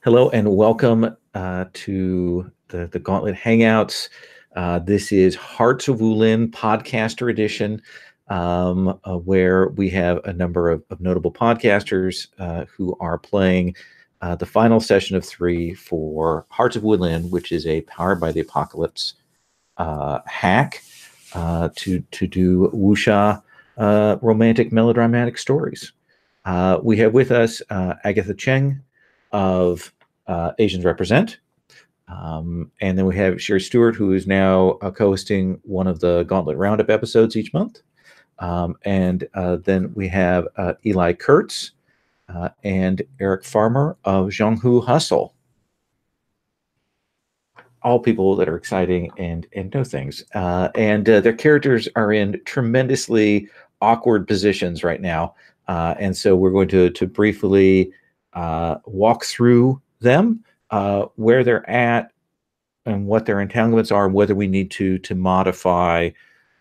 Hello and welcome to the Gauntlet Hangouts. This is Hearts of Wulin podcaster edition, where we have a number of notable podcasters who are playing the final session of 3 for Hearts of Wulin, which is a Powered by the Apocalypse hack to do wuxia romantic melodramatic stories. We have with us Agatha Cheng of Asians Represent. And then we have Sherry Stewart, who is now co-hosting one of the Gauntlet Roundup episodes each month. And then we have Eli Kurtz and Eric Farmer of Jianghu Hustle. All people that are exciting and know things. And their characters are in tremendously awkward positions right now. And so we're going to briefly walk through them, where they're at and what their entanglements are, and whether we need to modify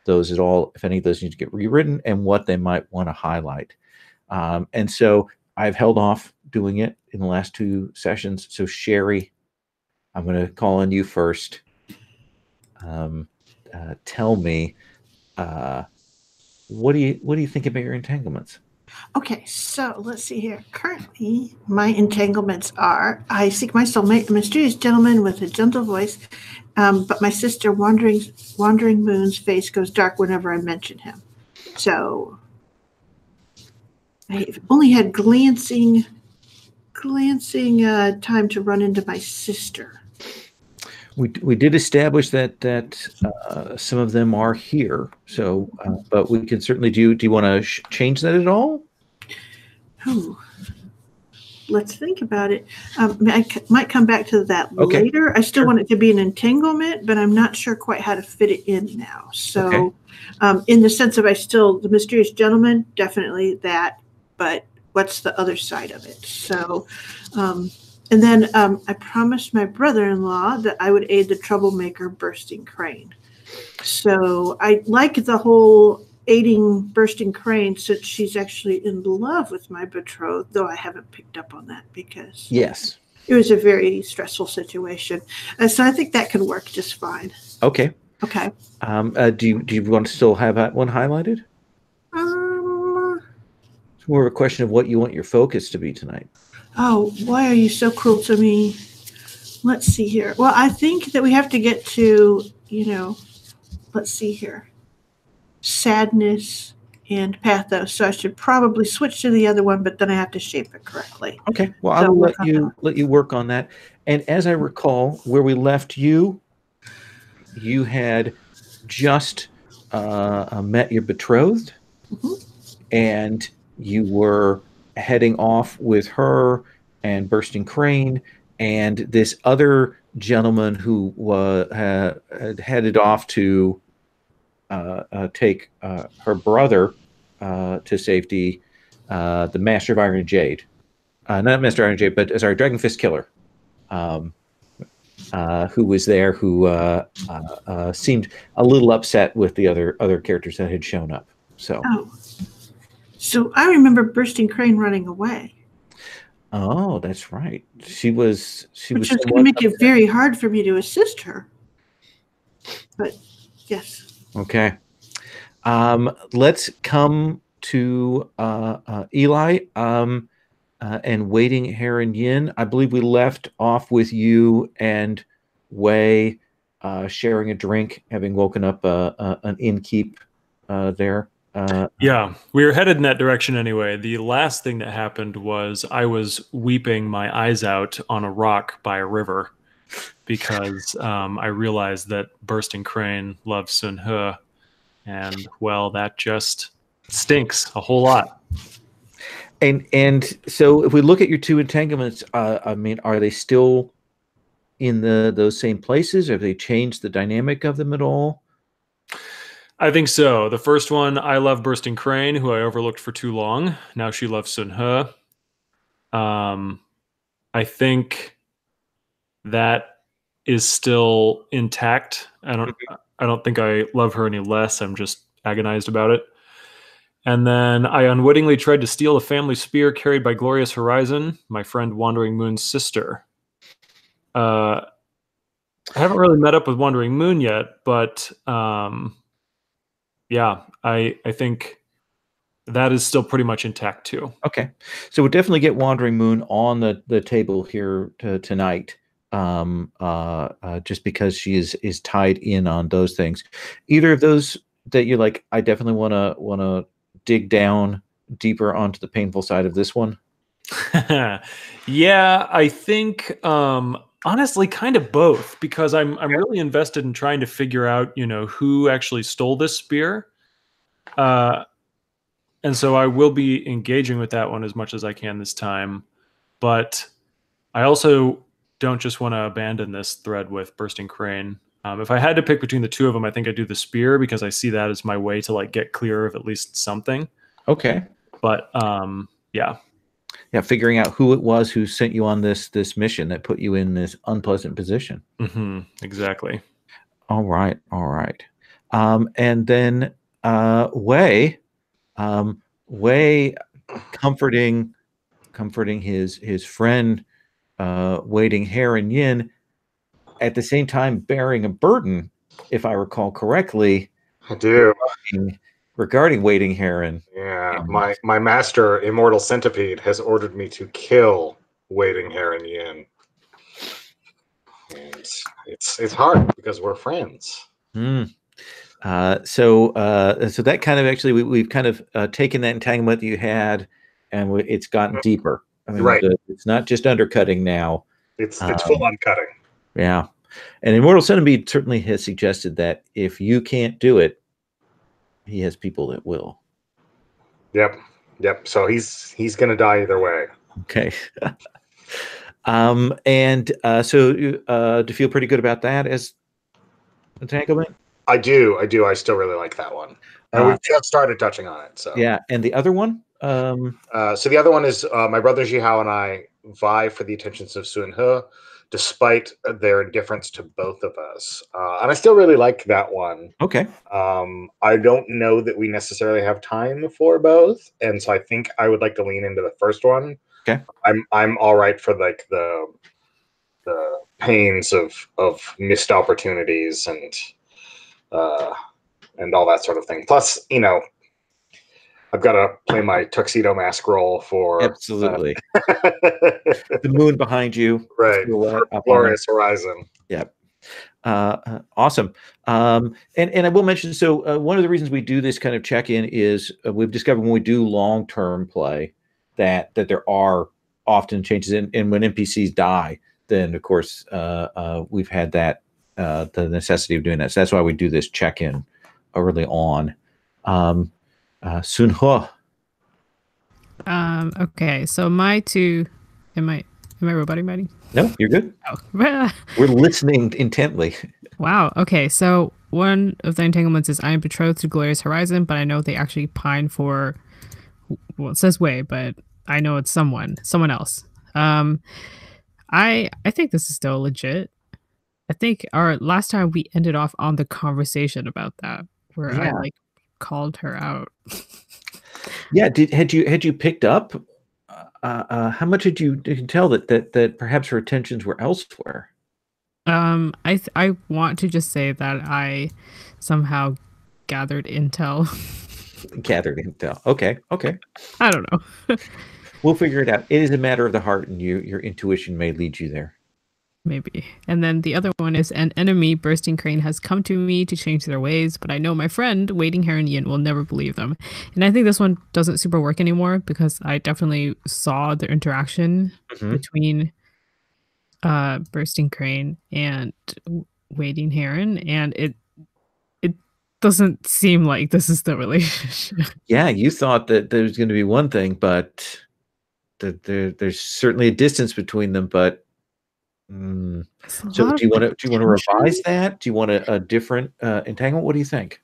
those at all, if any of those need to get rewritten, and what they might want to highlight. And so I've held off doing it in the last 2 sessions. So Sherry, I'm going to call on you first. Tell me, what do you think about your entanglements? Okay, so let's see here. Currently, my entanglements are: I seek my soulmate, a mysterious gentleman with a gentle voice, but my sister, Wandering Moon's face goes dark whenever I mention him. So I've only had glancing time to run into my sister. We did establish that some of them are here, so but we can certainly do you want to change that at all? Oh, let's think about it. I might come back to that later. I still want it to be an entanglement, but I'm not sure quite how to fit it in now. So in the sense of the mysterious gentleman, definitely that, but what's the other side of it? So and then I promised my brother-in-law that I would aid the troublemaker Bursting Crane. So I like the whole aiding Bursting Crane, since she's actually in love with my betrothed, though I haven't picked up on that because it was a very stressful situation. So I think that can work just fine. Okay. Do you want to still have that one highlighted? It's more of a question of what you want your focus to be tonight. Oh, why are you so cruel to me? Let's see here. Well, I think that we have to get to, let's see here. Sadness and pathos. So I should probably switch to the other one, but then I have to shape it correctly. Okay. Well, I will let you work on that. And as I recall, where we left you, you had just met your betrothed, and you were heading off with her and Bursting Crane and this other gentleman who had headed off to take her brother to safety, the Master of Iron and Jade. Not Master of Iron and Jade, but sorry, Dragon Fist Killer, who was there, who seemed a little upset with the other characters that had shown up. So I remember Bursting Crane running away. Oh, that's right. She was going to make it very hard for me to assist her. But yes. Okay. Let's come to Eli and Waiting Heron Yin. I believe we left off with you and Wei sharing a drink, having woken up an innkeep there. Yeah, we were headed in that direction anyway. The last thing that happened was I was weeping my eyes out on a rock by a river because I realized that Bursting Crane loves Sun He, and well, that just stinks a whole lot. And so if we look at your 2 entanglements, I mean, are they still in those same places? Have they changed the dynamic of them at all? I think so. The first one, I love Bursting Crane, who I overlooked for too long. Now she loves Sun He. I think that is still intact. I don't think I love her any less. I'm just agonized about it. And then I unwittingly tried to steal a family spear carried by Glorious Horizon, my friend Wandering Moon's sister. I haven't really met up with Wandering Moon yet, but yeah, I think that is still pretty much intact too. Okay, so we'll definitely get Wandering Moon on the table here tonight, just because she is tied in on those things. Either of those that you like, I definitely want to dig down deeper onto the painful side of this one. Yeah, I think honestly kind of both, because I'm really invested in trying to figure out, who actually stole this spear. And so I will be engaging with that one as much as I can this time. But I also don't just want to abandon this thread with Bursting Crane. If I had to pick between the two of them, I think I'd do the spear, because I see that as my way to like get clear of at least something. Okay. But yeah. Yeah, figuring out who it was who sent you on this mission that put you in this unpleasant position. Exactly. All right. And then Wei comforting his friend, Waiting Heron Yin, at the same time bearing a burden, if I recall correctly. I do. Regarding Waiting Heron. Yeah, my master, Immortal Centipede, has ordered me to kill Waiting Heron Yin. And it's hard because we're friends. So that kind of actually we've kind of taken that entanglement that you had, and it's gotten deeper. I mean, right. It's not just undercutting now. It's full on cutting. Yeah, and Immortal Centipede certainly has suggested that if you can't do it, he has people that will. Yep. So he's gonna die either way. Okay. So do you feel pretty good about that as entanglement? I do. I still really like that one, and we've just started touching on it. So yeah, and the other one. So the other one is my brother Jihao and I vie for the attentions of Sun He, despite their indifference to both of us. And I still really like that one. Okay. I don't know that we necessarily have time for both, and so I think I would like to lean into the first one. Okay. I'm all right for like the pains of missed opportunities and all that sort of thing. Plus, I've got to play my tuxedo mask role for absolutely the moon behind you, right? Glorious horizon. Yep. Awesome. And I will mention, so one of the reasons we do this kind of check-in is we've discovered when we do long-term play that there are often changes and when NPCs die, then of course we've had that the necessity of doing that. So that's why we do this check-in early on. Sun He. Okay, so my two, am I roboting, Maddie? No, you're good. Oh. We're listening intently. Wow. Okay, so one of the entanglements is I am betrothed to Glorious Horizon, but I know they actually pine for, well, it says Wei, but I know it's someone else. I think this is still legit. I think our last time we ended off on the conversation about that, where I like called her out. Yeah, had you picked up? How much did you tell that perhaps her attentions were elsewhere? I want to just say that I somehow gathered intel. Gathered intel. Okay. I don't know. We'll figure it out. It is a matter of the heart, and your intuition may lead you there. Maybe. And then the other one is an enemy, Bursting Crane, has come to me to change their ways, but I know my friend, Waiting Heron Yin, will never believe them. And I think this one doesn't super work anymore because I definitely saw the interaction between Bursting Crane and Waiting Heron, and it doesn't seem like this is the relationship. Yeah, you thought that there was going to be one thing, but there's certainly a distance between them, but so do you want to revise that? Do you want a different entanglement? What do you think?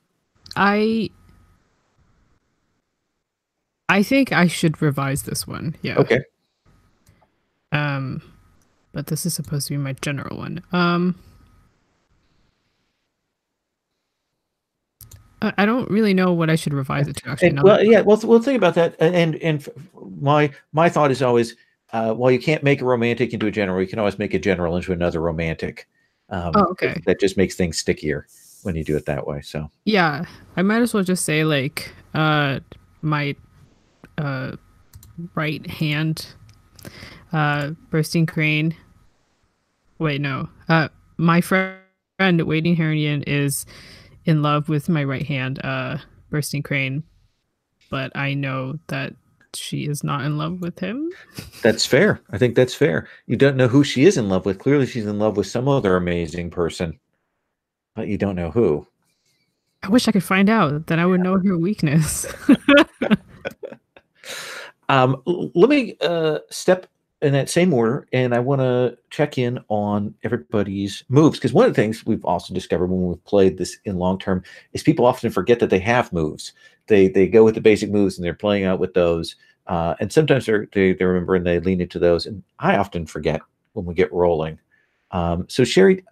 I think I should revise this one. Yeah. Okay. But this is supposed to be my general one. I don't really know what I should revise it to actually. We'll think about that. And my thought is always while you can't make a romantic into a general, you can always make a general into another romantic. Okay. That just makes things stickier when you do it that way. So Yeah, I might as well just say like my right hand bursting crane. Wait, no. My friend Waiting Heronian is in love with my right hand bursting crane, but I know that she is not in love with him. that's fair. I think that's fair. You don't know who she is in love with. Clearly, she's in love with some other amazing person, but you don't know who. I wish I could find out. Then I would know her weakness. Let me step in that same order, and I want to check in on everybody's moves, because one of the things we've also discovered when we've played this in long term is people often forget that they have moves. They go with the basic moves and they're playing out with those, and sometimes they remember and they lean into those, and I often forget when we get rolling. So Sherry,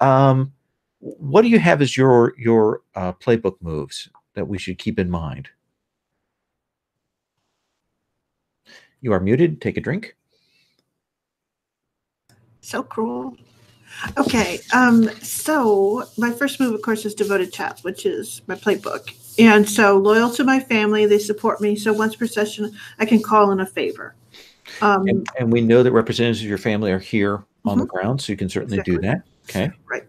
what do you have as your playbook moves that we should keep in mind? You are muted. Take a drink. So cruel. Okay, so my first move, of course, is Devoted Child, which is my playbook. And so loyal to my family, they support me. So once per session, I can call in a favor. And we know that representatives of your family are here on the ground, so you can certainly do that. Okay. Right.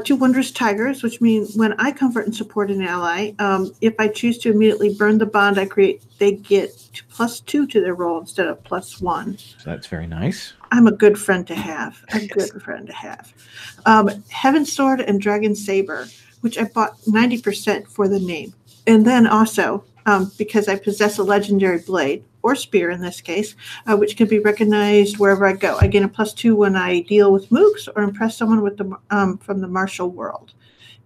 2 Wondrous Tigers, which mean when I comfort and support an ally, if I choose to immediately burn the bond I create, they get +2 to their roll instead of +1. So that's very nice. I'm a good friend to have. Heaven Sword and Dragon Saber, which I bought 90% for the name. And then also, because I possess a legendary blade, or spear in this case, which can be recognized wherever I go. I gain a +2 when I deal with mooks or impress someone with the from the martial world.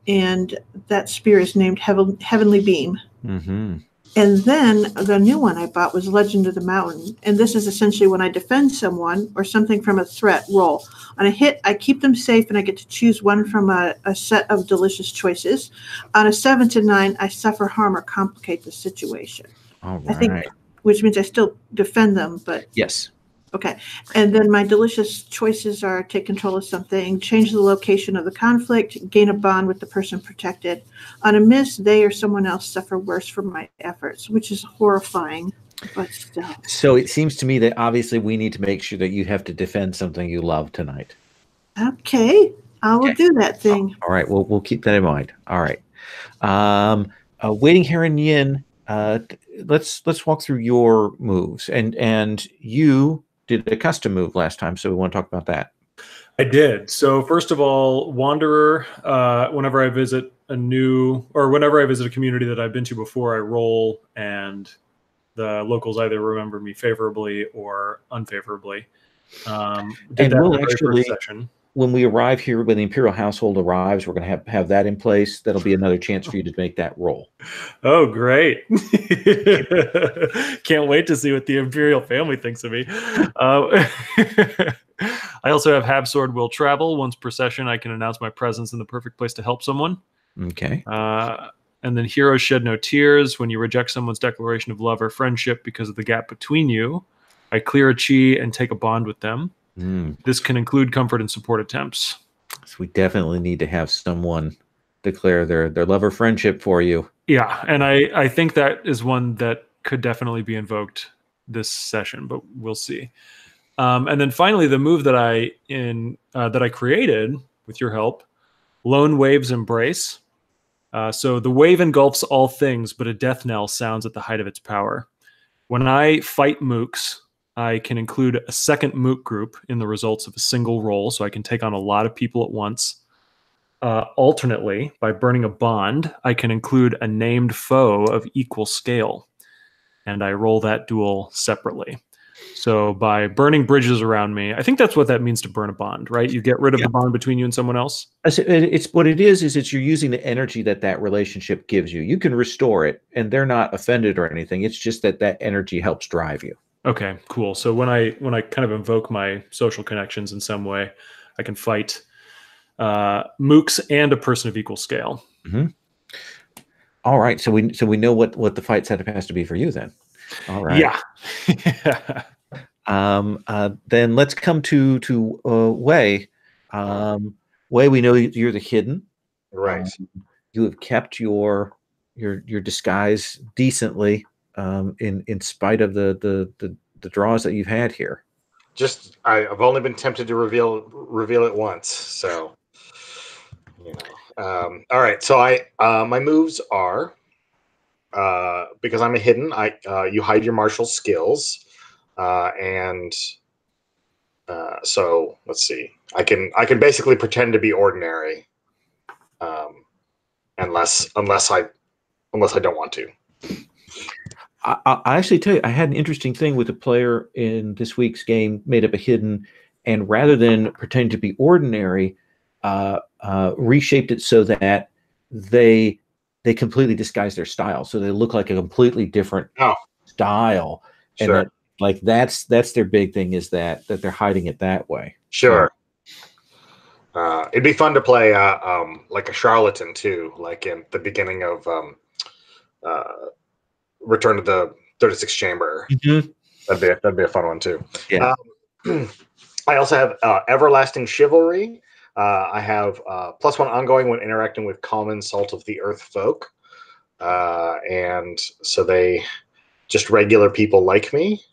And that spear is named Heavenly Beam. Mm-hmm. And then the new one I bought was Legend of the Mountain. And this is essentially when I defend someone or something from a threat roll. On a hit, I keep them safe and I get to choose one from a set of delicious choices. On a 7 to 9, I suffer harm or complicate the situation. All right. I think, which means I still defend them, but yes. Okay. And then my delicious choices are take control of something, change the location of the conflict, gain a bond with the person protected. On a miss, they or someone else suffer worse from my efforts, which is horrifying, but still. So it seems to me that obviously we need to make sure that you have to defend something you love tonight. Okay. I will do that thing. All right. We'll keep that in mind. All right. Waiting Heron Yin, let's walk through your moves. And you did a custom move last time, so we want to talk about that. I did. So first of all, Wanderer, whenever I visit whenever I visit a community that I've been to before, I roll and the locals either remember me favorably or unfavorably. And we'll actually, when we arrive here, when the Imperial household arrives, we're going to have that in place. That'll be another chance for you to make that roll. Oh, great. Can't wait to see what the Imperial family thinks of me. I also have Sword Will Travel. Once per session, I can announce my presence in the perfect place to help someone. Okay. And then Heroes Shed No Tears. When you reject someone's declaration of love or friendship because of the gap between you, I clear a chi and take a bond with them. This can include comfort and support attempts. So we definitely need to have someone declare their love or friendship for you. Yeah, and I think that is one that could definitely be invoked this session, but we'll see. And then finally, the move that I created with your help, Lone Wave's Embrace. So the wave engulfs all things, but a death knell sounds at the height of its power. When I fight mooks, I can include a second mook group in the results of a single roll, so I can take on a lot of people at once. Alternately, by burning a bond, I can include a named foe of equal scale, and I roll that duel separately. So by burning bridges around me, I think that's what that means to burn a bond, right? You get rid of the bond between you and someone else. It's what it is it's you're using the energy that relationship gives you. You can restore it, and they're not offended or anything. It's just that energy helps drive you. Okay, cool. So when I kind of invoke my social connections in some way, I can fight mooks and a person of equal scale. Mm-hmm. All right. So we know what the fight setup has to be for you then. All right. Yeah. Then let's come to Wei. Wei, we know you're the hidden. Right. You have kept your disguise decently, in spite of the draws that you've had here. Just I've only been tempted to reveal it once, so you know. All right, so my moves are because I'm a hidden. You hide your martial skills, and so let's see. I can basically pretend to be ordinary, unless I don't want to. I actually tell you, I had an interesting thing with a player in this week's game made up a hidden, and rather than pretending to be ordinary, reshaped it so that they completely disguise their style, so they look like a completely different style, and Sure. that's their big thing, is that they're hiding it that way. Sure. It'd be fun to play like a charlatan too, like in the beginning of Return to the 36th Chamber. Mm-hmm. That'd be a fun one too. Yeah. I also have Everlasting Chivalry. I have +1 ongoing when interacting with common Salt of the Earth folk, and so they just regular people like me.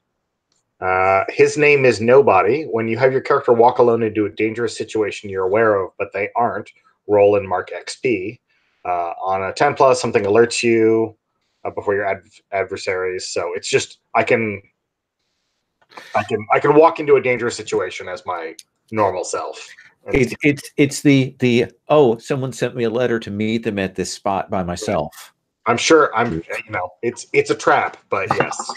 His name is Nobody. When you have your character walk alone into a dangerous situation you're aware of, but they aren't, roll and mark XP. On a 10+, something alerts you before your adversaries. So it's just I can walk into a dangerous situation as my normal self. It's the oh, someone sent me a letter to meet them at this spot by myself. I'm sure it's a trap, but yes.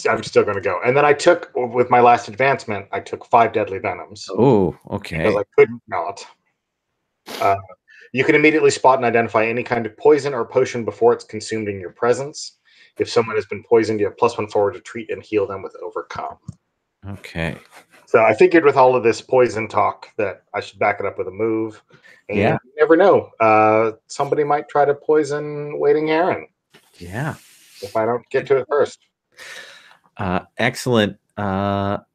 I'm still going to go. And then I took, with my last advancement, I took 5 deadly venoms. Oh, okay. Because I couldn't not. You can immediately spot and identify any kind of poison or potion before it's consumed in your presence. If someone has been poisoned, you have +1 forward to treat and heal them with Overcome. Okay. So I figured with all of this poison talk that I should back it up with a move. And you never know. Somebody might try to poison Waiting Heron. Yeah. If I don't get to it first. Excellent. And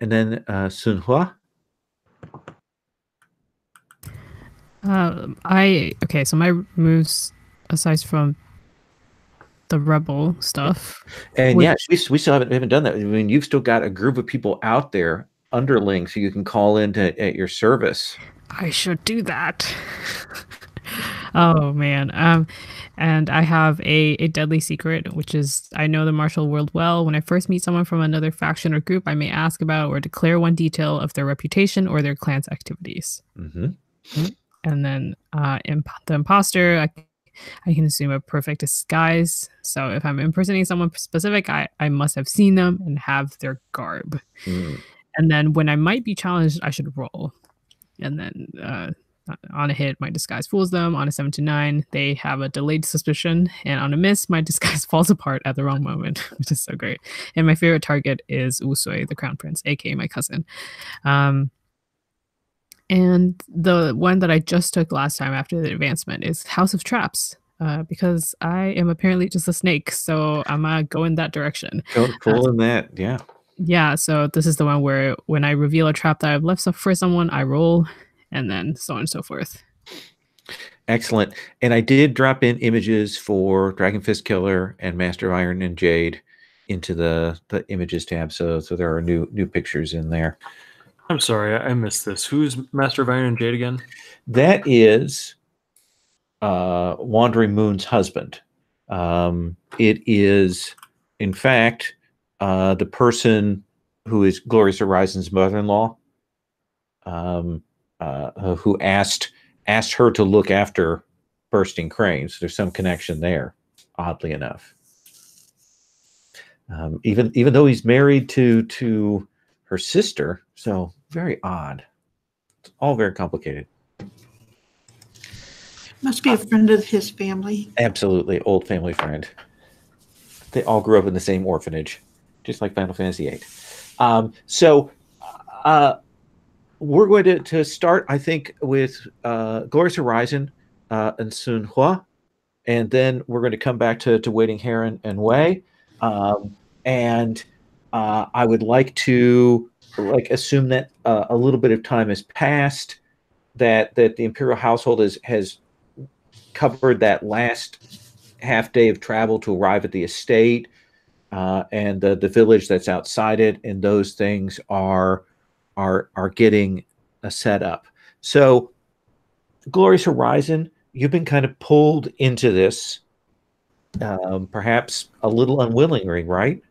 then Sun Hua. So my moves, aside from the rebel stuff, and we still haven't done that. I mean, you've still got a group of people out there, underlings, who you can call into at your service. I should do that. Oh man. And I have a deadly secret, which is I know the martial world well. When I first meet someone from another faction or group, I may ask about or declare one detail of their reputation or their clan's activities. Mm-hmm. And then the imposter, I can assume a perfect disguise. So if I'm impersonating someone specific, I must have seen them and have their garb. Mm. And then when I might be challenged, I should roll. And then on a hit, my disguise fools them. On a 7 to 9, they have a delayed suspicion. And on a miss, my disguise falls apart at the wrong moment, which is so great. And my favorite target is Usui, the crown prince, aka my cousin. And the one that I just took last time after the advancement is House of Traps, because I am apparently just a snake. So I'm going to go in that direction. Don't pull in that, yeah. Yeah, so this is the one where when I reveal a trap that I've left for someone, I roll, and then so on and so forth. Excellent. And I did drop in images for Dragon Fist Killer and Master of Iron and Jade into the images tab, so there are new pictures in there. I'm sorry, I missed this. Who's Master of Iron and Jade again? That is Wandering Moon's husband. It is, in fact, the person who is Glorious Horizon's mother-in-law, who asked her to look after Bursting Cranes. There's some connection there, oddly enough. Even though he's married to her sister, so very odd. It's all very complicated. Must be a friend of his family. Absolutely, old family friend. They all grew up in the same orphanage, just like Final Fantasy VIII. So we're going to start, I think, with Glorious Horizon and Sun Hua, and then we're going to come back to Waiting Heron and Wei. And I would like to assume that a little bit of time has passed, that the imperial household has covered that last half day of travel to arrive at the estate, and the village that's outside it, and those things are getting set up. So, Glorious Horizon, you've been kind of pulled into this, perhaps a little unwillingly, right?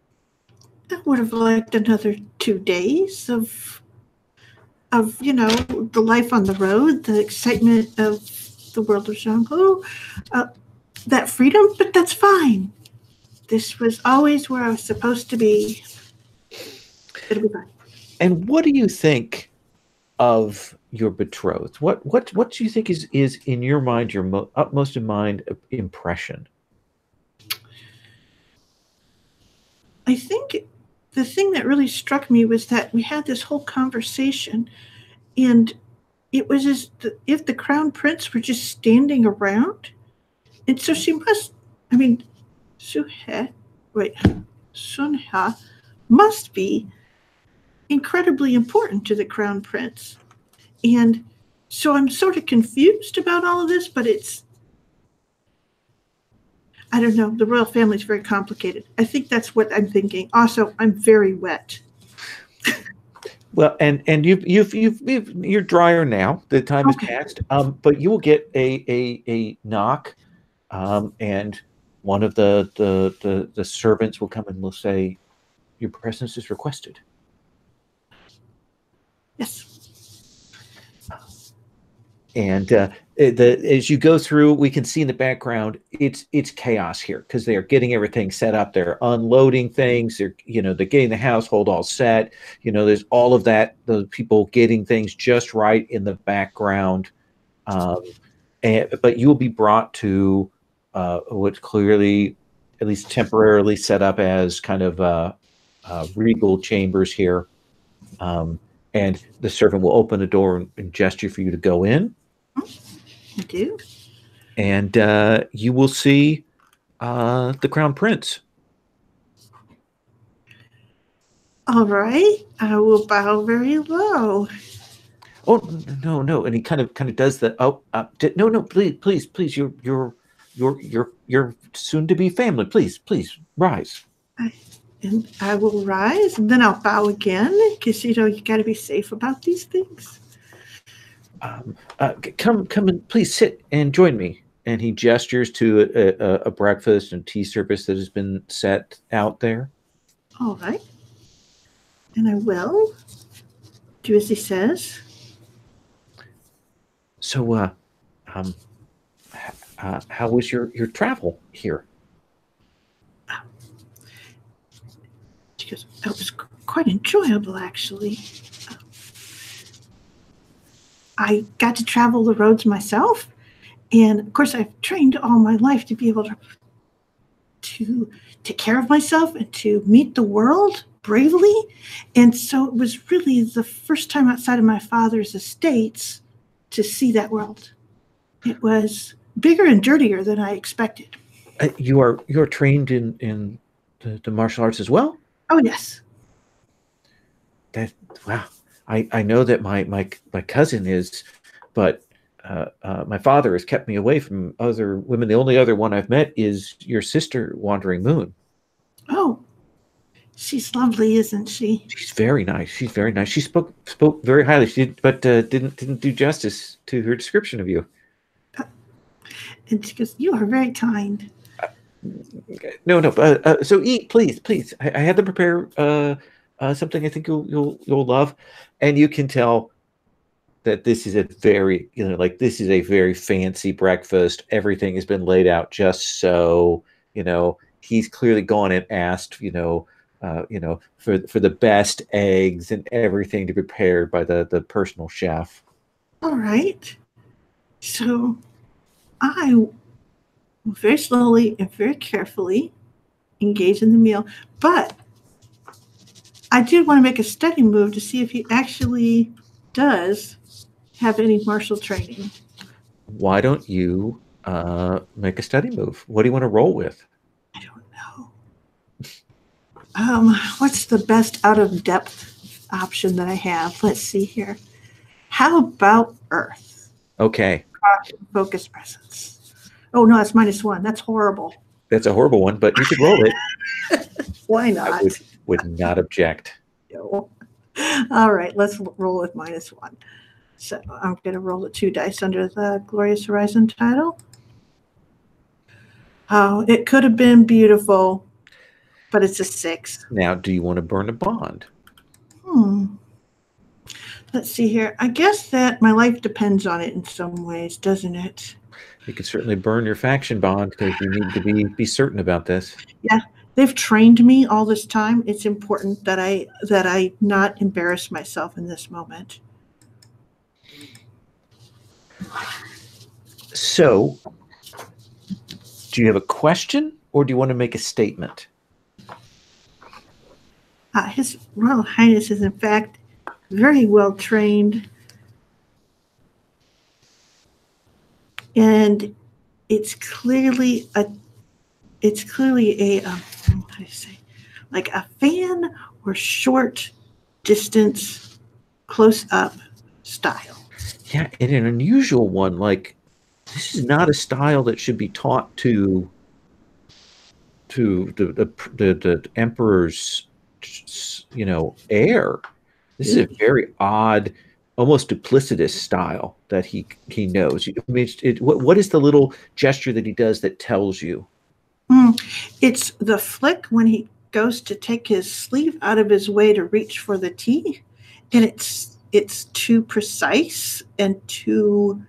I would have liked another 2 days of the life on the road, the excitement of the world of Jianghu, that freedom, but that's fine. This was always where I was supposed to be. It'll be fine. And what do you think of your betrothed? What do you think is in your mind your utmost in mind impression? I think the thing that really struck me was that we had this whole conversation, and it was as if the crown prince were just standing around. And so she must, Sunha must be incredibly important to the crown prince. And so I'm sort of confused about all of this, but I don't know. The royal family is very complicated. I think that's what I'm thinking. Also, I'm very wet. Well, and you're drier now. The time has passed. But you will get a knock, and one of the servants will come and will say, "Your presence is requested." Yes. And as you go through, we can see in the background it's chaos here because they are getting everything set up. They're unloading things. They're getting the household all set. There's all of that. Those people getting things just right in the background. But you will be brought to what's clearly, at least temporarily, set up as kind of regal chambers here. And the servant will open the door and gesture for you to go in. I do. And you will see the crown prince. All right. I will bow very low. Oh, no. And he kind of does the, no, please. You're soon to be family. Please, rise. And I will rise, and then I'll bow again, because, you got to be safe about these things. Come and please sit and join me. And he gestures to a breakfast and tea service that has been set out there. All right. And I will do as he says. So, how was your travel here? She goes, that was quite enjoyable, actually. I got to travel the roads myself, and of course I've trained all my life to be able to take care of myself and to meet the world bravely. And so it was really the first time outside of my father's estates to see that world. It was bigger and dirtier than I expected. You're trained in the martial arts as well? Oh, yes. Wow. I know that my cousin is, but my father has kept me away from other women. The only other one I've met is your sister, Wandering Moon. Oh, she's lovely, isn't she? She's very nice. She spoke very highly. But didn't do justice to her description of you. And she goes, "You are very kind." No. So eat, please. I had to prepare something I think you'll love, and you can tell that this is a very this is a very fancy breakfast. Everything has been laid out just so he's clearly gone and asked for the best eggs and everything to be prepared by the personal chef. All right. So I will very slowly and very carefully engage in the meal, but I did want to make a study move to see if he actually does have any martial training. Why don't you make a study move? What do you want to roll with? I don't know. What's the best out of depth option that I have? Let's see here. How about Earth? Okay. Focus presence. Oh no, that's -1. That's horrible. That's a horrible one, but you could roll it. Why not? I would not object. No. All right, let's roll with -1. So I'm going to roll the 2 dice under the Glorious Horizon title. Oh, it could have been beautiful, but it's a 6. Now, do you want to burn a bond? Let's see here. I guess that my life depends on it in some ways, doesn't it? You could certainly burn your faction bond because you need to be certain about this. Yeah, they've trained me all this time. It's important that I not embarrass myself in this moment. So, do you have a question or do you want to make a statement? His Royal Highness is, in fact, very well trained. And it's clearly a how do you say, like a fan or short distance, close up style. Yeah, and an unusual one. Like, this is not a style that should be taught to the emperor's, heir. This is a very odd, almost duplicitous style that he knows. I mean, what is the little gesture that he does that tells you? It's the flick when he goes to take his sleeve out of his way to reach for the tea, and it's too precise and too,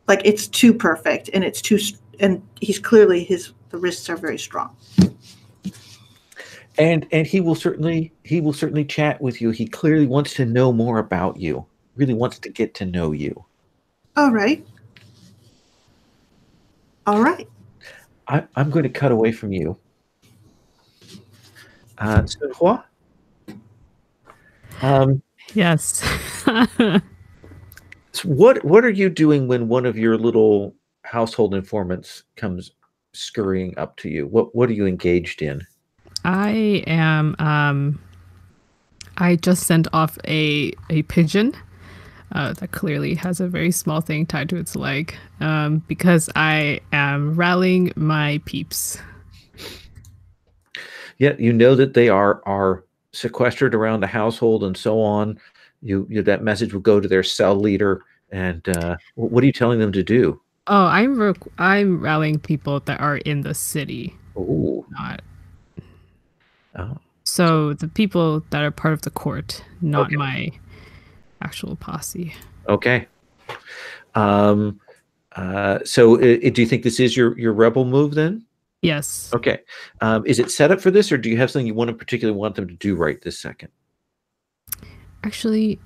like, it's too perfect, and it's too, and he's clearly the wrists are very strong. And he will certainly chat with you. He clearly wants to know more about you. Really wants to get to know you. All right. I'm going to cut away from you. So, Yes. so what are you doing when one of your little household informants comes scurrying up to you? What are you engaged in? I am. I just sent off a pigeon that clearly has a very small thing tied to its leg because I am rallying my peeps. Yeah, you know that they are sequestered around the household and so on. You that message will go to their cell leader. And what are you telling them to do? Oh, I'm rallying people that are in the city. Oh. Not. Oh. So the people that are part of the court, not my actual posse. Okay. So do you think this is your rebel move then? Yes. Okay. Is it set up for this, or do you have something you particularly want them to do right this second? Actually,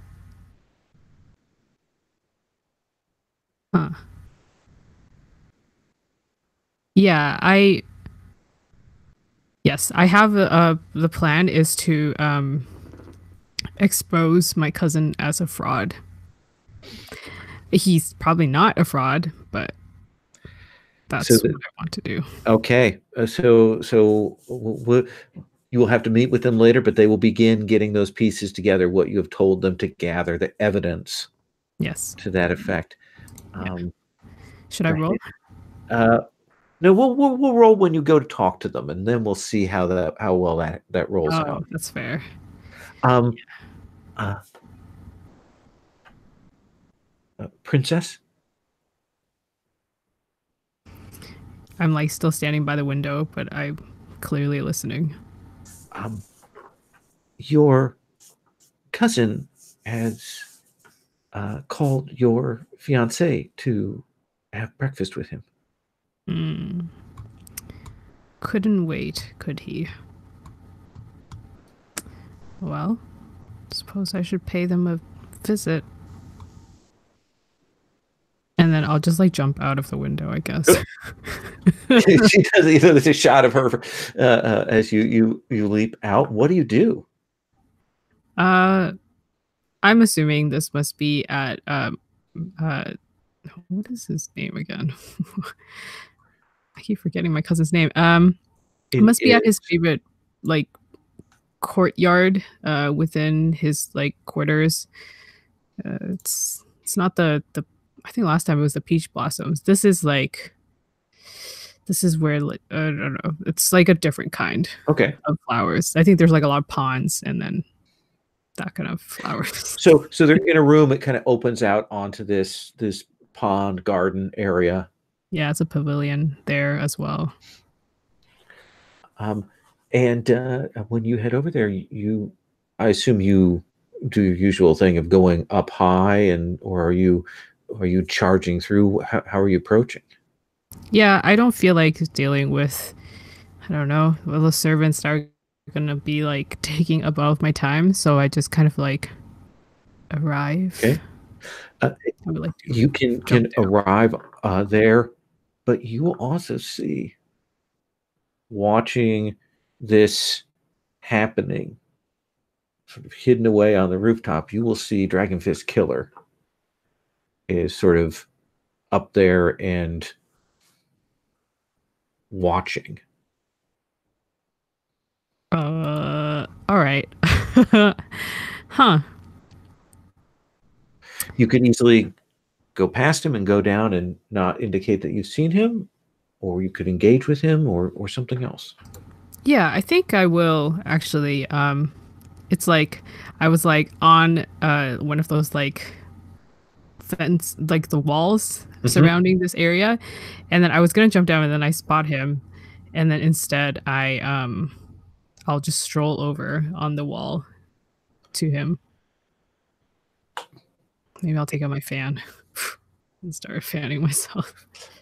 yeah, I have the plan is to expose my cousin as a fraud. He's probably not a fraud, but that's what I want to do. Okay. So you will have to meet with them later, but they will begin getting those pieces together, what you have told them to gather, the evidence. Yes. To that effect. Yeah. Should I roll? No, we'll roll when you go to talk to them, and then we'll see how well that rolls out. That's fair. Princess? I'm like still standing by the window, but I'm clearly listening. Your cousin has called your fiancé to have breakfast with him. Couldn't wait, could he? Well, suppose I should pay them a visit. And then I'll just like jump out of the window, I guess. She does. There's a shot of her as you leap out. What do you do? I'm assuming this must be at what is his name again? I keep forgetting my cousin's name. It must be at his favorite like courtyard within his like quarters. It's not the I think last time it was the peach blossoms. This is where like I don't know. It's like a different kind Okay. of flowers. I think there's like a lot of ponds and then that kind of flowers. So they're in a room. It kind of opens out onto this pond garden area. Yeah, it's a pavilion there as well. And when you head over there, I assume you do your usual thing of going up high, or are you charging through? How are you approaching? Yeah, I don't feel like dealing with, I don't know, the servants that are gonna be like taking above my time, so I just kind of like arrive. Okay. You can arrive there, but you will also see, watching this happening, sort of hidden away on the rooftop, you will see Dragonfist Killer is sort of up there and watching. All right. Huh. You could easily go past him and go down and not indicate that you've seen him, or you could engage with him or something else. Yeah, I think I will actually. It's like I was like on one of those like fence, like the walls surrounding this area, and then I was gonna jump down, and then I spot him, and then instead I'll just stroll over on the wall to him. Maybe I'll take out my fan and start fanning myself.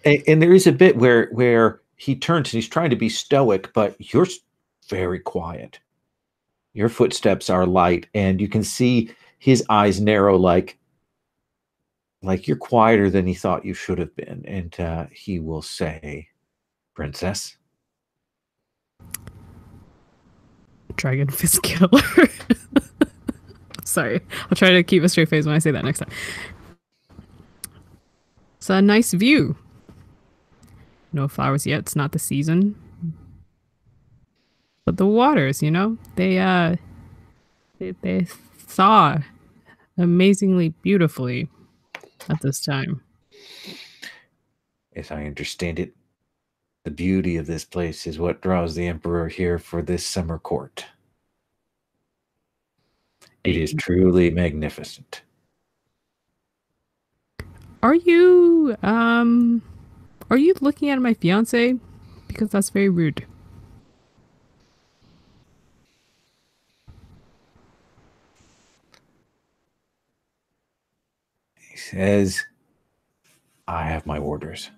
And there is a bit where he turns and he's trying to be stoic, but you're very quiet. Your footsteps are light, and you can see his eyes narrow, like you're quieter than he thought you should have been. And he will say, "Princess." Dragonfist Killer. Sorry. I'll try to keep a straight face when I say that next time. It's a nice view. No flowers yet. It's not the season. But the waters, you know, they thaw amazingly beautifully at this time. As I understand it, the beauty of this place is what draws the emperor here for this summer court. It is truly magnificent. Are you looking at my fiance? Because that's very rude. He says, "I have my orders."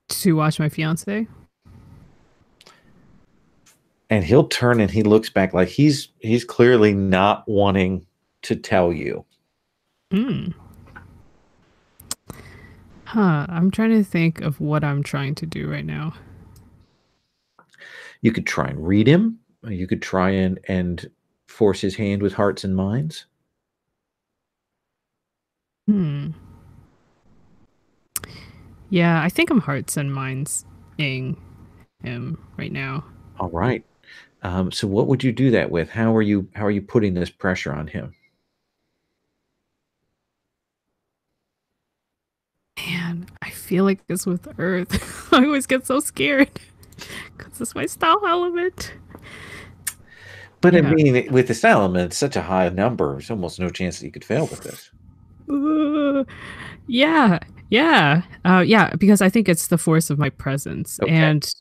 To watch my fiance? And he'll turn and he looks back like he's clearly not wanting to tell you. I'm trying to think of what I'm trying to do right now. You could try and read him. You could try and force his hand with hearts and minds. Yeah, I think I'm hearts and minds-ing him right now. All right. So what would you do that with? How are you putting this pressure on him? Man, I feel like this with Earth. I always get so scared because it's my style element. But yeah. I mean, with the style element, it's such a high number. There's almost no chance that you could fail with this. Yeah, because I think it's the force of my presence. Okay. And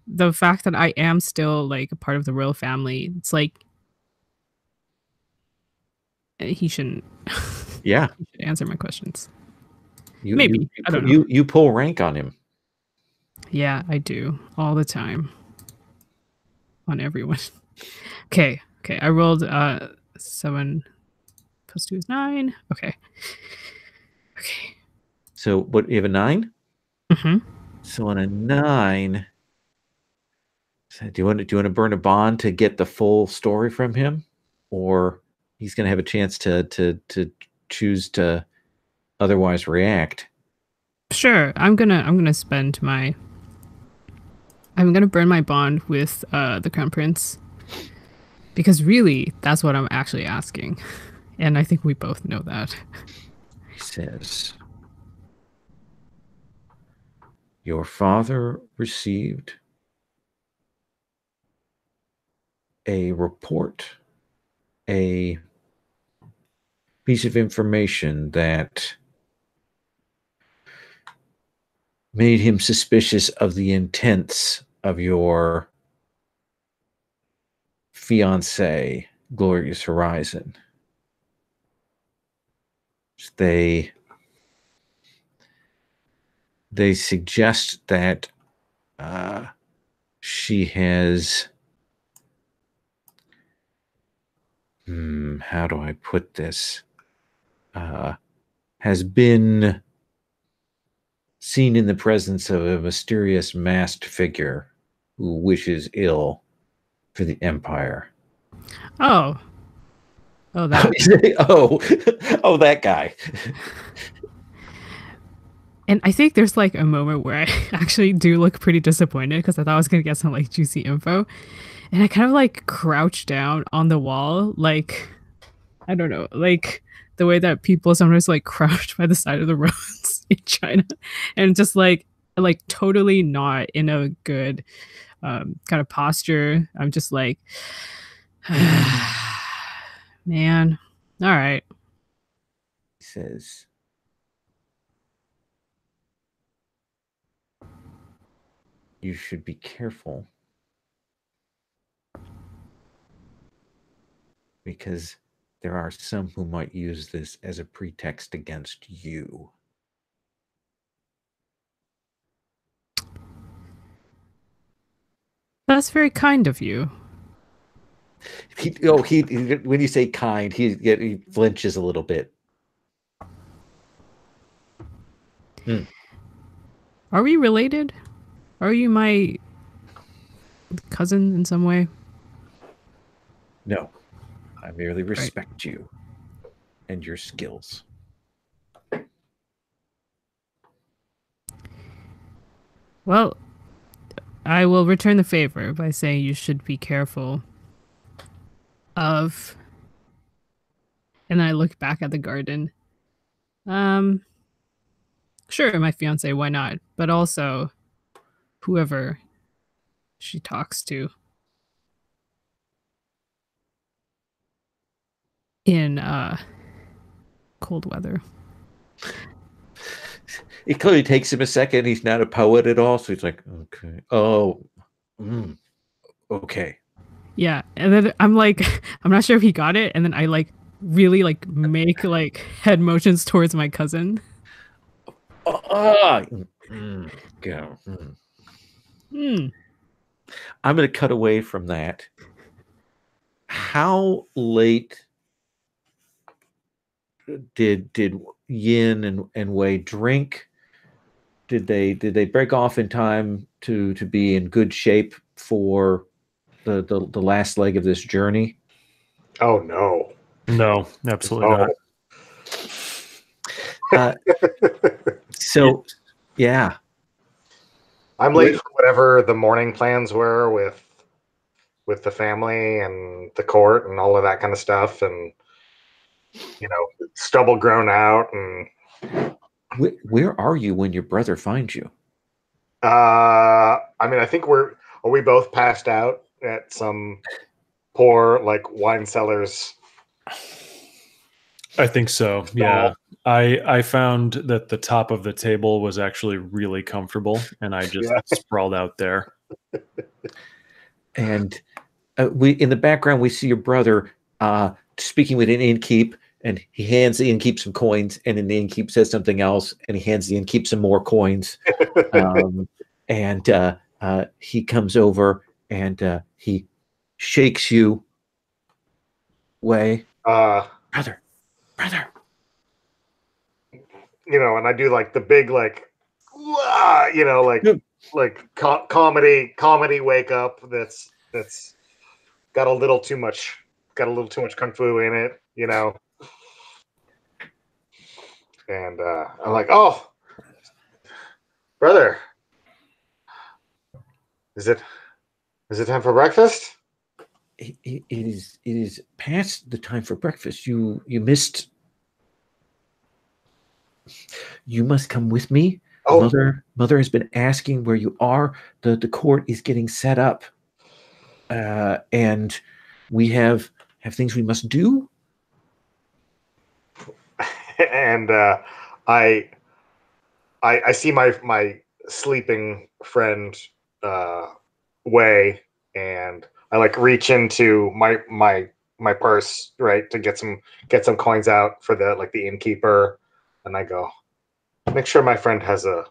the fact that I am still like a part of the royal family, it's like he shouldn't. Yeah, he should answer my questions. Maybe I don't know. You pull rank on him. Yeah, I do all the time on everyone. Okay. I rolled 7 plus 2 is 9. Okay. So what? You have a 9. So on a 9. So do you want to burn a bond to get the full story from him, or he's going to have a chance to choose to otherwise react? Sure, I'm gonna spend my I'm gonna burn my bond with the Crown Prince because really, that's what I'm actually asking, and I think we both know that. He says, your father received a report, a piece of information that made him suspicious of the intents of your fiancée, Glorious Horizon. They suggest that she has, how do I put this? Has been seen in the presence of a mysterious masked figure who wishes ill for the Empire. Oh, that. Oh, that guy. And I think there's like a moment where I actually do look pretty disappointed because I thought I was gonna get some like juicy info, and I kind of like crouch down on the wall, like I don't know, like the way that people sometimes like crouch by the side of the roads in China, and just like totally not in a good kind of posture. I'm just like, man, all right. He says, you should be careful because there are some who might use this as a pretext against you. That's very kind of you. When you say kind, he flinches a little bit. Are we related? Are you my cousin in some way? No, I merely respect you and your skills. Well, I will return the favor by saying you should be careful of. And then I look back at the garden. Sure, my fiance, why not? But also, whoever she talks to in cold weather. It clearly takes him a second. He's not a poet at all, so he's like, okay. Oh, okay. Yeah, and then I'm like, I'm not sure if he got it, and then I like really like make like head motions towards my cousin. Go. I'm going to cut away from that. How late did Yin and Wei drink? Did they break off in time to be in good shape for the last leg of this journey? Oh no. No, absolutely not. So yeah. I'm late for whatever the morning plans were with the family and the court and all of that kind of stuff, and stubble grown out. And where are you when your brother finds you? I mean, I think are we both passed out at some poor like wine cellars? I think so. Yeah. I found that the top of the table was actually really comfortable, and I just sprawled out there. And we in the background we see your brother speaking with an innkeep, and he hands the innkeep some coins, and then the innkeep says something else, and he hands the innkeep some more coins. And he comes over and he shakes you. Wei, brother. And I do like the big like comedy wake up that's got a little too much kung fu in it, and I'm like, oh brother, Is it time for breakfast? It is past the time for breakfast. You missed. You must come with me. Oh. Mother has been asking where you are. The court is getting set up, and we have things we must do. And I see my sleeping friend Wei, and I like reach into my purse, right, to get some coins out for the innkeeper, and I go, make sure my friend has a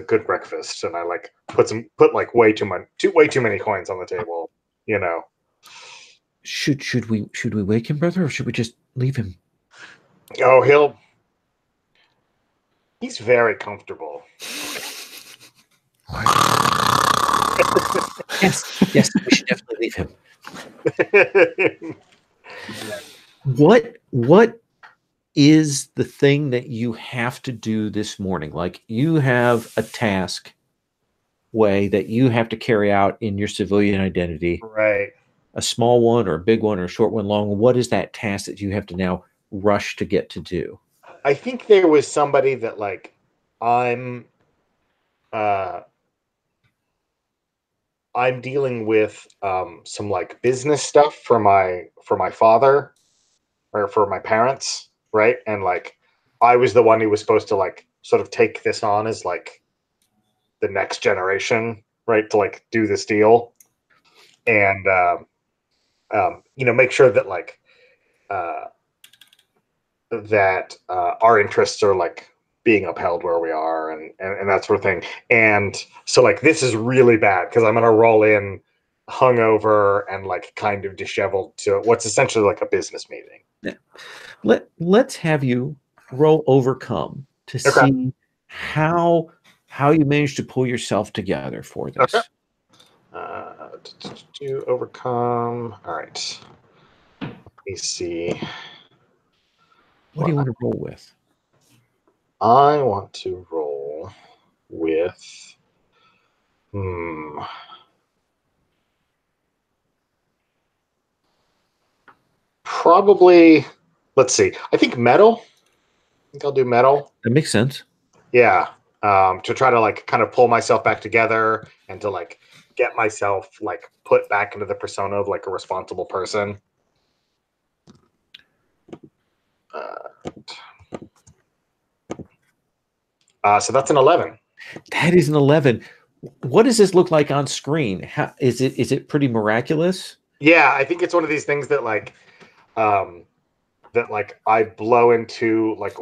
good breakfast, and I like put like way too many coins on the table, you know. Should we wake him, brother, or should we just leave him? Oh, he's very comfortable. Yes, we should definitely leave him. What is the thing that you have to do this morning? Like, you have a task way that you have to carry out in your civilian identity. Right. A small one or a big one or a short one, long one. What is that task that you have to now rush to get to do? I think there was somebody that like I'm dealing with some like business stuff for my father or for my parents, right? And like I was the one who was supposed to like sort of take this on as like the next generation, right? To like do this deal and make sure that like that our interests are like being upheld where we are and that sort of thing. And so like this is really bad because I'm gonna roll in hungover and like kind of disheveled to what's essentially like a business meeting. Yeah. Let's have you roll overcome to see how you manage to pull yourself together for this. Okay. To overcome. All right. Let me see. What do you want to roll with? I want to roll with probably, let's see. I think metal. I think I'll do metal. That makes sense. Yeah. To try to like kind of pull myself back together and to like get myself like put back into the persona of like a responsible person. So that's an 11. That is an 11. What does this look like on screen? How is it pretty miraculous? Yeah, I think it's one of these things that like that like I blow into like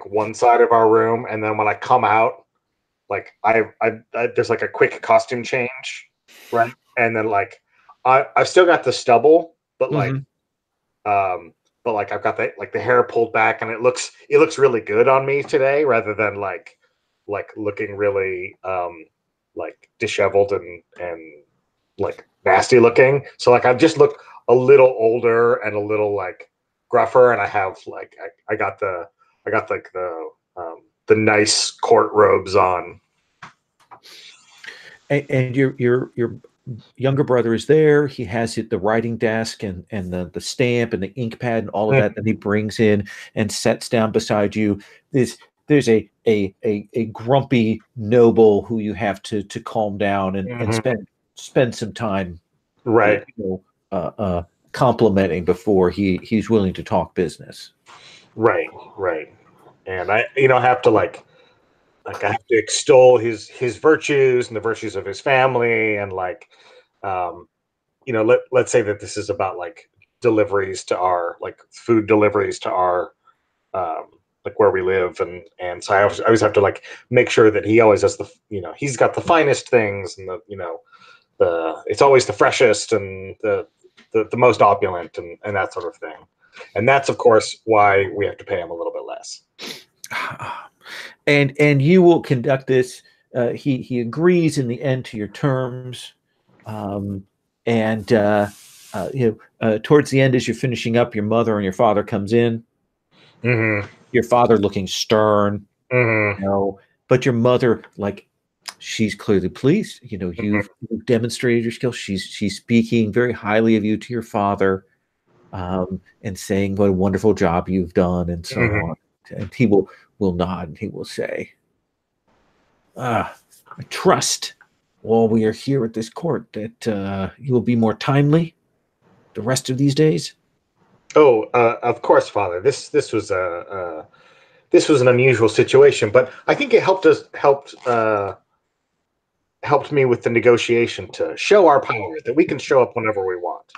one side of our room, and then when I come out, like I there's like a quick costume change, right? And then like I've still got the stubble, but like but like I've got the hair pulled back, and it looks really good on me today, rather than like looking really like disheveled and like nasty looking. So like I just look a little older and a little like gruffer, and I have like I got like the nice court robes on. And your younger brother is there. He has the writing desk and the stamp and the ink pad and all of that he brings in and sets down beside you. There's a grumpy noble who you have to calm down and spend some time, right? Complimenting before he's willing to talk business. Right. And I have to like I have to extol his virtues and the virtues of his family, and like let's say that this is about like deliveries to our like food deliveries to our like where we live, and so I always have to like make sure that he always has he's got the finest things, and it's always the freshest and the most opulent and that sort of thing. And that's of course why we have to pay him a little bit less. And you will conduct this. He agrees in the end to your terms, and towards the end, as you're finishing up, your mother and your father comes in. Your father looking stern, but your mother like she's clearly pleased. You know, you've demonstrated your skill. She's speaking very highly of you to your father, and saying what a wonderful job you've done, and so on. And he will nod, and he will say, I trust while we are here at this court that you will be more timely the rest of these days. Oh, of course, Father. This was an unusual situation, but I think it helped me with the negotiation to show our power, that we can show up whenever we want.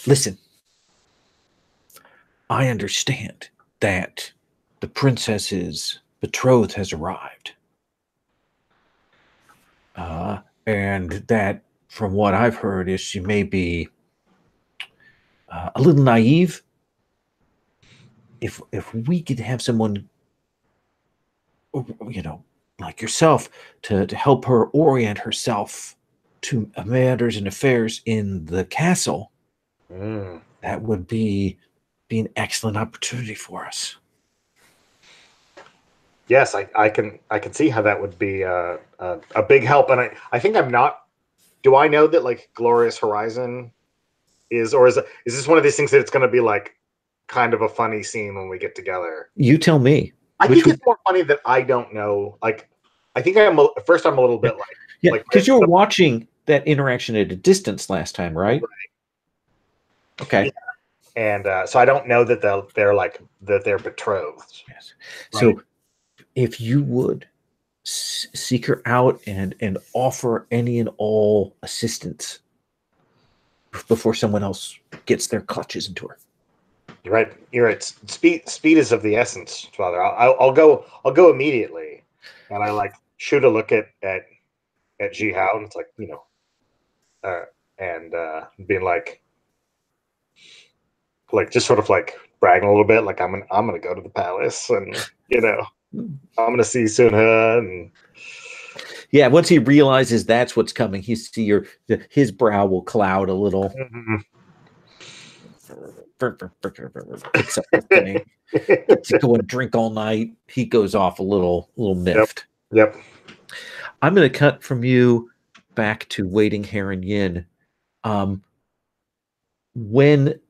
Listen, I understand that the princess's betrothed has arrived. And that, from what I've heard, is she may be a little naive. If we could have someone, you know, like yourself, to help her orient herself to matters and affairs in the castle, that would be an excellent opportunity for us. Yes, I can see how that would be a big help. And I think I'm not. Do I know that like Glorious Horizon is, or is this one of these things that it's going to be like kind of a funny scene when we get together? You tell me. I think it's more funny that I don't know. Like, I think I'm a little bit like, yeah, because you were watching that interaction at a distance last time, right? Okay. Yeah. And so I don't know that they're betrothed. Yes. Right. So if you would seek her out and offer any and all assistance before someone else gets their clutches into her. You're right. Speed is of the essence, Father. I'll go immediately, and I like shoot a look at Jianghu, and it's like, you know, and being like just sort of like bragging a little bit, like I'm gonna go to the palace, and you know, I'm gonna see Sunha, and yeah, once he realizes that's what's coming, his brow will cloud a little. Picks up the thing, gets to go and drink all night. He goes off a little miffed. Yep. I'm going to cut from you back to waiting Heron Yin. When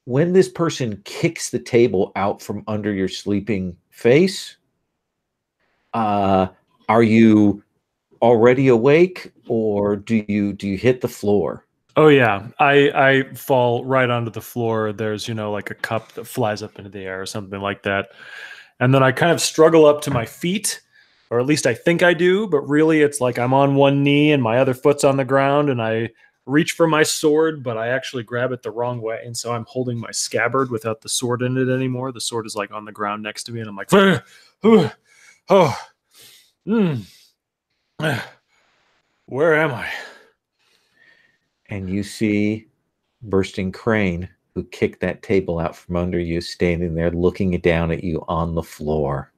this person kicks the table out from under your sleeping face, are you already awake, or do you hit the floor? Oh yeah, I fall right onto the floor. There's, you know, like a cup that flies up into the air or something like that. And then I kind of struggle up to my feet, or at least I think I do, but really it's like I'm on one knee and my other foot's on the ground, and I reach for my sword, but I actually grab it the wrong way. And so I'm holding my scabbard without the sword in it anymore. The sword is like on the ground next to me, and I'm like, where am I? And you see Bursting Crane, who kicked that table out from under you, standing there looking down at you on the floor.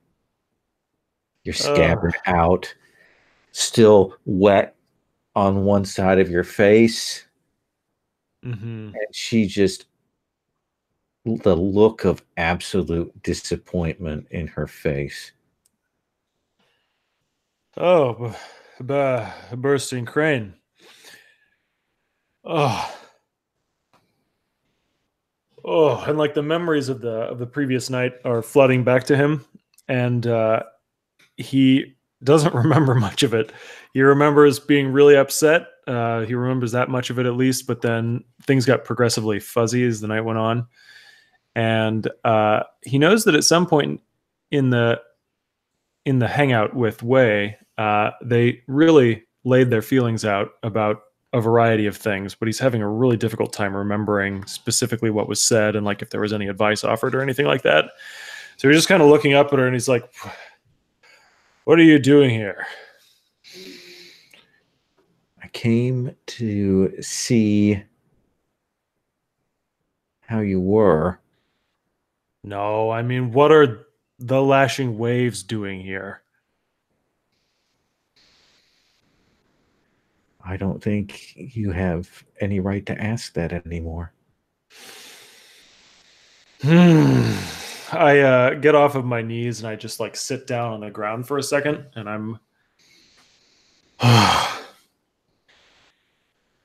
Your scabbard out, still wet on one side of your face. And she just, the look of absolute disappointment in her face. Oh, Bursting Crane. Oh, and like the memories of the previous night are flooding back to him, and he doesn't remember much of it. He remembers being really upset. He remembers that much of it at least, but then things got progressively fuzzy as the night went on, and he knows that at some point in the hangout with Wei, they really laid their feelings out about a variety of things, but he's having a really difficult time remembering specifically what was said and like if there was any advice offered or anything like that. So he's just kind of looking up at her, and he's like, what are you doing here? I came to see how you were. No, I mean, what are the lashing waves doing here? I don't think you have any right to ask that anymore. I get off of my knees and I just like sit down on the ground for a second, and I'm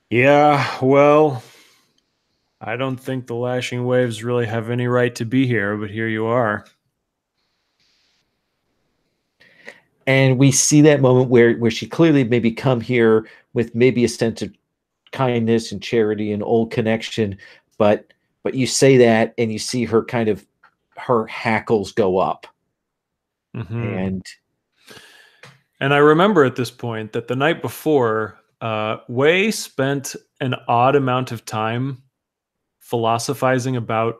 Yeah, well, I don't think the lashing waves really have any right to be here, but here you are. And we see that moment where she clearly maybe come here with maybe a sense of kindness and charity and old connection, but you say that and you see her kind of her hackles go up. And I remember at this point that the night before, Wei spent an odd amount of time philosophizing about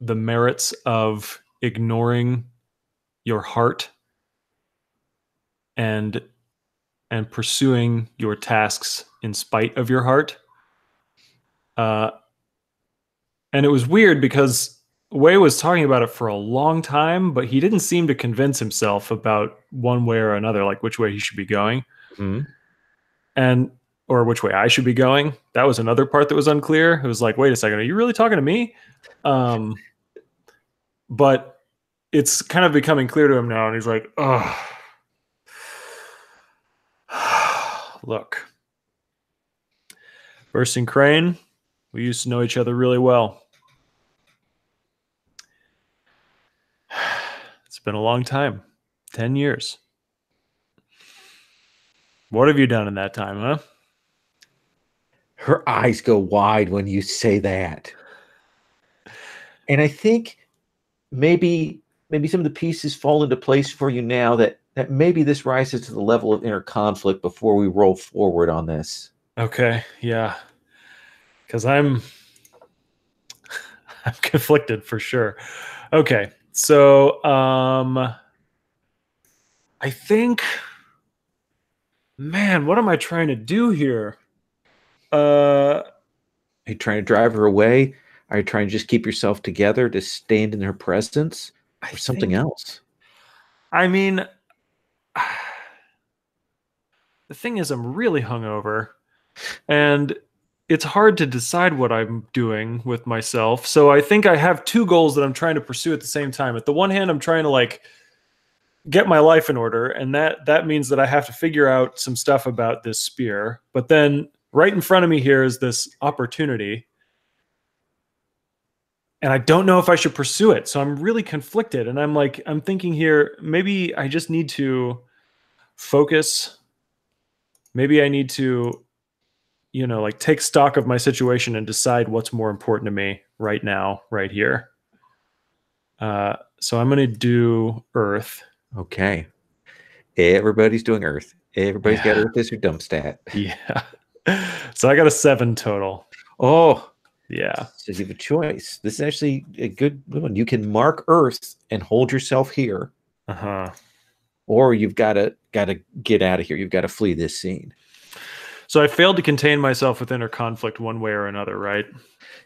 the merits of ignoring your heart and pursuing your tasks in spite of your heart. And it was weird because Wei was talking about it for a long time, but he didn't seem to convince himself about one way or another, like which way he should be going. And or which way I should be going. That was another part that was unclear. It was like, wait a second, are you really talking to me? But it's kind of becoming clear to him now, and he's like, oh, look, Bursting Crane, we used to know each other really well. It's been a long time, 10 years. What have you done in that time, huh? Her eyes go wide when you say that. And I think maybe some of the pieces fall into place for you now that maybe this rises to the level of inner conflict before we roll forward on this. Okay, yeah. Because I'm conflicted for sure. Okay, so I think, man, what am I trying to do here? Are you trying to drive her away? Are you trying to just keep yourself together to stand in her presence, or something else? I mean, the thing is, I'm really hungover, and it's hard to decide what I'm doing with myself. So I think I have two goals that I'm trying to pursue at the same time. At the one hand, I'm trying to like get my life in order, and that means that I have to figure out some stuff about this spear. But then right in front of me here is this opportunity, and I don't know if I should pursue it. So I'm really conflicted, and I'm thinking here, maybe I just need to focus. Maybe I need to, like take stock of my situation and decide what's more important to me right now, right here. So I'm going to do Earth. Okay. Everybody's doing Earth. Everybody's got Earth as your dump stat. Yeah. So I got a 7 total. Oh, yeah. So you have a choice. This is actually a good one. You can mark Earth and hold yourself here. Or you've got to get out of here. You've got to flee this scene. So I failed to contain myself with inner conflict one way or another, right?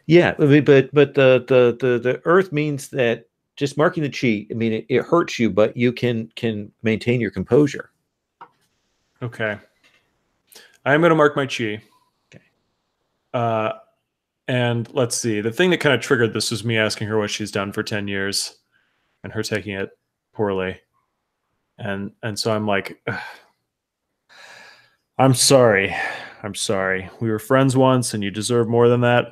Yeah, I mean, but the Earth means that just marking the cheat, I mean, it hurts you, but you can maintain your composure. Okay. I am going to mark my chi. Okay. And let's see. The thing that kind of triggered this was me asking her what she's done for 10 years and her taking it poorly. And so I'm like, ugh. I'm sorry. I'm sorry. We were friends once and you deserve more than that.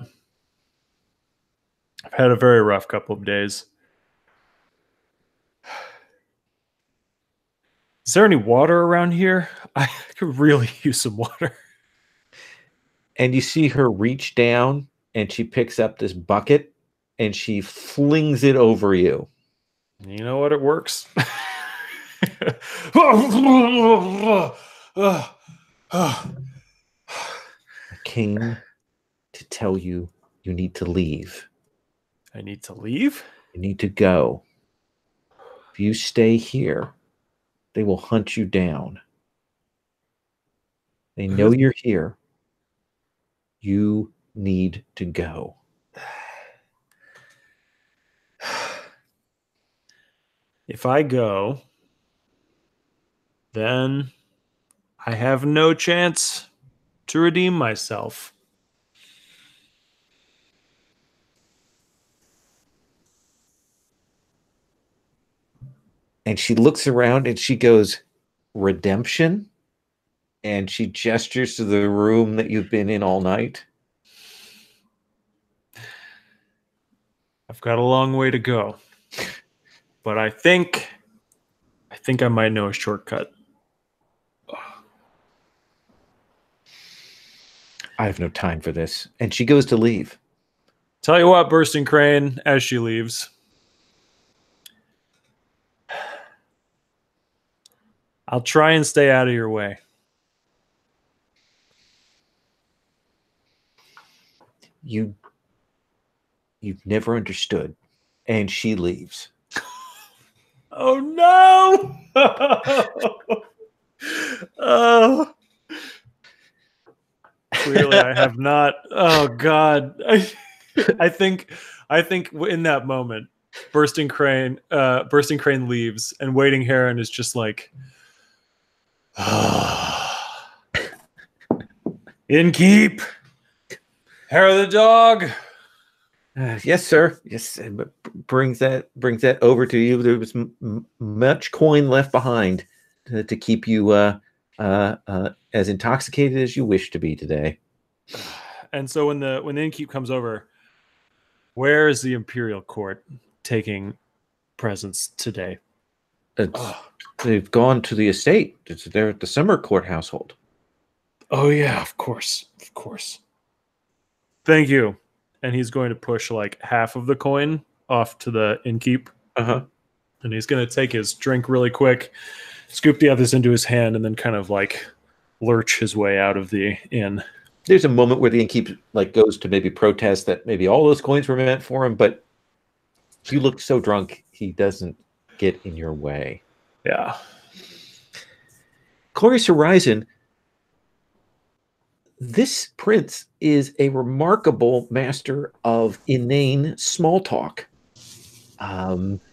I've had a very rough couple of days. Is there any water around here? I could really use some water. And you see her reach down and she picks up this bucket and she flings it over you. You know what? It works. I came to tell you you need to leave. I need to leave? You need to go. If you stay here, they will hunt you down. They know you're here. You need to go. If I go, then I have no chance to redeem myself. And she looks around and she goes, redemption? and she gestures to the room that you've been in all night. I've got a long way to go, but I think I might know a shortcut. I have no time for this. And she goes to leave. Tell you what, Bursting Crane, as she leaves, I'll try and stay out of your way. You've never understood. And she leaves. Oh no! Oh, clearly I have not. Oh God, I think in that moment, Bursting Crane leaves, and Waiting Heron is just like, Innkeep, hair of the dog. Yes, sir. Yes, brings that over to you. There was much coin left behind to keep you as intoxicated as you wish to be today. And so when the innkeep comes over, where is the Imperial Court taking presents today? They've gone to the estate. They're at the summer court household. Oh yeah, of course. Thank you. And he's going to push like half of the coin off to the innkeep. Uh-huh. And he's going to take his drink really quick, scoop the others into his hand, and then kind of like lurch his way out of the inn. There's a moment where the innkeep like goes to maybe protest that maybe all those coins were meant for him, but you look so drunk, he doesn't get in your way. Yeah. Glorious Horizon, this prince is a remarkable master of inane small talk.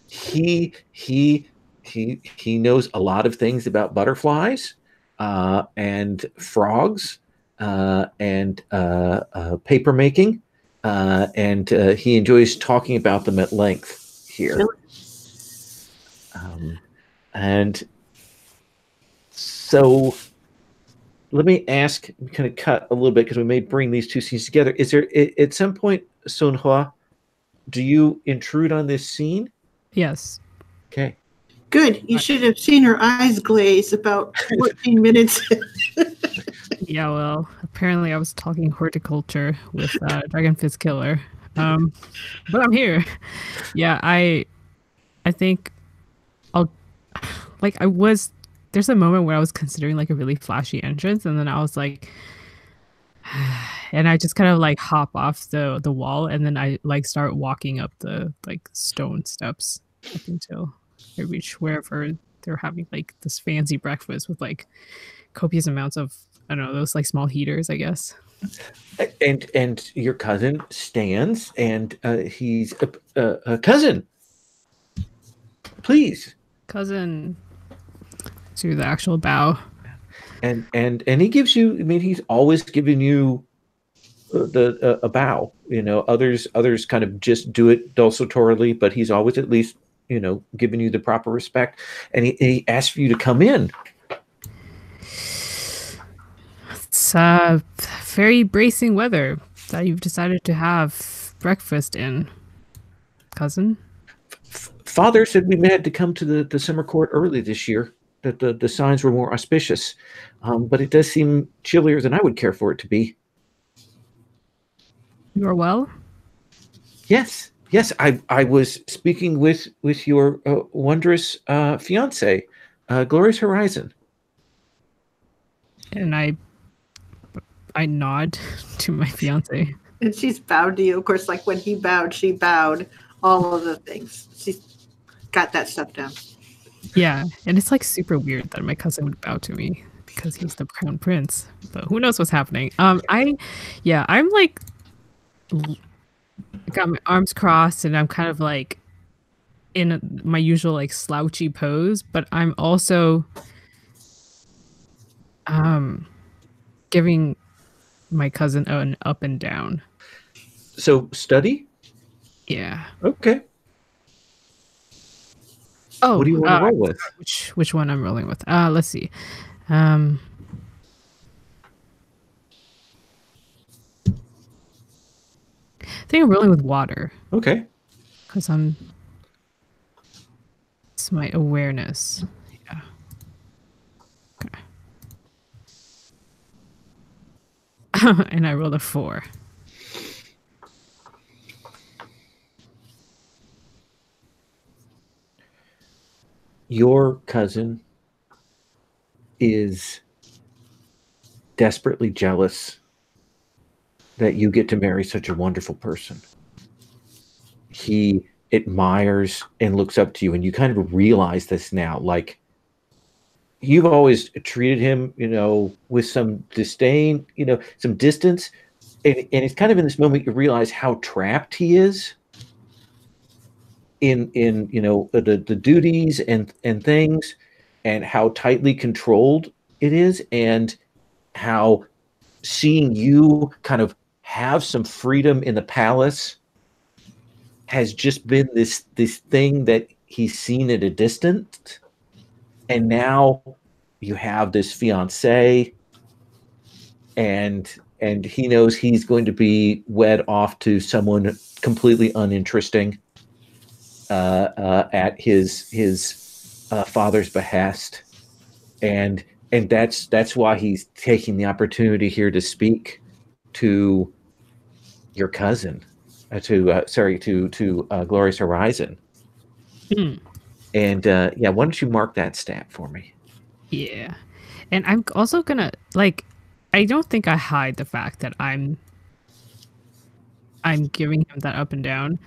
He knows a lot of things about butterflies and frogs and paper making, and he enjoys talking about them at length here. And so let me ask, kind of cut a little bit because we may bring these two scenes together. Is there at some point, Sun Hua, do you intrude on this scene? Yes. Okay. Good. You should have seen her eyes glaze about 14 minutes. Yeah, well, apparently I was talking horticulture with Dragon Fist Killer. But I'm here. Yeah, I think there's a moment where I was considering like a really flashy entrance, and then I was like, and I just kind of like hop off the wall, and then I like start walking up the like stone steps up until I reach wherever they're having like this fancy breakfast with like copious amounts of, I don't know, those like small heaters, I guess. And your cousin stands, and he's a cousin. Please, cousin, to the actual bow. And he gives you. I mean, he's always given you a bow. You know, others kind of just do it desultorily, but he's always at least, you know, giving you the proper respect. And he asks for you to come in. It's very bracing weather that you've decided to have breakfast in, cousin. Father said we had to come to the summer court early this year, that the signs were more auspicious. But it does seem chillier than I would care for it to be. You are well? Yes. I was speaking with your wondrous fiance, Glorious Horizon. And I nod to my fiance. And she's bowed to you. Of course, like when he bowed, she bowed. All of the things. She's got that stuff down. Yeah, and it's like super weird that my cousin would bow to me because he's the crown prince. But who knows what's happening? I'm like got my arms crossed, and I'm kind of like in my usual like slouchy pose, but I'm also giving my cousin an up and down. So study? Yeah. Okay. Oh, what do you want to roll with? Which one I'm rolling with? Let's see. think I'm rolling with water Okay. because it's my awareness. Yeah. Okay. And I rolled a 4. Your cousin is desperately jealous that you get to marry such a wonderful person. He admires and looks up to you, and you kind of realize this now. Like, you've always treated him, with some disdain, some distance. And it's kind of in this moment you realize how trapped he is in the duties and things, and how tightly controlled it is, and how seeing you kind of have some freedom in the palace has just been this thing that he's seen at a distance, and now you have this fiance, and he knows he's going to be wed off to someone completely uninteresting at his father's behest, and that's why he's taking the opportunity here to speak to your cousin, to Glorious Horizon. And why don't you mark that stat for me? Yeah, and I'm also gonna I don't think I hide the fact that I'm giving him that up and down.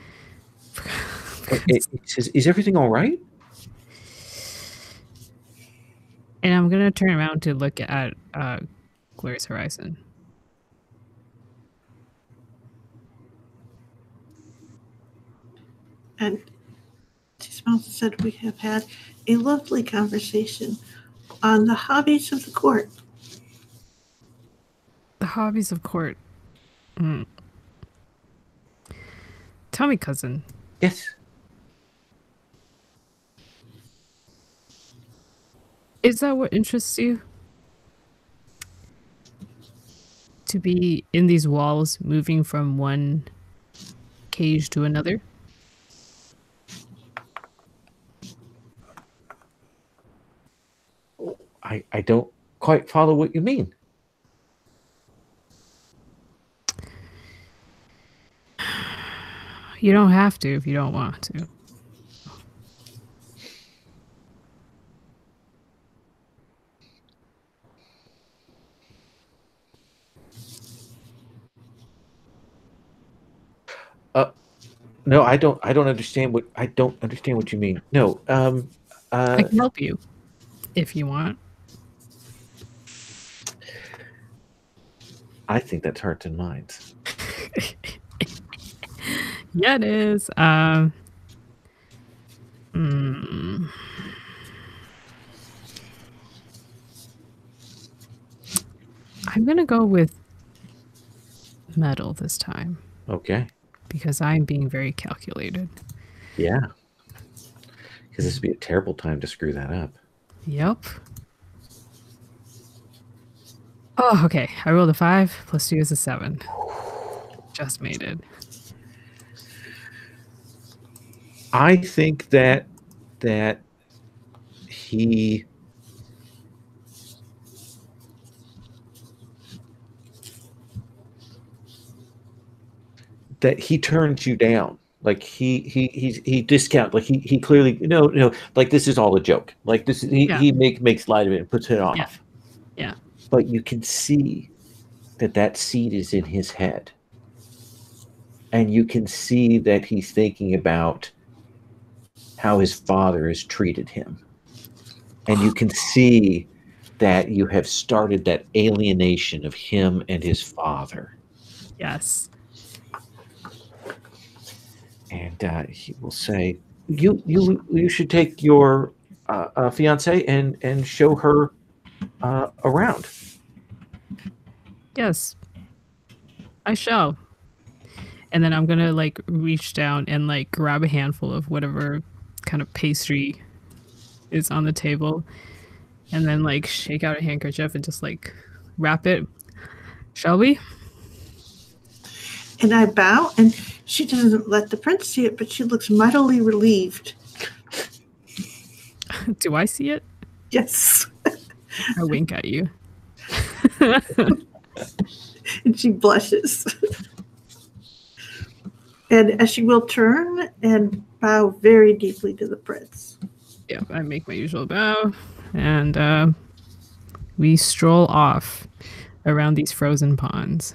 Is everything all right? And I'm gonna turn around to look at Glorious Horizon. And Tismouth said we have had a lovely conversation on the hobbies of the court. The hobbies of court. Tell me, cousin. Yes. Is that what interests you? To be in these walls, moving from one cage to another? I don't quite follow what you mean. You don't have to if you don't want to. No, I don't understand what you mean. No, I can help you if you want. I think that's Hearts and Minds. Yeah, it is. I'm gonna go with metal this time. Okay. Because I'm being very calculated. Yeah. Because this would be a terrible time to screw that up. Yep. Oh, okay. I rolled a 5 plus 2 is a 7. Just made it. I think that he turns you down. Like he discount. Like he clearly no. Like this is all a joke. Like this he makes light of it and puts it off. Yeah. But you can see that seed is in his head, and you can see that he's thinking about how his father has treated him, and you can see that you have started that alienation of him and his father. Yes. And he will say, "You should take your fiance and show her around." Yes, I shall. And then I'm gonna reach down and grab a handful of whatever kind of pastry is on the table, and then shake out a handkerchief and just wrap it. Shall we? And I bow, and she doesn't let the prince see it, but she looks mightily relieved. Do I see it? Yes. I wink at you. And she blushes. And as she will turn and bow very deeply to the prince. Yeah, I make my usual bow, and we stroll off around these frozen ponds.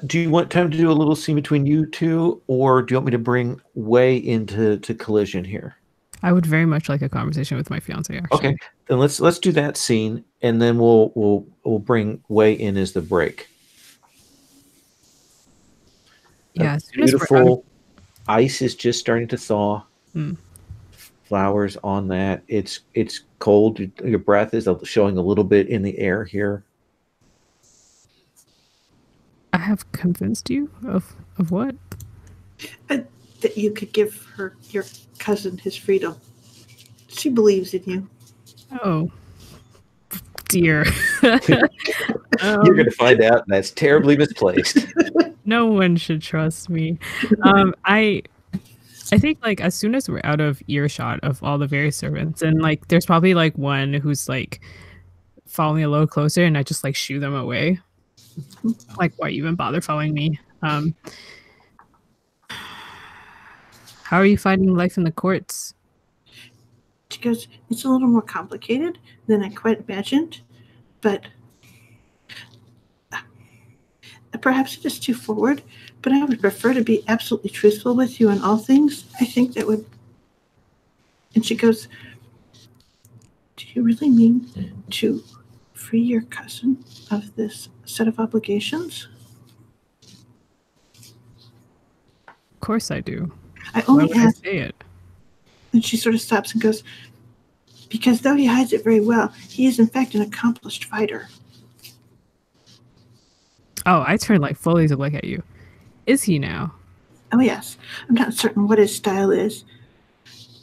Do you want time to do a little scene between you two, or do you want me to bring Wei into collision here? I would very much like a conversation with my fiance. Actually, Okay, then let's do that scene, and then we'll bring Wei in as the break. Yeah, as soon as Beautiful ice is just starting to thaw. Mm. Flowers on that. It's cold. Your breath is showing a little bit in the air here. I have convinced you of what? That you could give your cousin his freedom. She believes in you. Oh, dear. You're going to find out, and that's terribly misplaced. No one should trust me. I think like as soon as we're out of earshot of all the various servants, and like there's probably like one who's like following a little closer, and I just like shoo them away. Like, why even bother following me? How are you finding life in the courts? She goes, it's a little more complicated than I quite imagined, but perhaps it is too forward, but I would prefer to be absolutely truthful with you in all things. I think that would... And she goes, do you really mean to free your cousin of this set of obligations? Of course I do. I only Why would I ask... say it? And she sort of stops and goes, because though he hides it very well, he is in fact an accomplished fighter. Oh, I turned like fully to look at you. Is he now? Oh, yes. I'm not certain what his style is,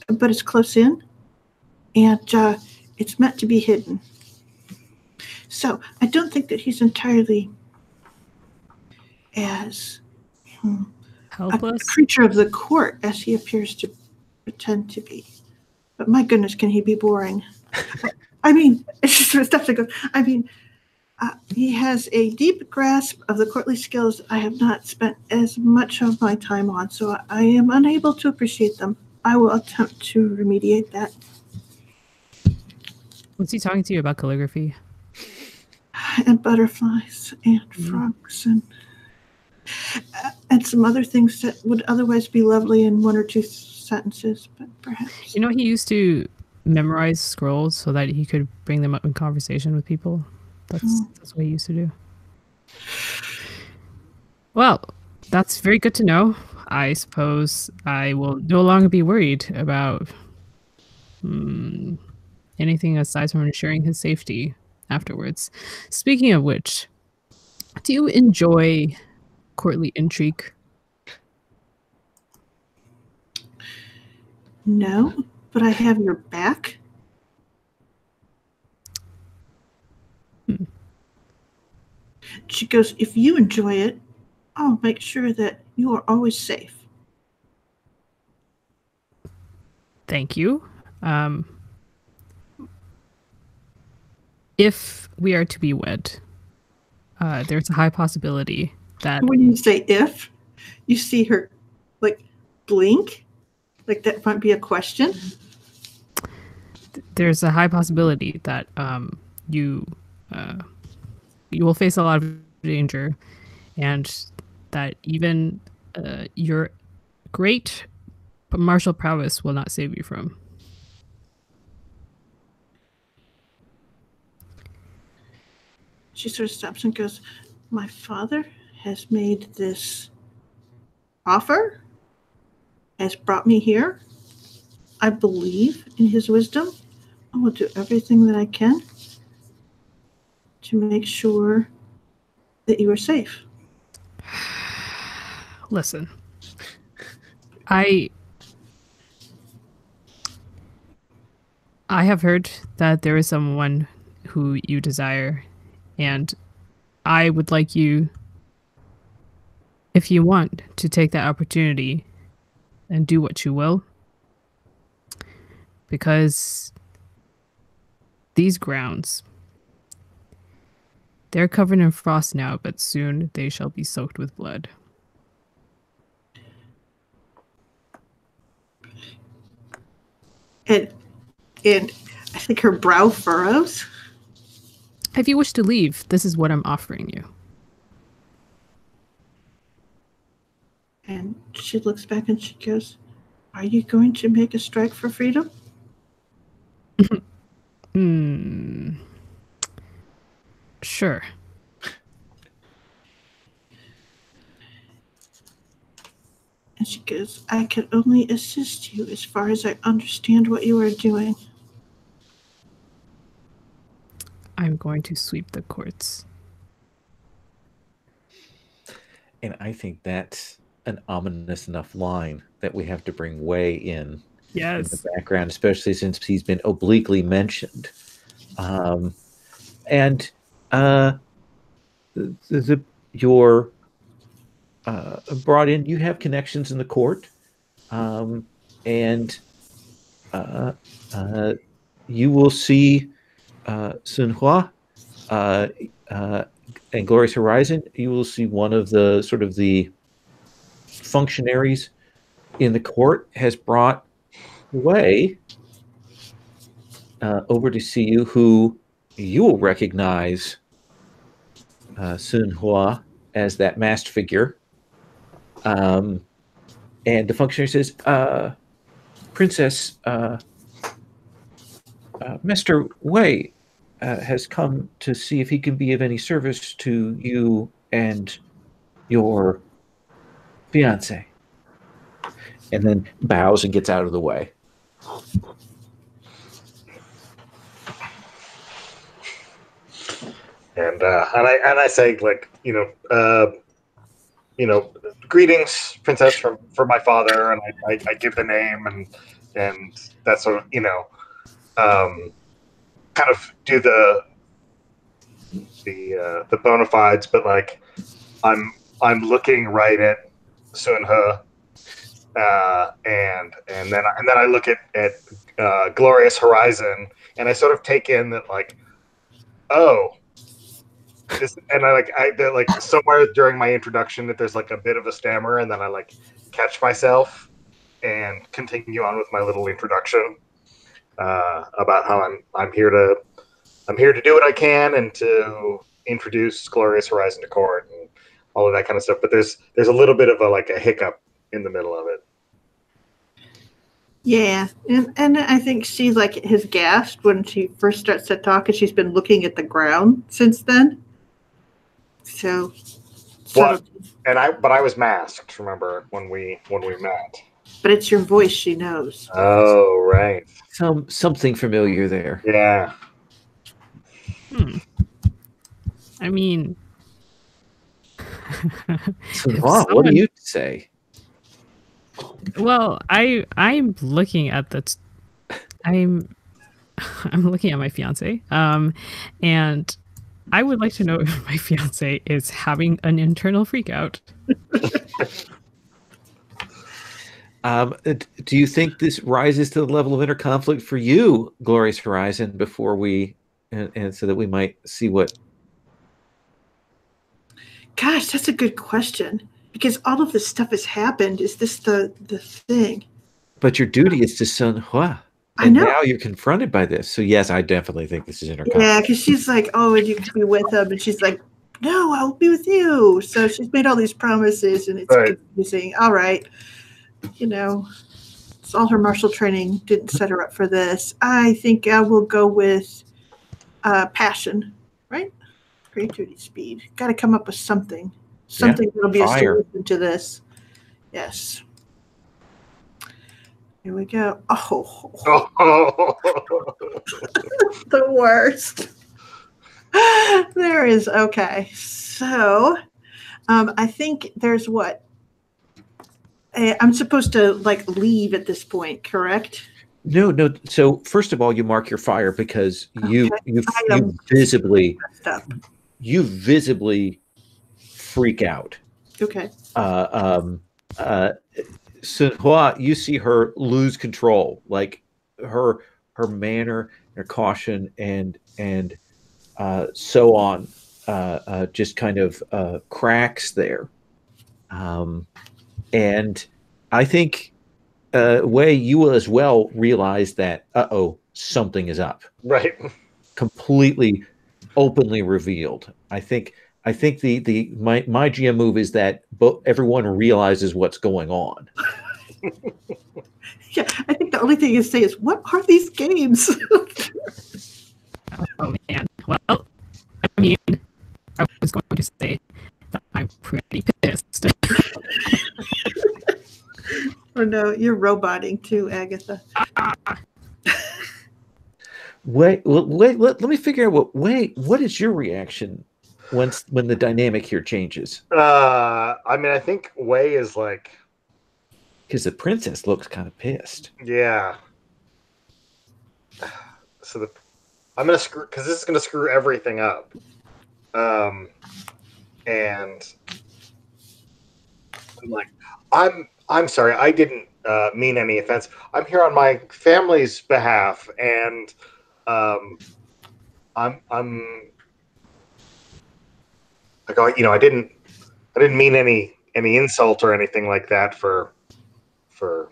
but it's close in, and it's meant to be hidden. So I don't think that he's entirely as Helpless? a creature of the court as he appears to pretend to be. But my goodness, can he be boring? I mean, it's just sort of stuff that goes, I mean, he has a deep grasp of the courtly skills I have not spent as much of my time on, so I am unable to appreciate them. I will attempt to remediate that. Was he talking to you about calligraphy? And butterflies and frogs and some other things that would otherwise be lovely in one or two sentences, but perhaps. You know, he used to memorize scrolls so that he could bring them up in conversation with people. That's what he used to do. Well, that's very good to know. I suppose I will no longer be worried about anything aside from ensuring his safety afterwards. Speaking of which, do you enjoy courtly intrigue? No, but I have your back. She goes, if you enjoy it, I'll make sure that you are always safe. Thank you. If we are to be wed, there's a high possibility that... When you say if, you see her, like, blink, like that might be a question. There's a high possibility that you will face a lot of danger, and that even your great martial prowess will not save you from. She sort of stops and goes, my father has made this offer, has brought me here. I believe in his wisdom. I will do everything that I can to make sure that you are safe. Listen, I have heard that there is someone who you desire, and I would like you If you want to take that opportunity and do what you will, because these grounds, they're covered in frost now, but soon they shall be soaked with blood. And I think her brow furrows. If you wish to leave, this is what I'm offering you. And she looks back and she goes, "Are you going to make a strike for freedom?" Sure. And she goes, "I can only assist you as far as I understand what you are doing." I'm going to sweep the courts. And I think that's an ominous enough line that we have to bring Wei in Yes. the background, especially since he's been obliquely mentioned. You're brought in. You have connections in the court, and you will see Sun Hua and Glorious Horizon. You will see one of the sort of the functionaries in the court has brought Wei over to see you, who you will recognize Sun Hua as that masked figure. And the functionary says, Princess, Mr. Wei has come to see if he can be of any service to you and your fiance. And then bows and gets out of the way. And I say, like, greetings, princess, from my father, and I give the name and that sort of, kind of do the bona fides, but like I'm looking right at Sun He, and then I look at Glorious Horizon, and I sort of take in that, like, oh. And they're like somewhere during my introduction that there's like a bit of a stammer, and then I like catch myself and continue on with my little introduction about how I'm here to do what I can and to introduce Glorious Horizon to court and all of that kind of stuff. But there's a little bit of a hiccup in the middle of it. Yeah, and I think she has gasped when she first starts to talk, and she's been looking at the ground since then. So, but I was masked. Remember when we met? But it's your voice she knows. Oh, right. Something familiar there. Yeah. I mean, so, what do you say? Well, I'm looking at I'm looking at my fiance, and I would like to know if my fiance is having an internal freak out. Do you think this rises to the level of interconflict for you, Glorious Horizon, before we, and so that we might see what? Gosh, that's a good question. Because all of this stuff has happened. Is this the thing? But your duty is to Sun Hua. I know. Now you're confronted by this. So yes, I definitely think this is interconflict. Yeah, because she's like, "Oh, and you can be with him," and she's like, "No, I'll be with you." So she's made all these promises, and it's confusing. All right, it's all her martial training didn't set her up for this. I think I will go with passion, right? Creativity, speed. Got to come up with something. Something that'll be a solution to this. Yes. Here we go. Oh. The worst. There is. Okay. So I think there's what? I'm supposed to leave at this point, correct? No. So first of all, you mark your fire because you visibly freak out. Okay. Sinhua, you see her lose control, like her manner, her caution, and so on, just kind of cracks there. And I think Wei, you will as well realize that something is up. Right. Completely openly revealed. I think my GM move is that everyone realizes what's going on. Yeah, I think the only thing you say is, "What are these games?" Oh man. Well, I mean, I was going to say that I'm pretty pissed. Oh no, you're roboting too, Agatha. Wait, let me figure out what is your reaction when the dynamic here changes? I mean, I think Wei is like, because the princess looks kind of pissed. Yeah. So I'm gonna screw, because this is gonna screw everything up. And I'm like, I'm sorry, I didn't mean any offense. I'm here on my family's behalf, and I'm like, I didn't mean any insult or anything like that for the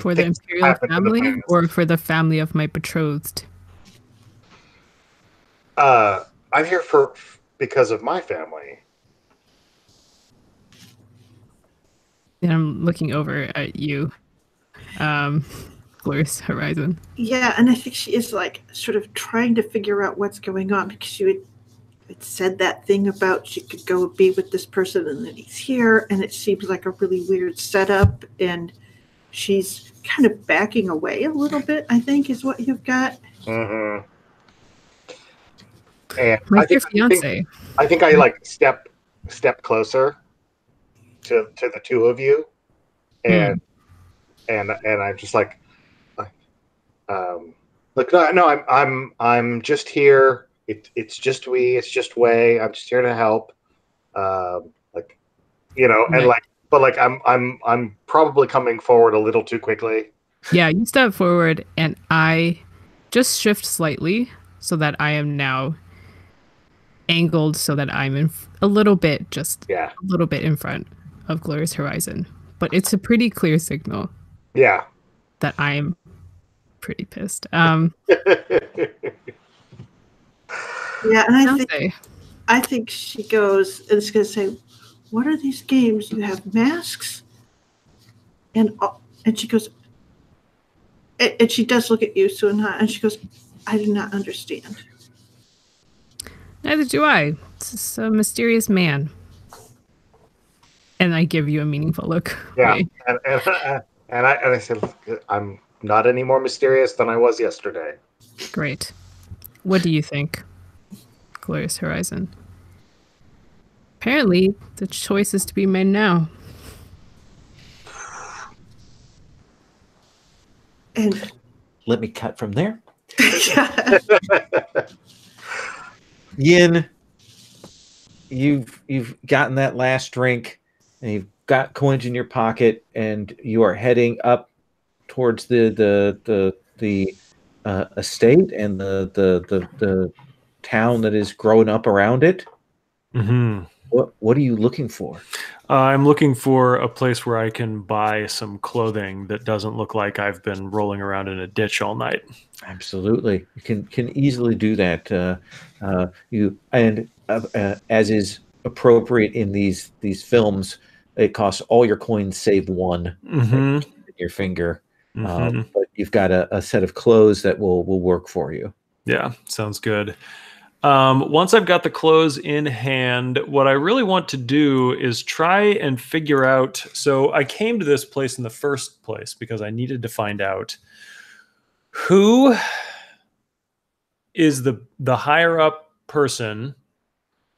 imperial family, or for the family of my betrothed? I'm here because of my family. And I'm looking over at you, Glorious Horizon. Yeah, and I think she is like sort of trying to figure out what's going on, because you had said that thing about she could go be with this person and then he's here, and it seems like a really weird setup, and she's kind of backing away a little bit, I think, is what you've got. Mm-hmm. And my dear fiance. I think I like step closer to the two of you, and I'm just like, look, no, I'm just here. It's just Wei. I'm just here to help. Like, and like, but like, I'm probably coming forward a little too quickly. Yeah, you step forward, and I just shift slightly so that I am now angled so that I'm a little bit in front of Glorious Horizon. But it's a pretty clear signal. Yeah. That I'm pretty pissed. Yeah, and I think she goes and is going to say, "What are these games? You have masks?" And she goes, and she does look at you, Sunha, and she goes, "I do not understand." Neither do I. It's just a mysterious man. And I give you a meaningful look. Yeah, right? and I said, I'm not any more mysterious than I was yesterday. Great. What do you think, Glorious Horizon? Apparently, the choice is to be made now. And let me cut from there. Yin, you've gotten that last drink, and you've got coins in your pocket, and you are heading up towards the estate and the town that is growing up around it. Mm-hmm. What are you looking for? I'm looking for a place where I can buy some clothing that doesn't look like I've been rolling around in a ditch all night. Absolutely, you can easily do that. As is appropriate in these films, it costs all your coins save one in your finger. But you've got a set of clothes that will work for you. Yeah, sounds good. Once I've got the clothes in hand, what I really want to do is try and figure out. So I came to this place in the first place because I needed to find out who is the higher up person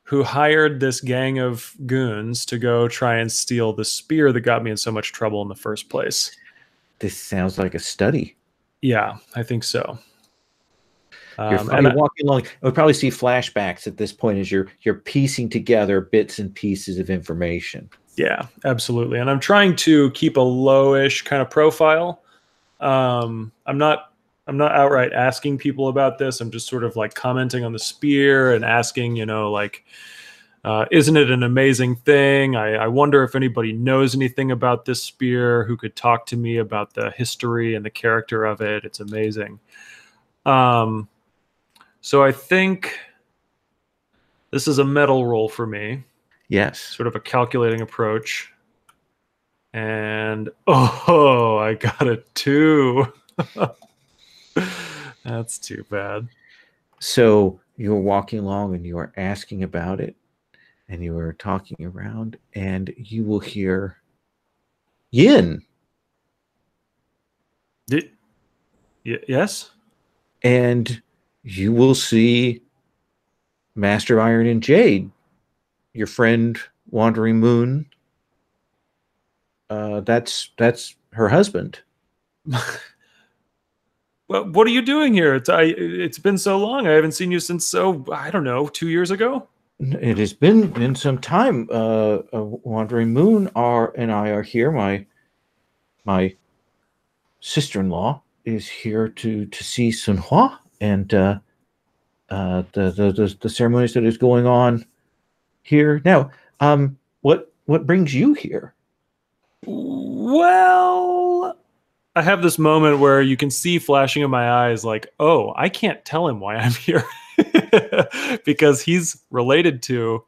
who hired this gang of goons to go try and steal the spear that got me in so much trouble in the first place. This sounds like a study. Yeah, I think so. You're walking along. We'll probably see flashbacks at this point as you're piecing together bits and pieces of information. Yeah, absolutely. And I'm trying to keep a lowish kind of profile. I'm not outright asking people about this. I'm just sort of like commenting on the spear and asking, like, isn't it an amazing thing? I wonder if anybody knows anything about this spear who could talk to me about the history and the character of it. It's amazing. So I think this is a metal roll for me. Yes. Sort of a calculating approach. And I got a 2. That's too bad. So you're walking along and you are asking about it, and you are talking around, and you will hear Yin. Yes? And you will see Master Iron and Jade, your friend Wandering Moon. That's her husband. Well, what are you doing here? It's been so long. I haven't seen you since, I don't know, 2 years ago? It has been some time. Wandering Moon and I are here. My sister-in-law is here to see Sun Hua and the ceremonies that is going on here now. What brings you here? Well, I have this moment where you can see flashing in my eyes like, oh, I can't tell him why I'm here because he's related to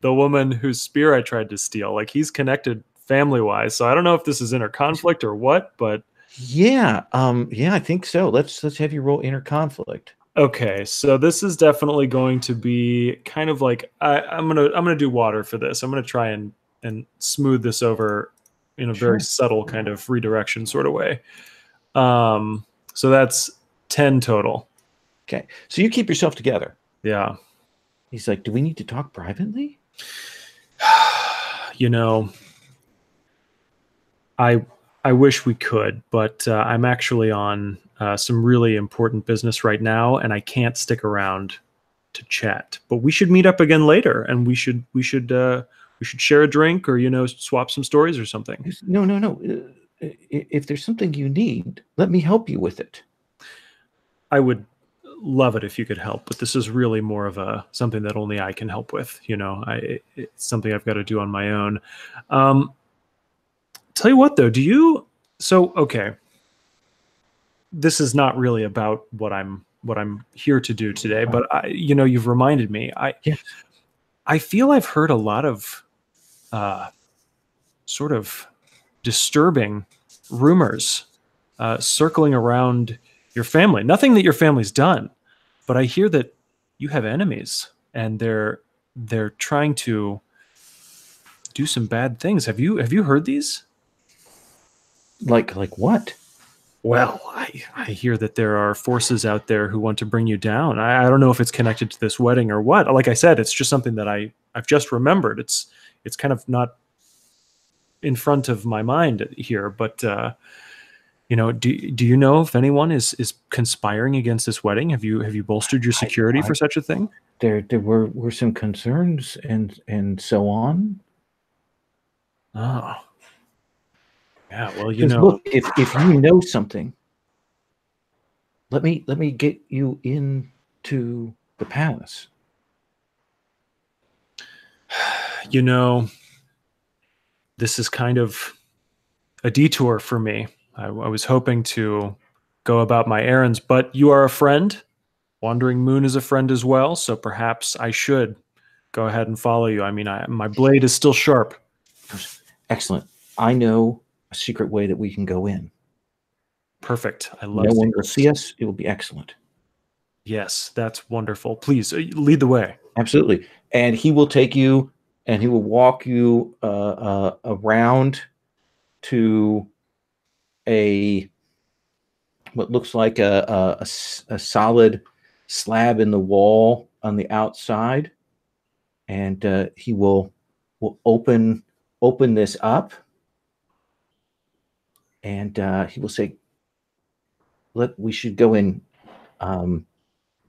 the woman whose spear I tried to steal. Like, he's connected family-wise. So I don't know if this is inner conflict or what, but yeah, I think so. Let's have you roll inner conflict. Okay, so this is definitely going to be kind of like I'm gonna do water for this. I'm gonna try and smooth this over in a very subtle kind of redirection sort of way. So that's 10 total. Okay, so you keep yourself together. Yeah. He's like, do we need to talk privately? I wish we could, but I'm actually on some really important business right now, and I can't stick around to chat. But we should meet up again later, and we should share a drink or swap some stories or something. No. If there's something you need, let me help you with it. I would love it if you could help, but this is really more of something that only I can help with. It's something I've got to do on my own. Tell you what, though, okay. This is not really about what I'm here to do today, but you've reminded me. I feel I've heard a lot of sort of disturbing rumors circling around your family. Nothing that your family's done, but I hear that you have enemies and they're trying to do some bad things. Have you heard these? Like what? Well, I hear that there are forces out there who want to bring you down. I don't know if it's connected to this wedding or what. Like I said, it's just something that I've just remembered. It's kind of not in front of my mind here, but do you know if anyone is conspiring against this wedding? Have you bolstered your security for such a thing? There were some concerns and so on. Oh. Yeah, well, look, if you know something, let me get you into the palace. This is kind of a detour for me. I was hoping to go about my errands, but you are a friend. Wandering Moon is a friend as well, so perhaps I should go ahead and follow you. I mean, my blade is still sharp. Excellent. I know a secret way that we can go in. Perfect. I love. No one will see us. It will be excellent. Yes, that's wonderful. Please lead the way. Absolutely. And he will take you, and he will walk you around to what looks like a solid slab in the wall on the outside, and he will open this up. And he will say, we should go in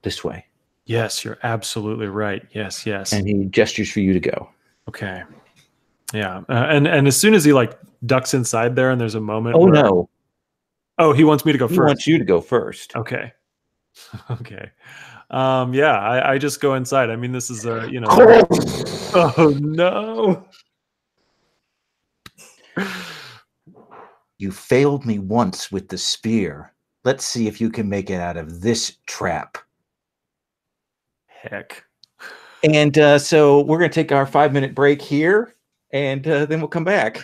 this way. Yes, you're absolutely right. Yes, yes. And he gestures for you to go. Okay. Yeah. And as soon as he like ducks inside there and there's a moment Oh, where no. Oh, he wants me to go He first. wants you to go first. Okay. Okay. Yeah, I just go inside. I mean, this is you know. Oh no. You failed me once with the spear. Let's see if you can make it out of this trap. Heck. And so we're going to take our 5-minute break here, and then we'll come back.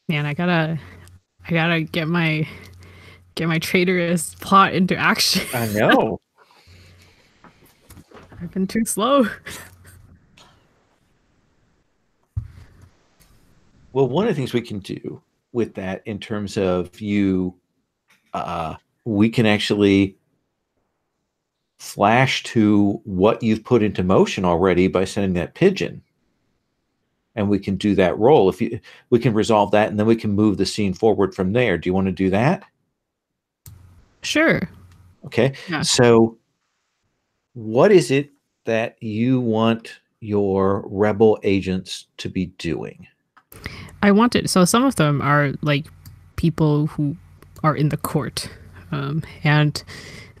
Man, I gotta get my traitorous plot into action. I know. I've been too slow. Well, one of the things we can do with that in terms of you, we can actually flash to what you've put into motion already by sending that pigeon. And we can do that roll. We can resolve that, and then we can move the scene forward from there. Do you want to do that? Sure. Okay. Yeah. So what is it that you want your rebel agents to be doing? I wanted, so some of them are like people who are in the court, and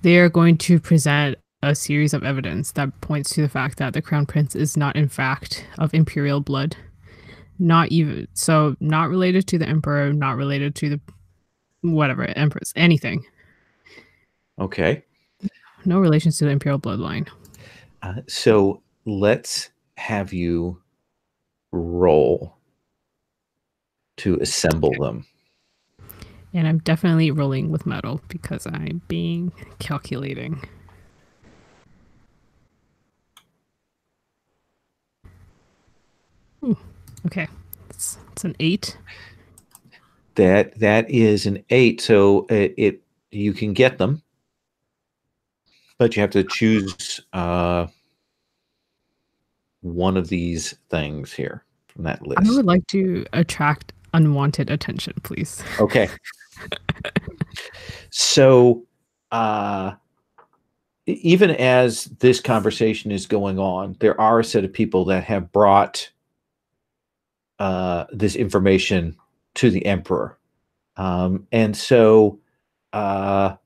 they are going to present a series of evidence that points to the fact that the crown prince is not in fact of imperial blood, not related to the emperor, not related to the whatever empress, anything. Okay. No relations to the imperial bloodline. So let's have you roll to assemble them. And I'm definitely rolling with metal because I'm being calculating. Ooh, okay, it's an 8. That is an 8. So you can get them, but you have to choose one of these things here from that list. I would like to attract unwanted attention, please. Okay. So even as this conversation is going on, there are a set of people that have brought this information to the emperor. And so that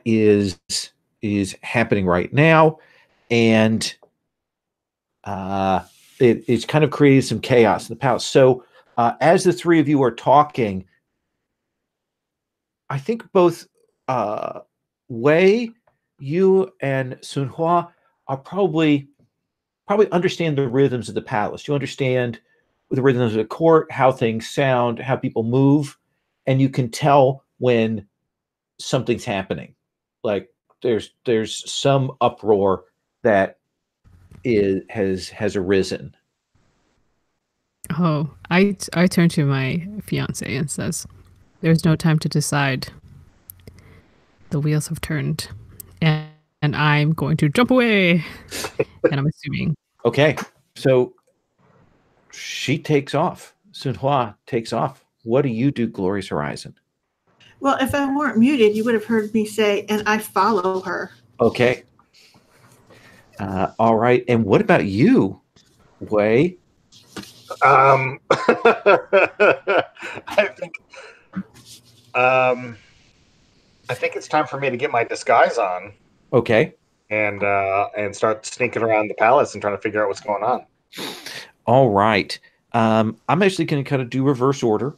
is happening right now. And it's kind of created some chaos in the palace. So as the three of you are talking, I think both Wei, you, and Sunhua are probably understand the rhythms of the palace. You understand the rhythms of the court, how things sound, how people move, and you can tell when something's happening. Like there's some uproar that has arisen. Oh, I turn to my fiance and says, "There's no time to decide. The wheels have turned, and I'm going to jump away." And I'm assuming. Okay, so she takes off. Sunhua takes off. What do you do, Glorious Horizon? Well, if I weren't muted, you would have heard me say, "And I follow her." Okay. All right. And what about you, Wei? I think it's time for me to get my disguise on. Okay. And start sneaking around the palace and trying to figure out what's going on. All right. I'm actually going to kind of do reverse order.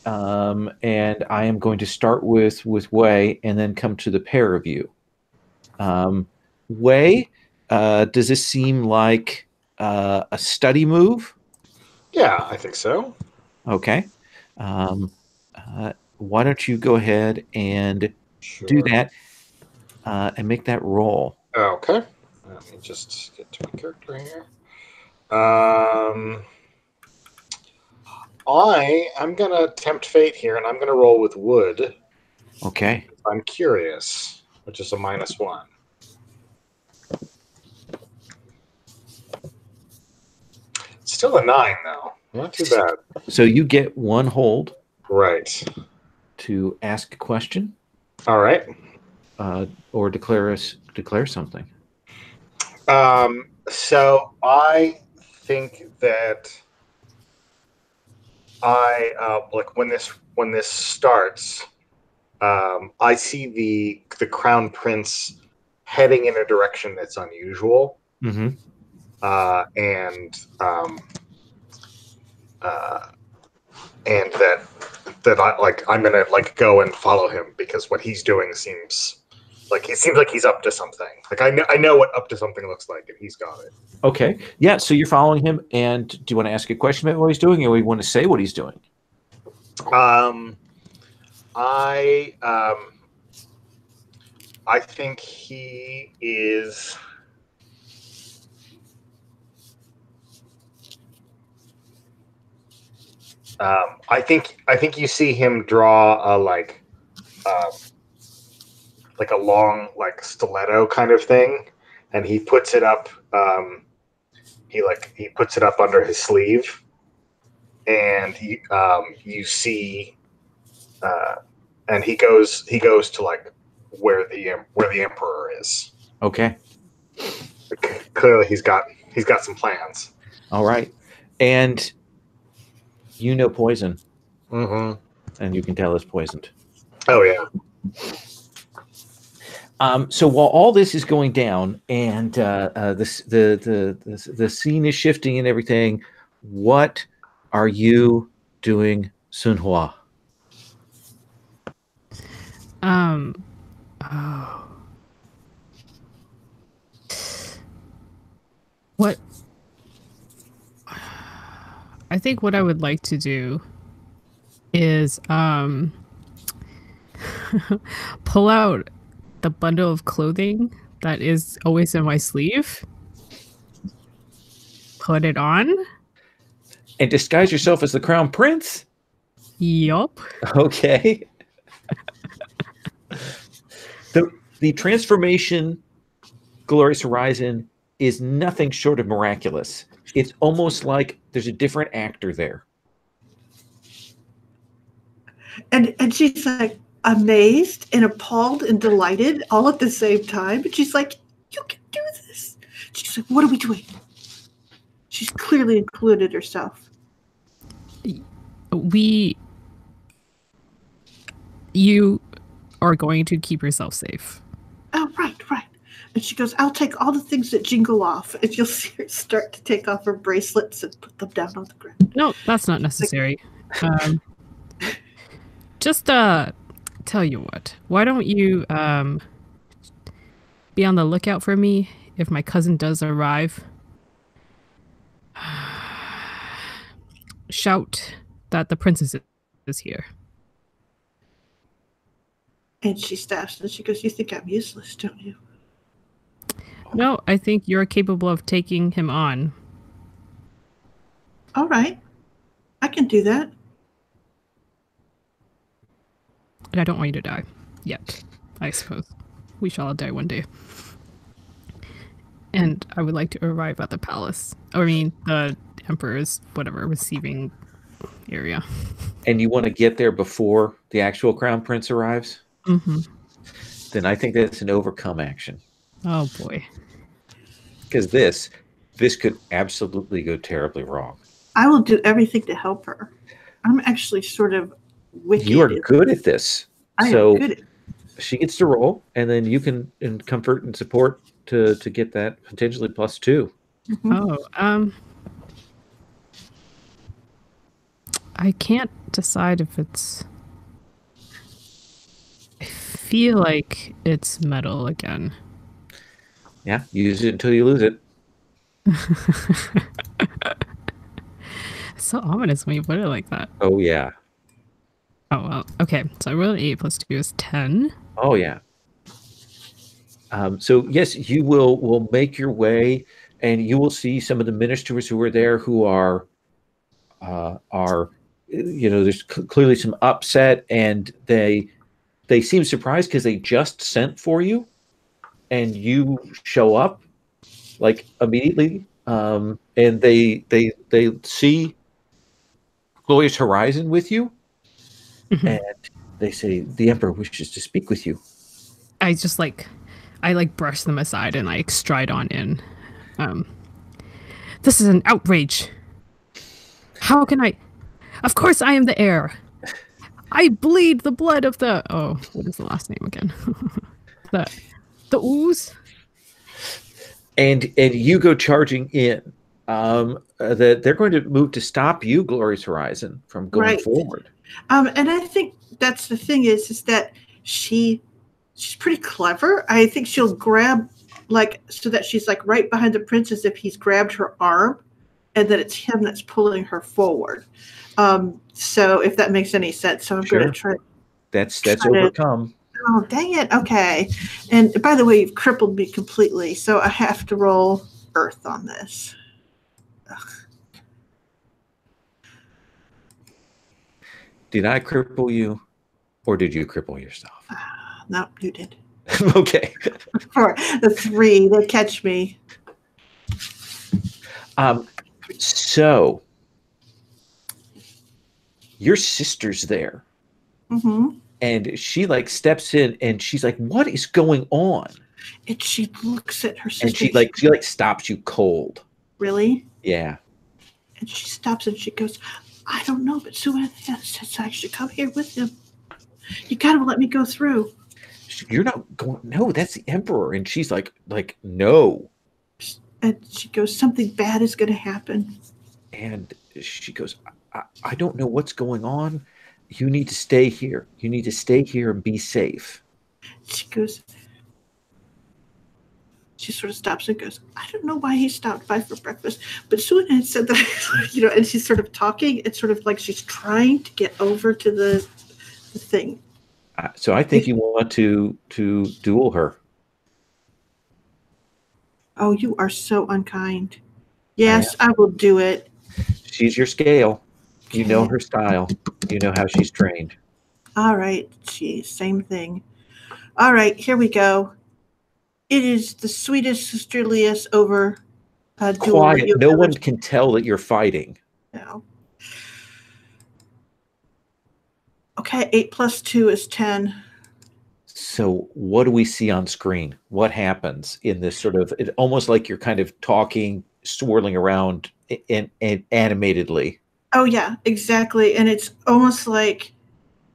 And I am going to start with Wei and then come to the pair of you. Wei, does this seem like a study move? Yeah, I think so. Okay. Why don't you go ahead and do that and make that roll? Okay. Let me just get to my character here. I'm going to tempt fate here, and I'm going to roll with wood. Okay. I'm curious, which is a -1. Still a 9, though. Not too bad. So you get one hold. Right. To ask a question. All right. Or declare something. So I think that like when this starts, I see the crown prince heading in a direction that's unusual. Mm-hmm. And that I'm gonna like go and follow him because what he's doing seems Like he seems like he's up to something. Like I know what up to something looks like, and he's got it. Okay. Yeah. So you're following him, and do you want to ask a question about what he's doing, or you want to say what he's doing? I think he is. I think you see him draw a like a long like stiletto kind of thing, and he puts it up. He puts it up under his sleeve, and you see, and he goes to like where the emperor is. Okay. Clearly, he's got some plans. All right, and you know poison, Mm-hmm. and you can tell it's poisoned. Oh yeah. So while all this is going down, and the scene is shifting and everything, what are you doing, Sun Hua? What? I think what I would like to do is pull out the bundle of clothing that is always in my sleeve, put it on, And disguise yourself as the crown prince? yup. Okay. The transformation, Glorious Horizon, is nothing short of miraculous. It's almost like there's a different actor there. And she's like amazed and appalled and delighted all at the same time. And she's like, you can do this. She's like, what are we doing? She's clearly included herself. You are going to keep yourself safe. Oh, right. And she goes, I'll take all the things that jingle off. And you'll see her start to take off her bracelets and put them down on the ground. No, that's not necessary. Just tell you what, why don't you be on the lookout for me if my cousin does arrive? Shout that the princess is here. And she stops and she goes, you think I'm useless, don't you? No, I think you're capable of taking him on. All right. I can do that. And I don't want you to die. Yet, I suppose. We shall all die one day. And I would like to arrive at the palace. I mean, the emperor's, whatever, receiving area. And you want to get there before the actual crown prince arrives? Mm-hmm. Then I think that's an overcome action. Oh, boy. Because this could absolutely go terribly wrong. I will do everything to help her. I'm actually sort of wicked. You are good at this. I so am good at it. She gets to roll, and then you can in comfort and support to get that potentially +2. Mm-hmm. Oh, I can't decide if it's... I feel like it's metal again. Yeah, use it until you lose it. It's so ominous when you put it like that. Oh, yeah. Oh, well. Okay, so I rolled 8 + 2 is 10. Oh, yeah. So, yes, you will make your way, and you will see some of the ministers who are there who are there's clearly some upset, and they seem surprised because they just sent for you, and you show up like immediately, and they see Glorious Horizon with you, and they say the Emperor wishes to speak with you. I just I brush them aside and I stride on in. This is an outrage. How can I? Of course I am the heir. I bleed the blood of the... Oh, what is the last name again? the ooze. And you go charging in. That they're going to move to stop you, Glorious Horizon, from going forward. And I think that's the thing is that she She's pretty clever. I think she'll grab, like, so that she's like right behind the prince as if he's grabbed her arm, and that it's him that's pulling her forward. So if that makes any sense. So I'm going to try. That's overcome. Oh, dang it. Okay. And by the way, you've crippled me completely. So I have to roll earth on this. Ugh. Did I cripple you, or did you cripple yourself? No, you did. Okay. For the 3, they catch me. So your sister's there. Mm-hmm. And she like steps in and she's like, what is going on? And she looks at her sister. And she like stops you cold. Really? Yeah. And she stops and she goes, I don't know, but Sue says I should come here with him. You gotta let me go through. You're not going, no, that's the emperor. And she's like, no. And she goes, something bad is gonna happen. And she goes, I don't know what's going on. You need to stay here. You need to stay here and be safe. She goes, she sort of stops and goes, I don't know why he stopped by for breakfast, but Sue had said that, and she's sort of talking. It's sort of like she's trying to get over to the thing. So I think you want to duel her. Oh, you are so unkind. Yes, I will do it. She's your scale. You know her style. You know how she's trained. All right. Geez, same thing. All right, here we go. It is the sweetest, sisterliest over duel. Quiet. No one can tell that you're fighting. No. Okay, 8 plus 2 is 10. So what do we see on screen? What happens in this sort of, it's almost like you're kind of talking, swirling around and animatedly. Oh yeah, exactly. And it's almost like,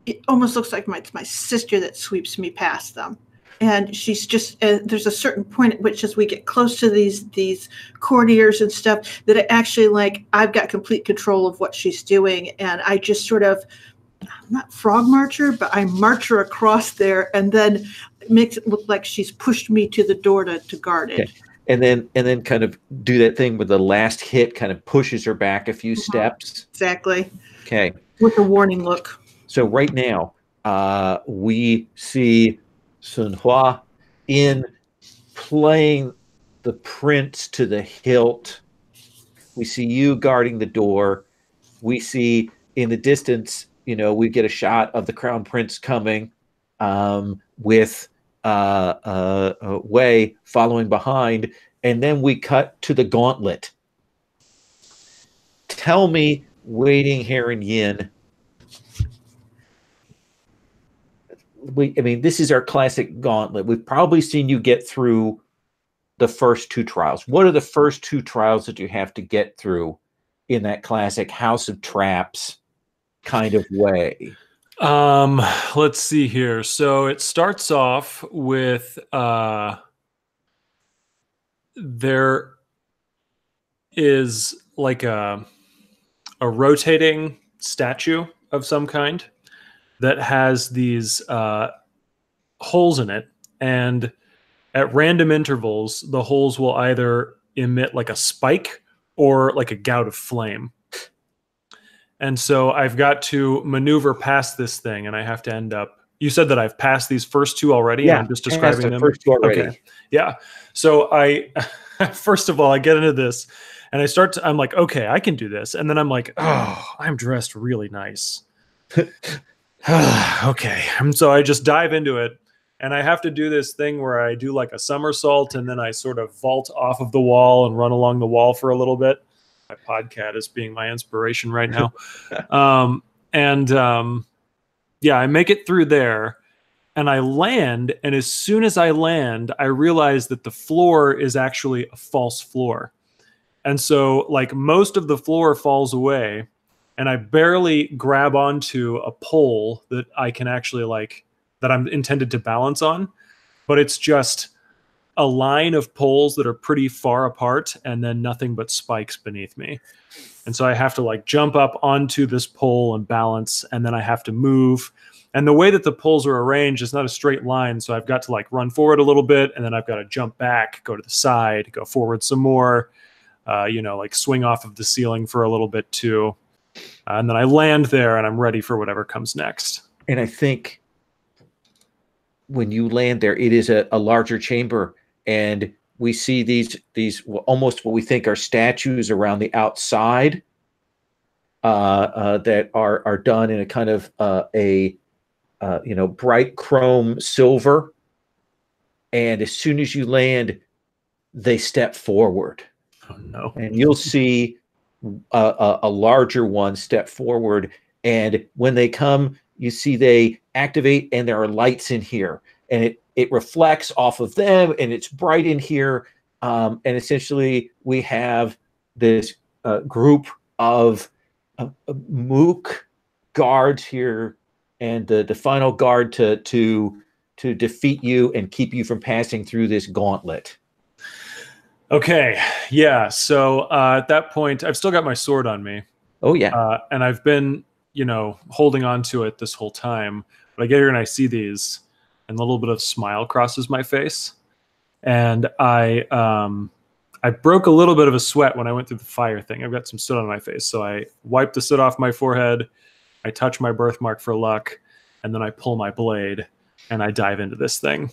it almost looks like my sister that sweeps me past them. And she's just, there's a certain point at which as we get close to these courtiers and stuff, that it actually like, I've got complete control of what she's doing. And I just sort of, not frog march her, but I march her across there and then it makes it look like she's pushed me to the door to guard it. Okay. And then kind of do that thing where the last hit kind of pushes her back a few steps. Exactly. Okay. With a warning look. So right now, we see Sun Hua in playing the prince to the hilt. We see you guarding the door. We see in the distance, we get a shot of the crown prince coming with Wei following behind, and then we cut to the gauntlet. Tell me, Waiting Heron Yin. This is our classic gauntlet. We've probably seen you get through the first 2 trials. What are the first 2 trials that you have to get through in that classic House of Traps kind of way? Let's see here. So it starts off with there is like a rotating statue of some kind that has these holes in it, and at random intervals the holes will either emit like a spike or like a gout of flame. And so I've got to maneuver past this thing, and I have to end up. You said that I've passed these first 2 already. Yeah, I'm just describing them. First 2 already. Okay. Yeah. So I, first of all, I get into this, and I'm like, okay, I can do this, and then I'm like, oh, I'm dressed really nice. Okay. And so I just dive into it, and I have to do this thing where I do like a somersault, and then I sort of vault off of the wall and run along the wall for a little bit. My podcat is being my inspiration right now. Yeah, I make it through there and I land. And as soon as I land, I realize that the floor is actually a false floor. And so like most of the floor falls away, and I barely grab onto a pole that I can actually that I'm intended to balance on, but it's just a line of poles that are pretty far apart and then nothing but spikes beneath me. And so I have to like jump up onto this pole and balance, and then I have to move. And the way that the poles are arranged is not a straight line. So I've got to like run forward a little bit, and then I've got to jump back, go to the side, go forward some more, like swing off of the ceiling for a little bit too. And then I land there and I'm ready for whatever comes next. And I think when you land there, it is a larger chamber, and we see these almost what we think are statues around the outside that are done in a kind of bright chrome silver. And as soon as you land, they step forward. Oh no! And you'll see a larger one step forward, and when they come, you see they activate, and there are lights in here, and it reflects off of them, and it's bright in here. And essentially, we have this group of mook guards here, and the final guard to defeat you and keep you from passing through this gauntlet. Okay, yeah. So at that point, I've still got my sword on me. Oh yeah, and I've been, holding on to it this whole time. But I get here and I see these, and a little bit of smile crosses my face, and I broke a little bit of a sweat when I went through the fire thing. I've got some soot on my face, so I wipe the soot off my forehead. I touch my birthmark for luck, and then I pull my blade and I dive into this thing.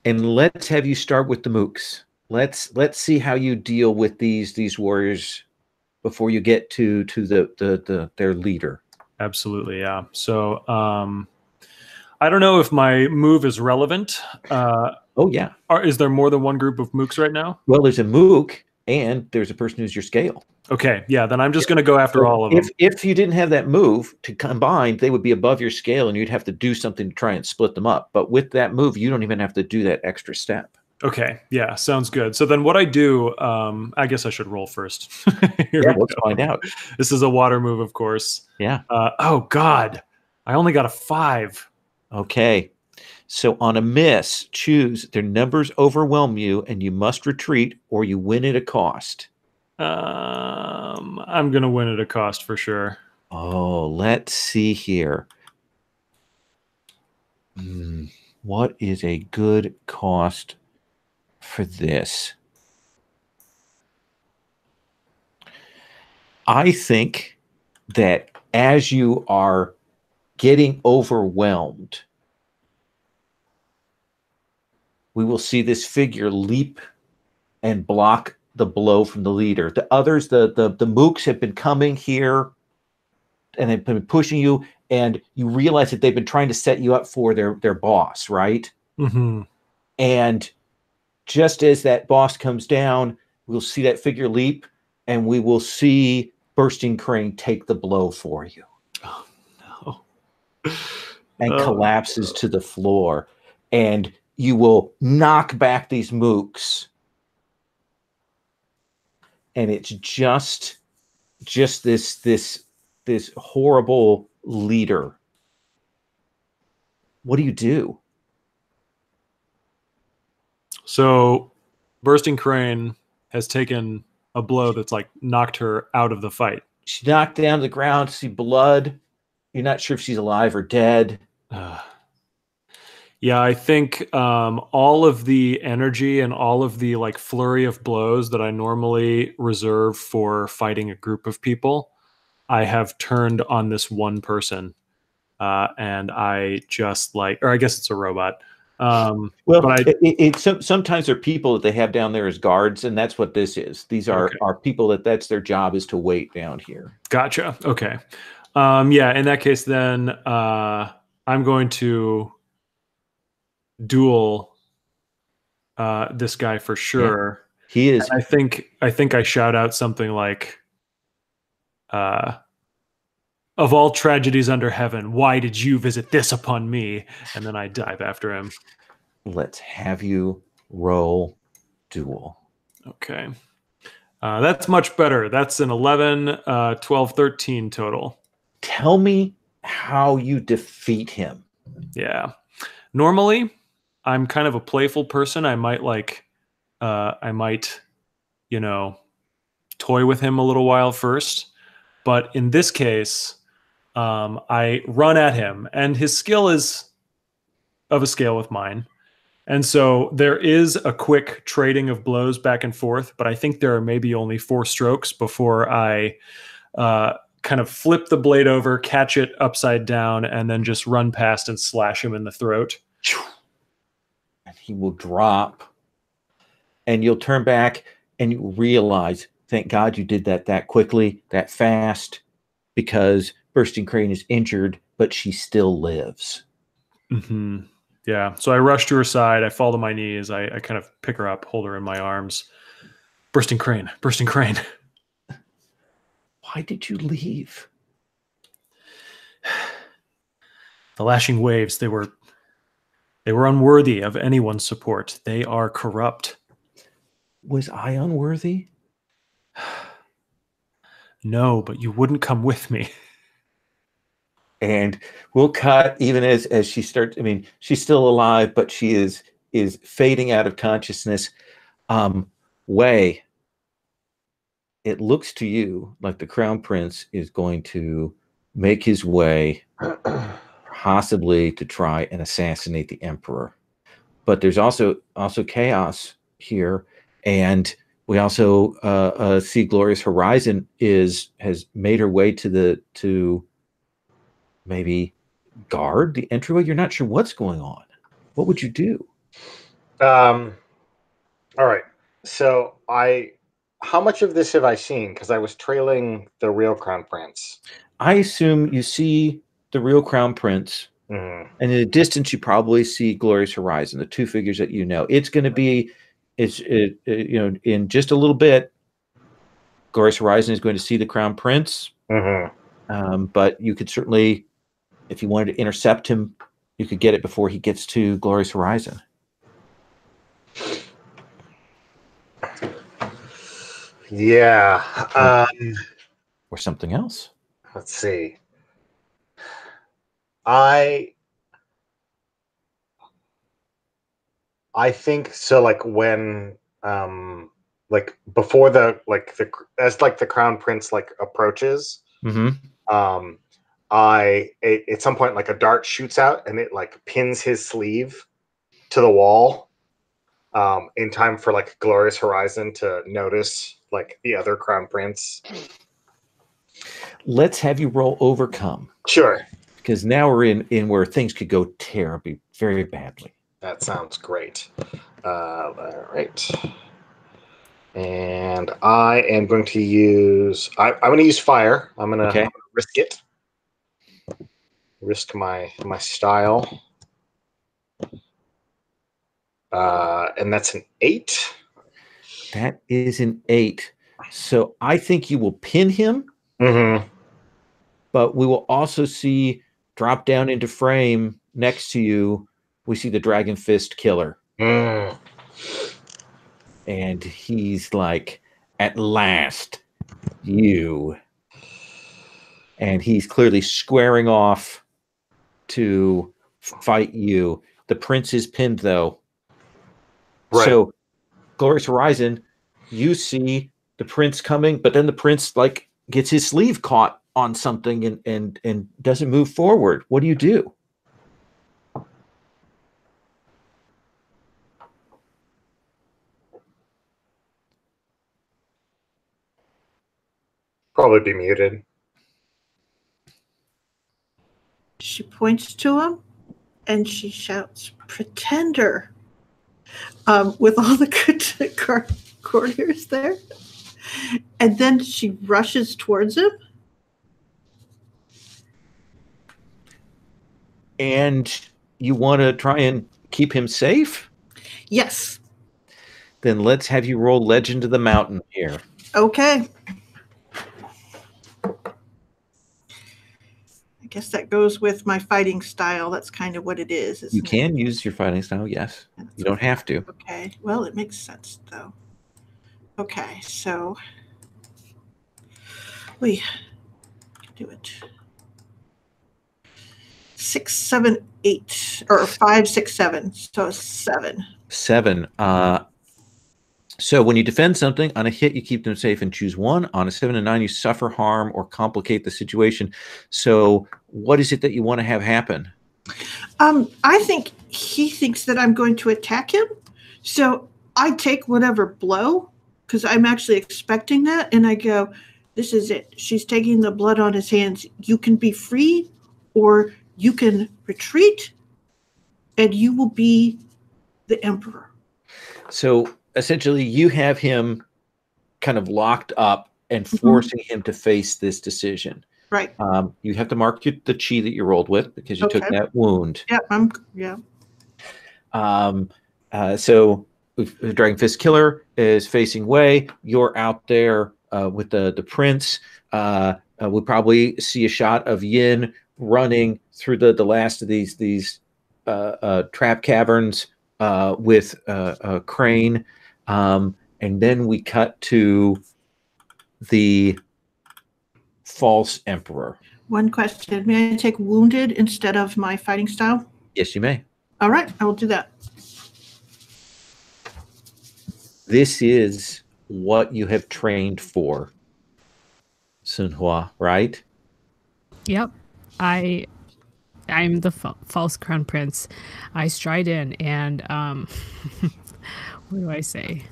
And let's have you start with the mooks. Let's see how you deal with these warriors before you get to their leader. Absolutely, yeah. So I don't know if my move is relevant. Oh yeah. Is there more than one group of mooks right now? Well, there's a mook and there's a person who's your scale. Okay, yeah. Then I'm just going to go after all of them. If you didn't have that move to combine, they would be above your scale, and you'd have to do something to try and split them up. But with that move, you don't even have to do that extra step. Okay, yeah, sounds good. So then what I do, I guess I should roll first. Let's find out. This is a water move, of course. Yeah. Oh, God. I only got a 5. Okay. So on a miss, choose their numbers overwhelm you, and you must retreat, or you win at a cost. I'm going to win at a cost for sure. Oh, let's see here. What is a good cost for this? I think that as you are getting overwhelmed, we will see this figure leap and block the blow from the leader. The others, the mooks have been coming here and they've been pushing you, and you realize that they've been trying to set you up for their boss, right? Mm-hmm. And just as that boss comes down, we'll see that figure leap, and we will see Bursting Crane take the blow for you. Oh, no. And collapses to the floor. And you will knock back these mooks. And it's just this horrible leader. What do you do? So Bursting Crane has taken a blow that's like knocked her out of the fight. She's knocked down to the ground, see blood. You're not sure if she's alive or dead. Yeah, I think all of the energy and all of the like flurry of blows that I normally reserve for fighting a group of people, I have turned on this one person. And I just or I guess it's a robot. Sometimes there are people that they have down there as guards, and that's what this is. These are people that's their job is to wait down here. Gotcha. Okay. Yeah, in that case, then I'm going to duel this guy for sure. Yeah, he is. And I think I shout out something like, "Of all tragedies under heaven, why did you visit this upon me?" And then I dive after him. Let's have you roll duel. Okay. That's much better. That's an 11, 12, 13 total. Tell me how you defeat him. Yeah. Normally, I'm kind of a playful person, I might you know, toy with him a little while first. But in this case, I run at him, and his skill is of a scale with mine. And so there is a quick trading of blows back and forth, but I think there are maybe only 4 strokes before I kind of flip the blade over, catch it upside down, and then just run past and slash him in the throat. And he will drop, and you'll turn back and you realize, thank God you did that quickly, that fast, because Bursting Crane is injured, but she still lives. Mm-hmm. Yeah. So I rush to her side. I fall to my knees. I kind of pick her up, hold her in my arms. Bursting Crane, Bursting Crane. Why did you leave? The lashing waves, they were unworthy of anyone's support. They are corrupt. Was I unworthy? No, but you wouldn't come with me. And we'll cut even as she starts. I mean, she's still alive, but she is fading out of consciousness. Wei, it looks to you like the Crown Prince is going to make his way, possibly to try and assassinate the Emperor. But there's also chaos here, and we also see Glorious Horizon has made her way to maybe guard the entryway. You're not sure what's going on. What would you do? All right. So how much of this have I seen? Because I was trailing the real Crown Prince. I assume you see the real Crown Prince, and in the distance you probably see Glorious Horizon, the 2 figures that you know. It's going to be, in just a little bit, Glorious Horizon is going to see the Crown Prince. But you could certainly, if you wanted to intercept him, you could get it before he gets to Glorious Horizon. Yeah. Or something else. Let's see. I think so. Like when, before the Crown Prince approaches, at some point a dart shoots out and it pins his sleeve to the wall, in time for Glorious Horizon to notice the other Crown Prince. Let's have you roll Overcome. Sure. Because now we're in where things could go terribly, very badly. That sounds great. All right. And I am going to use. I'm going to use fire. I'm going to risk it. Risk my style. And that's an 8. That is an 8. So I think you will pin him. But we will also see drop down into frame next to you. We see the Dragon Fist Killer. And he's like, at last, you. And he's clearly squaring off to fight you. The prince is pinned, though. Right. So, Glorious Horizon, you see the prince coming, but then the prince gets his sleeve caught on something and doesn't move forward. What do you do? Probably be muted. She points to him and she shouts, "Pretender!" With all the courtiers there. And then she rushes towards him. And you want to try and keep him safe? Yes. Then let's have you roll Legend of the Mountain here. Okay. I guess that goes with my fighting style. That's kind of what it is. You can use your fighting style, yes. You don't have to. Okay. Well, it makes sense, though. Okay, so we do it. 6, 7, 8, or 5, 6, 7. So 7. 7. So when you defend something, on a hit, you keep them safe and choose 1. On a 7 and 9, you suffer harm or complicate the situation. So what is it that you want to have happen? I think he thinks that I'm going to attack him. So I take whatever blow, because I'm actually expecting that. And I go, this is it. She's taking the blood on his hands. You can be free, or you can retreat, and you will be the emperor. So essentially, you have him kind of locked up and forcing him to face this decision. Right. You have to mark the chi that you rolled with because you took that wound. Yeah. So the Dragon Fist Killer is facing Wei. You're out there with the prince. We'll probably see a shot of Yin running through the last of these trap caverns with Crane. And then we cut to the false emperor. One question. May I take wounded instead of my fighting style? Yes, you may. All right. I will do that. This is what you have trained for, Sunhua, right? Yep. I'm the false crown prince. I stride in and what do I say?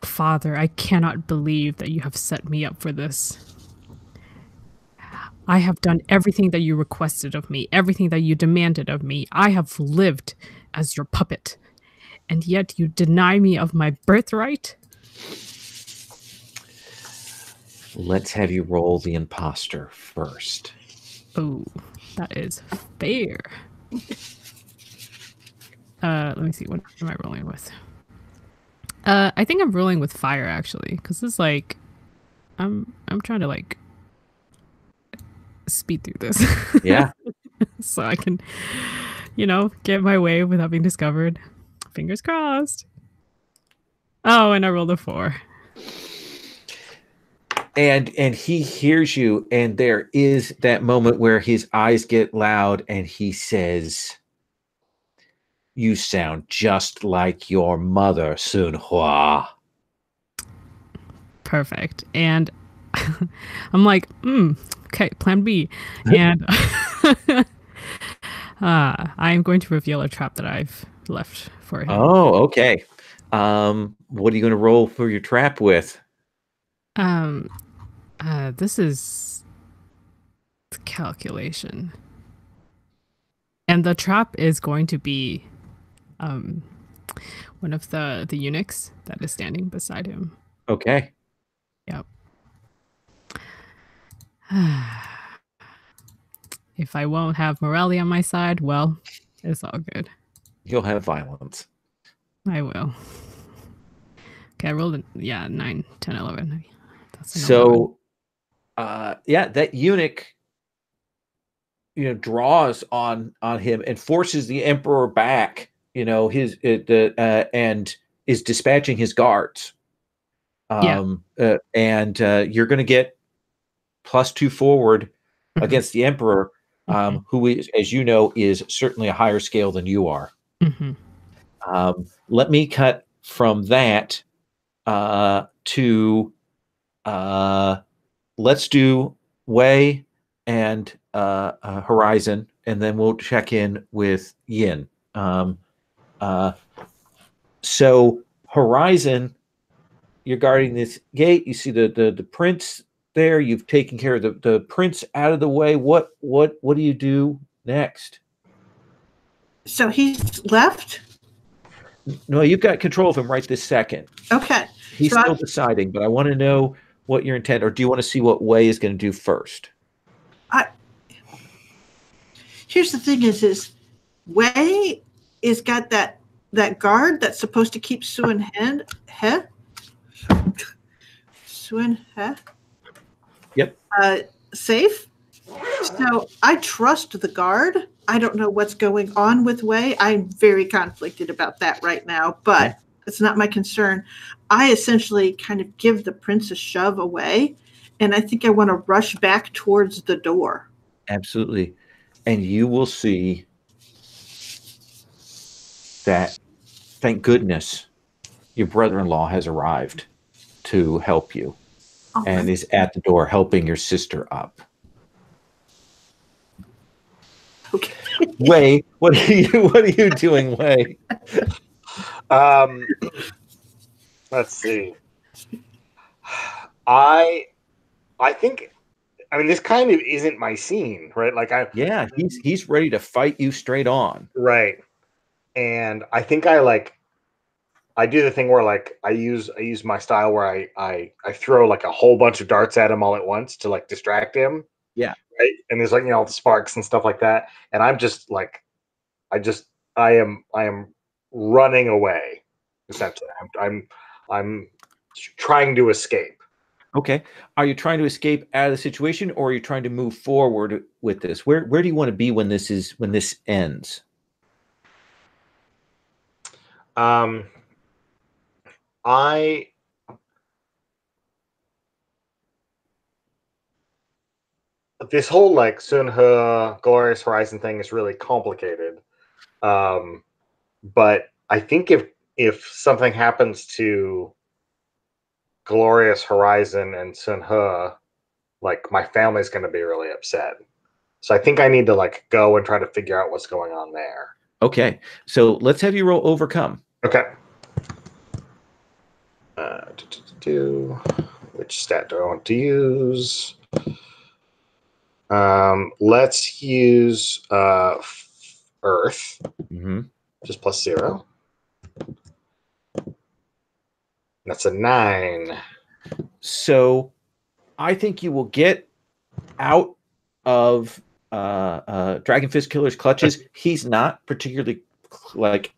Father, I cannot believe that you have set me up for this. I have done everything that you requested of me, everything that you demanded of me. I have lived as your puppet, and yet you deny me of my birthright? Let's have you roll the imposter first. Oh, that is fair. Let me see. What am I rolling with? I think I'm rolling with fire actually, because it's like I'm trying to like speed through this. Yeah. So I can, get my way without being discovered. Fingers crossed. Oh, and I rolled a 4. And he hears you, and there is that moment where his eyes get loud, and he says, "You sound just like your mother, Sunhua." Perfect. And I'm like, okay, plan B. And I'm going to reveal a trap that I've left for him. Oh, okay. What are you going to roll for your trap with? This is calculation. And the trap is going to be one of the eunuchs that is standing beside him. Okay. Yep. If I won't have morality on my side, well, it's all good. You'll have violence. I will. Okay, I rolled 9, 10, 11. That's so, that eunuch, draws on him and forces the emperor back. And is dispatching his guards. And you're going to get +2 forward against the emperor, who is, as you know, is certainly a higher scale than you are. Let me cut from that to let's do Wei and Horizon, and then we'll check in with Yin. So Horizon, you're guarding this gate. You see the prince there. You've taken care of the prince out of the way. What do you do next? So he's left? No, you've got control of him right this second. Okay. He's still deciding, but I want to know what your intent, or do you want to see what Wei is going to do first? Here's the thing is Wei is got that guard that's supposed to keep Suen He Yep. Safe. So I trust the guard. I don't know what's going on with Wei. I'm very conflicted about that right now, but it's not my concern. I essentially kind of give the prince a shove away and I think I want to rush back towards the door. Absolutely. And you will see that, thank goodness, your brother-in-law has arrived to help you and is at the door helping your sister up. Okay. Wei, what are you doing, Wei? Let's see. I think, I mean, this kind of isn't my scene, right? Like he's ready to fight you straight on. Right. And I think I do the thing where like I use my style where I throw like a whole bunch of darts at him all at once to like distract him. Yeah. Right. And there's like, the sparks and stuff like that. And I'm just like, I am running away. Essentially, I'm trying to escape. Okay. Are you trying to escape out of the situation, or are you trying to move forward with this? Where do you want to be when this ends? This whole like Sun-He Glorious Horizon thing is really complicated. But I think if something happens to Glorious Horizon and Sun-He, like my family's going to be really upset. So I think I need to like go and try to figure out what's going on there. Okay. So let's have you roll overcome. Okay. Which stat do I want to use? Let's use Earth. Just +0. That's a 9. So I think you will get out of Dragon Fist Killer's clutches. He's not particularly like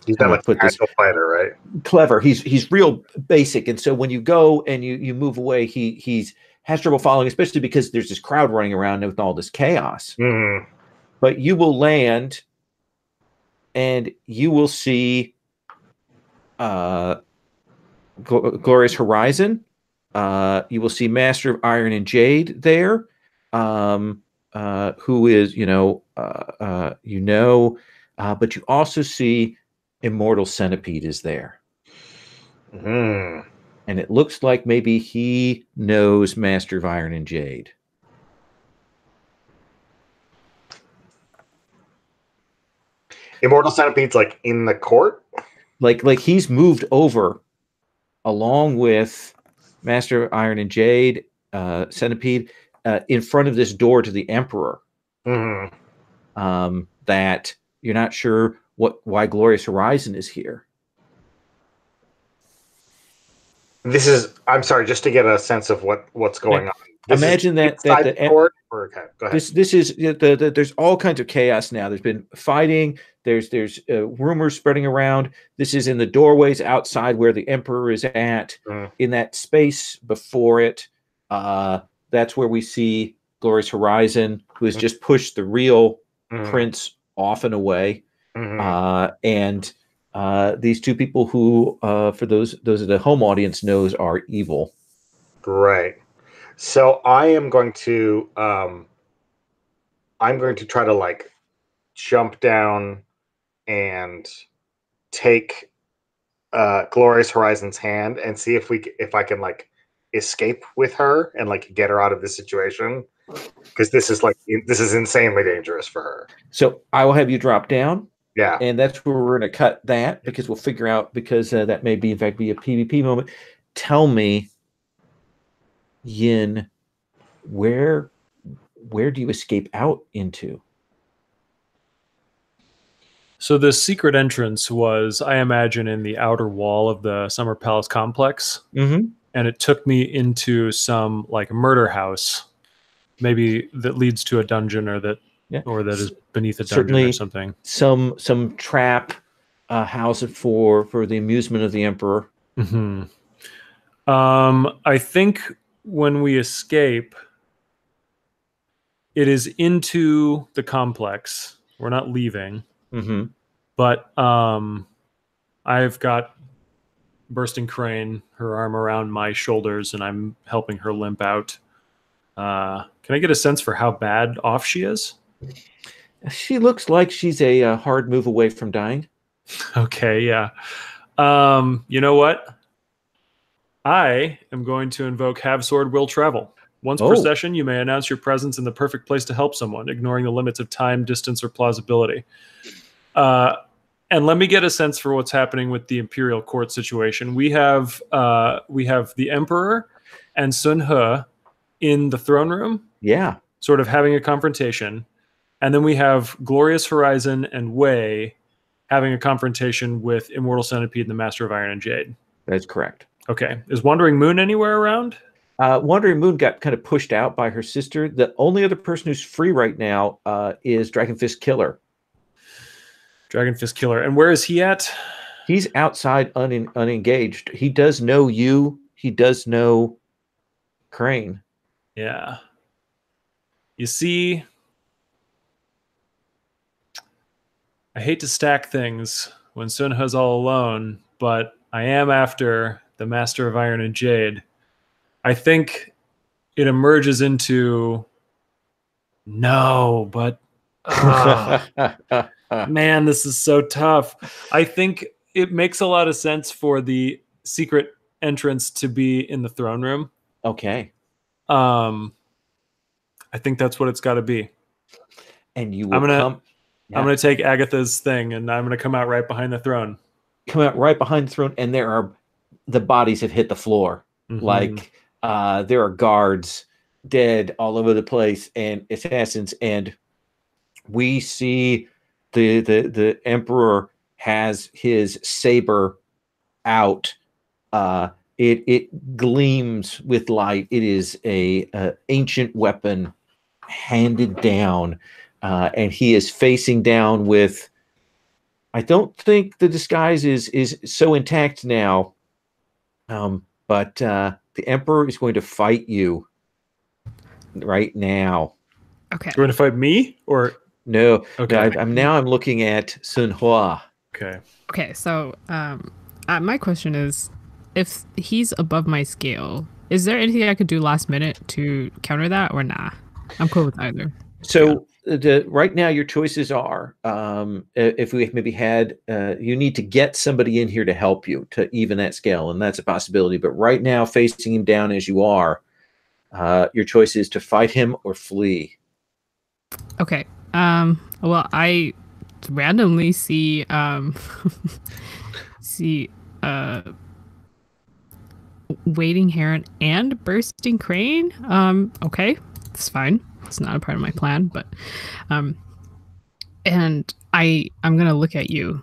he's not like an actual fighter, right? Clever. He's real basic, and so when you go and you move away, he's has trouble following, especially because there's this crowd running around with all this chaos. But you will land, and you will see Glorious Horizon. You will see Master of Iron and Jade there, who is but you also see Immortal Centipede is there. And it looks like maybe he knows Master of Iron and Jade. Immortal Centipede's like in the court? Like he's moved over along with Master of Iron and Jade, Centipede, in front of this door to the Emperor. That you're not sure why Glorious Horizon is here. This is, I'm sorry, just to get a sense of what's going on. Imagine that the court. Okay, go ahead. This is there's all kinds of chaos now. There's been fighting. There's rumors spreading around. This is in the doorways outside where the Emperor is at. In that space before it, that's where we see Glorious Horizon, who has just pushed the real prince off and away. And these two people who, for those of the home audience knows, are evil. Right. So I am going to try to like jump down and take Glorious Horizon's hand and see if I can like escape with her and like get her out of this situation, because this is insanely dangerous for her. So I will have you drop down. Yeah. And that's where we're going to cut that, because we'll figure out, because that may be, in fact, be a PvP moment. Tell me, Yin, where do you escape out into? So the secret entrance was, I imagine, in the outer wall of the Summer Palace complex. And it took me into some like murder house, maybe that leads to a dungeon, or that is beneath a dungeon. Certainly or something. Some trap house for the amusement of the Emperor. I think when we escape, it is into the complex. We're not leaving. But I've got Bursting Crane, her arm around my shoulders, and I'm helping her limp out. Can I get a sense for how bad off she is? She looks like she's a hard move away from dying. Okay, yeah. You know what? I am going to invoke Have Sword Will Travel. Once per session, you may announce your presence in the perfect place to help someone, ignoring the limits of time, distance, or plausibility. And let me get a sense for what's happening with the Imperial Court situation. We have the Emperor and Sun He in the throne room. Yeah. Sort of having a confrontation. And then we have Glorious Horizon and Wei having a confrontation with Immortal Centipede and the Master of Iron and Jade. That's correct. Okay. Is Wandering Moon anywhere around? Wandering Moon got kind of pushed out by her sister. The only other person who's free right now is Dragon Fist Killer. Dragon Fist Killer. And where is he at? He's outside unengaged. He does know you. He does know Crane. Yeah. You see, I hate to stack things when Sun He's all alone, but I am after the Master of Iron and Jade. I think it emerges into no, but man, this is so tough. I think it makes a lot of sense for the secret entrance to be in the throne room. Okay. I think that's what it's got to be. And you will I'm gonna take Agatha's thing, and I'm gonna come out right behind the throne. Come out right behind the throne, and the bodies have hit the floor. Mm-hmm. Like there are guards dead all over the place, and assassins, and we see the Emperor has his saber out. It gleams with light. It is a ancient weapon handed down, and he is facing down with. I don't think the disguise is so intact now, but the Emperor is going to fight you right now. Okay. You're going to fight me or no? Okay. No, I'm looking at Sun Hua. Okay. Okay. So, my question is, if he's above my scale, is there anything I could do last minute to counter that, or nah? I'm cool with either. So right now, your choices are: if we maybe had, you need to get somebody in here to help you to even that scale, and that's a possibility. But right now, facing him down as you are, your choice is to fight him or flee. Okay. Well, I randomly see Waiting Heron and Bursting Crane. Okay, it's fine. It's not a part of my plan, but and I'm gonna look at you.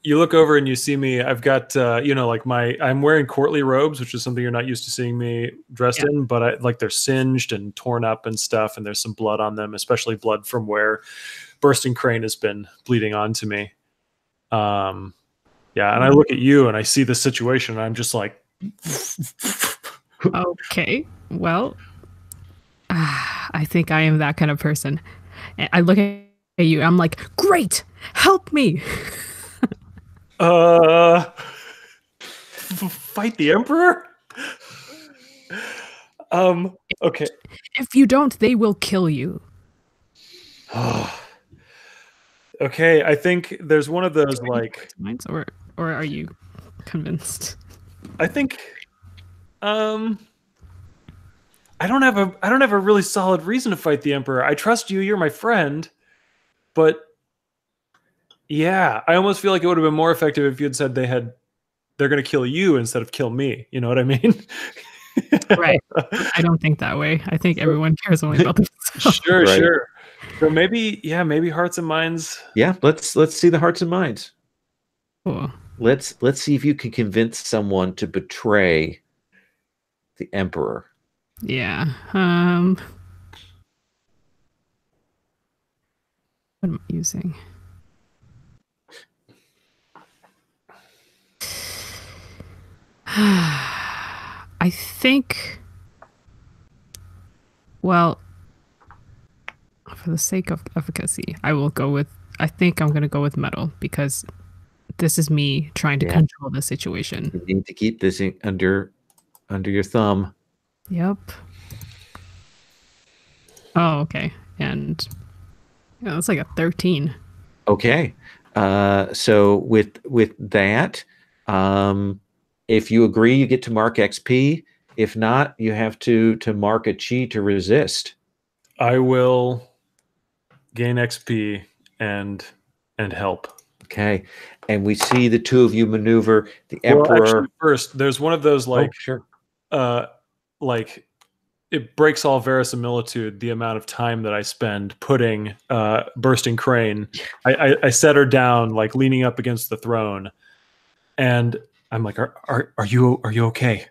You look over and you see me. I've got I'm wearing courtly robes, which is something you're not used to seeing me dressed in, but they're singed and torn up and stuff, and there's some blood on them, especially blood from where Bursting Crane has been bleeding onto me. Yeah, and I look at you and I see the situation and I'm just like okay, well, I think I am that kind of person. I look at you, I'm like, great, help me. Fight the Emperor? Okay. If you don't, they will kill you. Okay, I think there's one of those like or are you convinced? I think I don't have a really solid reason to fight the Emperor. I trust you, you're my friend, but yeah, I almost feel like it would have been more effective if you had said they're going to kill you instead of kill me. You know what I mean? Right. I don't think that way. I think everyone cares only about themselves. Sure, right. Sure. So maybe Hearts and Minds. Yeah, let's see the Hearts and Minds. Cool. Let's see if you can convince someone to betray the Emperor. Yeah. What am I using? I think, well, for the sake of efficacy, I think I'm going to go with metal, because this is me trying to control the situation. You need to keep this under your thumb. Yep. Oh, okay. And yeah, that's like a 13. Okay. So with that, if you agree, you get to mark XP. If not, you have to mark a chi to resist. I will gain XP and help. Okay. And we see the two of you maneuver. The Emperor. Well, actually, first, there's one of those like, sure. Like it breaks all verisimilitude the amount of time that I spend putting Bursting Crane. I set her down, like leaning up against the throne, and I'm like, "Are you okay?"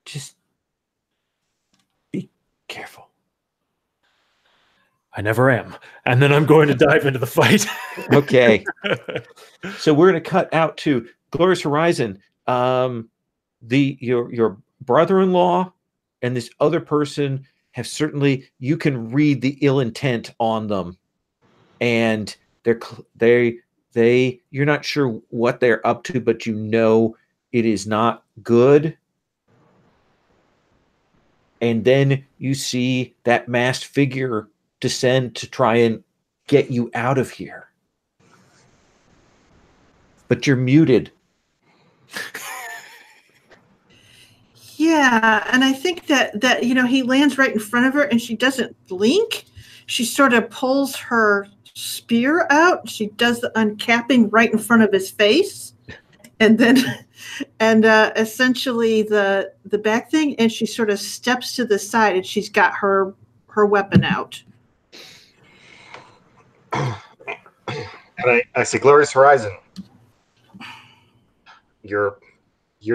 Just be careful. I never am. And then I'm going to dive into the fight. Okay. So we're going to cut out to Glorious Horizon. Your brother-in-law and this other person have certainly, you can read the ill intent on them, and you're not sure what they're up to, but you know it is not good. And then you see that masked figure descend to try and get you out of here, but you're muted. Yeah, and I think that he lands right in front of her, and she doesn't blink. She sort of pulls her spear out. She does the uncapping right in front of his face, and then essentially the back thing, and she sort of steps to the side, and she's got her weapon out. And I say, Glorious Horizon, you're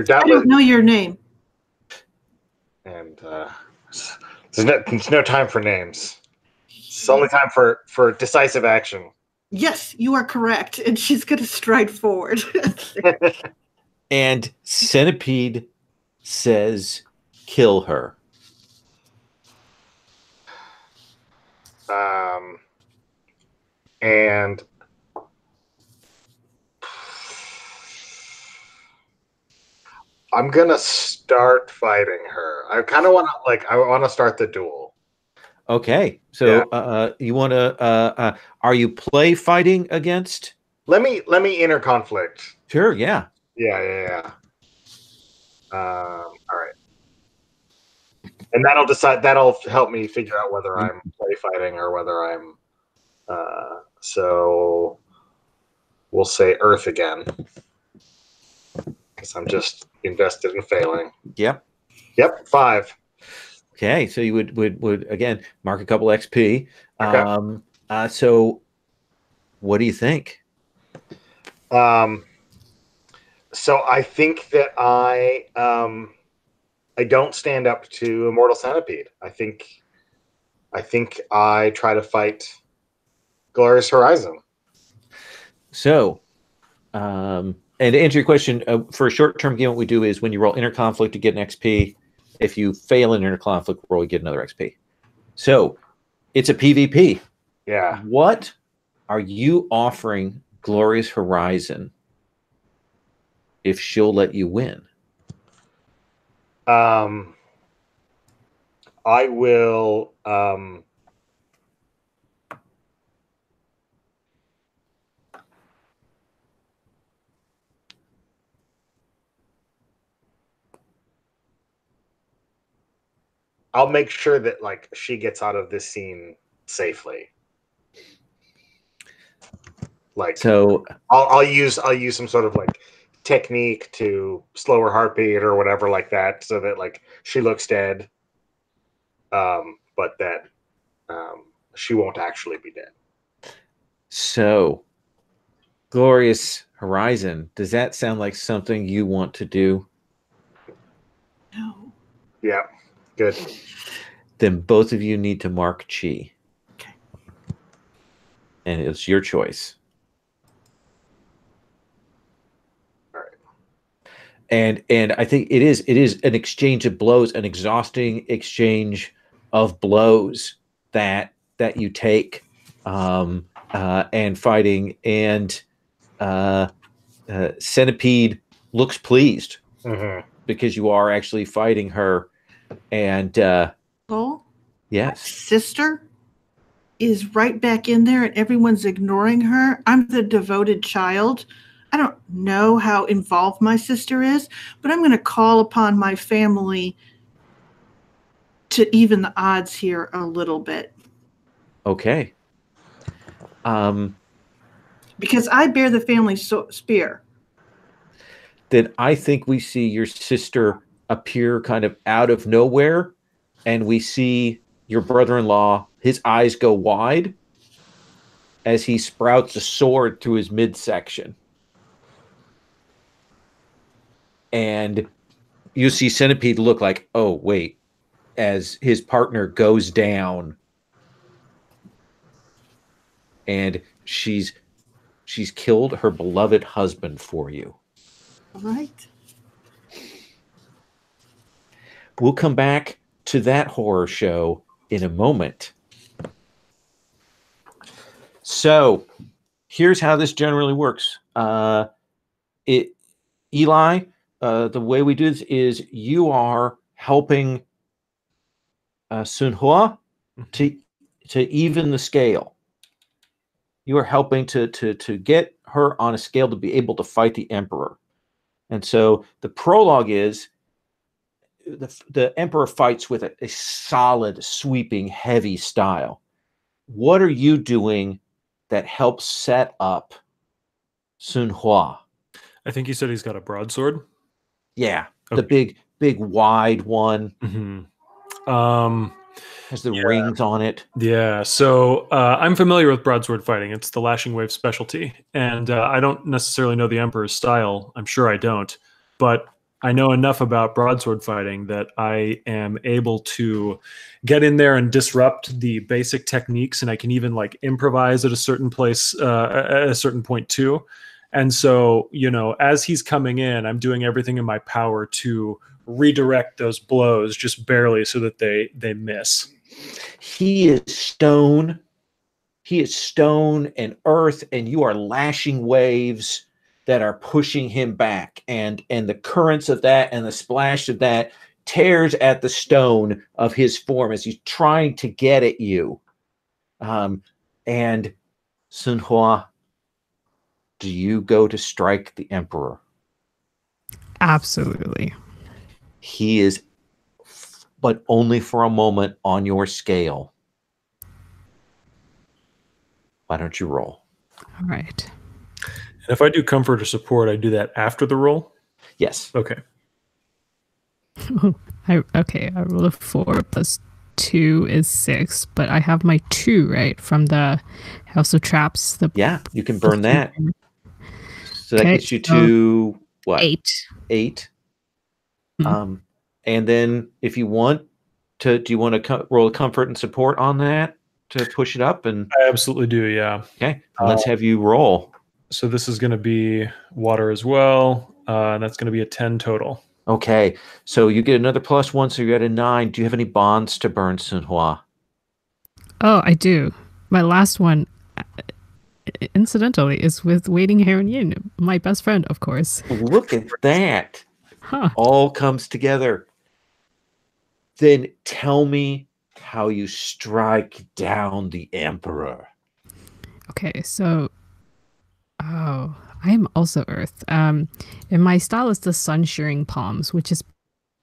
down. I don't know your name. And there's no time for names. It's only time for decisive action. Yes, you are correct. And she's going to stride forward. And Centipede says, kill her. And I'm gonna start fighting her. I kind of want to start the duel. Okay, so you want to? Are you play fighting against? Let me interconflict. Sure. Yeah. Yeah. All right, and that'll help me figure out whether I'm play fighting or whether I'm. So we'll say Earth again. Because I'm just invested in failing. Yep. 5. Okay, so you would again mark a couple XP. Okay. So what do you think? So I think that I don't stand up to Immortal Centipede. I think I try to fight Glorious Horizon. So, and to answer your question, for a short-term game, what we do is when you roll interconflict to get an XP, if you fail an interconflict roll, you get another XP. So it's a PvP. Yeah. What are you offering Glorious Horizon if she'll let you win? I will. I'll make sure that she gets out of this scene safely. So I'll use some sort of technique to slow her heartbeat or whatever like that, so that she looks dead, but that she won't actually be dead. So, Glorious Horizon, does that sound like something you want to do? No. Yeah. Good. Then both of you need to mark chi. Okay. And it's your choice. All right. And I think it is an exchange of blows, an exhausting exchange of blows that you take. and fighting, and Centipede looks pleased because you are actually fighting her. And yes, sister is right back in there, and everyone's ignoring her. I'm the devoted child. I don't know how involved my sister is, but I'm going to call upon my family to even the odds here a little bit. Okay. Because I bear the family spear. Then I think we see your sister appear kind of out of nowhere, and we see your brother-in-law, his eyes go wide as he sprouts a sword through his midsection. And you see Centipede look like, oh, wait, as his partner goes down. And she's killed her beloved husband for you. All right. We'll come back to that horror show in a moment. So here's how this generally works. Eli, the way we do this is you are helping Sun Hua to even the scale. You are helping to get her on a scale to be able to fight the Emperor. And so the prologue is the Emperor fights with a solid, sweeping, heavy style. What are you doing that helps set up Sun Hua? I think you said he's got a broadsword. Yeah, okay. The big, wide one. Has the rings on it. Yeah, so I'm familiar with broadsword fighting. It's the Lashing Wave specialty. And I don't necessarily know the Emperor's style. I'm sure I don't. But I know enough about broadsword fighting that I am able to get in there and disrupt the basic techniques, and I can even like improvise at a certain place, at a certain point too. And so, you know, as he's coming in, I'm doing everything in my power to redirect those blows just barely so that they miss. He is stone. He is stone and earth, and you are lashing waves that are pushing him back, and the currents of that and the splash of that tears at the stone of his form as he's trying to get at you. And Sun Hua, do you go to strike the Emperor? Absolutely. He is, but only for a moment, on your scale. Why don't you roll? All right. And if I do comfort or support, I do that after the roll? Yes. Okay. I roll a 4 plus 2 is 6, but I have my 2, right, from the House of Traps. Yeah, you can burn that. So that gets you to what? 8. 8. And then if you want to, do you want to roll a comfort and support on that to push it up? And I absolutely do, yeah. Okay, let's have you roll. So this is going to be water as well, and that's going to be a 10 total. Okay, so you get another +1, so you're at a 9. Do you have any bonds to burn, Sun Hua? Oh, I do. My last one, incidentally, is with Waiting Heron Yin, my best friend, of course. Look at that. Huh. All comes together. Then tell me how you strike down the Emperor. Okay, so I am also Earth. And my style is the Sun Shearing Palms, which is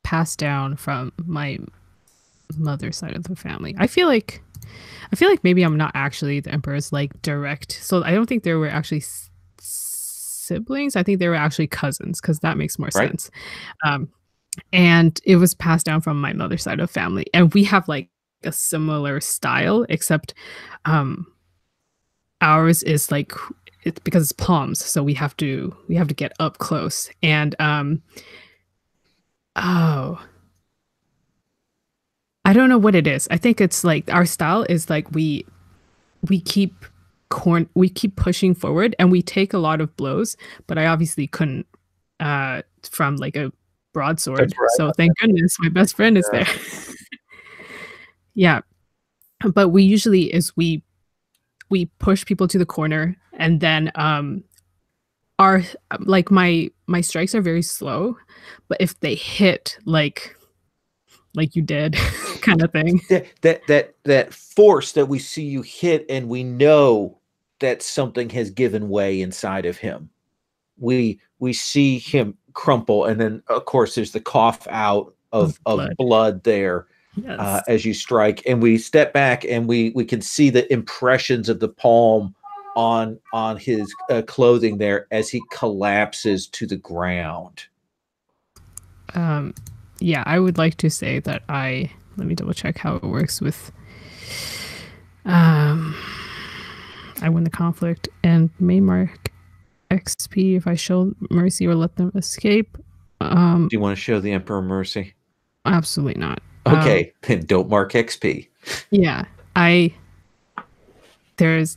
passed down from my mother's side of the family. I feel like maybe I'm not actually the Emperor's like direct. So I don't think there were actually siblings. I think they were actually cousins, because that makes more sense. And it was passed down from my mother's side of family, and we have like a similar style, except ours is like, it's because it's palms, so we have to get up close. And I don't know what it is. I think it's like our style is like we keep pushing forward, and we take a lot of blows, but I obviously couldn't from like a broadsword. Right. So thank goodness my best friend is there. Yeah. But we usually we push people to the corner, and then our like my strikes are very slow, but if they hit like you did kind of thing. That force that we see you hit, and we know that something has given way inside of him. We see him crumple, and then of course there's the cough out of blood there. Yes. As you strike, and we step back, and we can see the impressions of the palm on his clothing there as he collapses to the ground. Yeah, I would like to say that let me double check how it works with I win the conflict and may mark XP if I show mercy or let them escape. Do you want to show the Emperor mercy? Absolutely not. Okay, then don't mark XP. Yeah, there's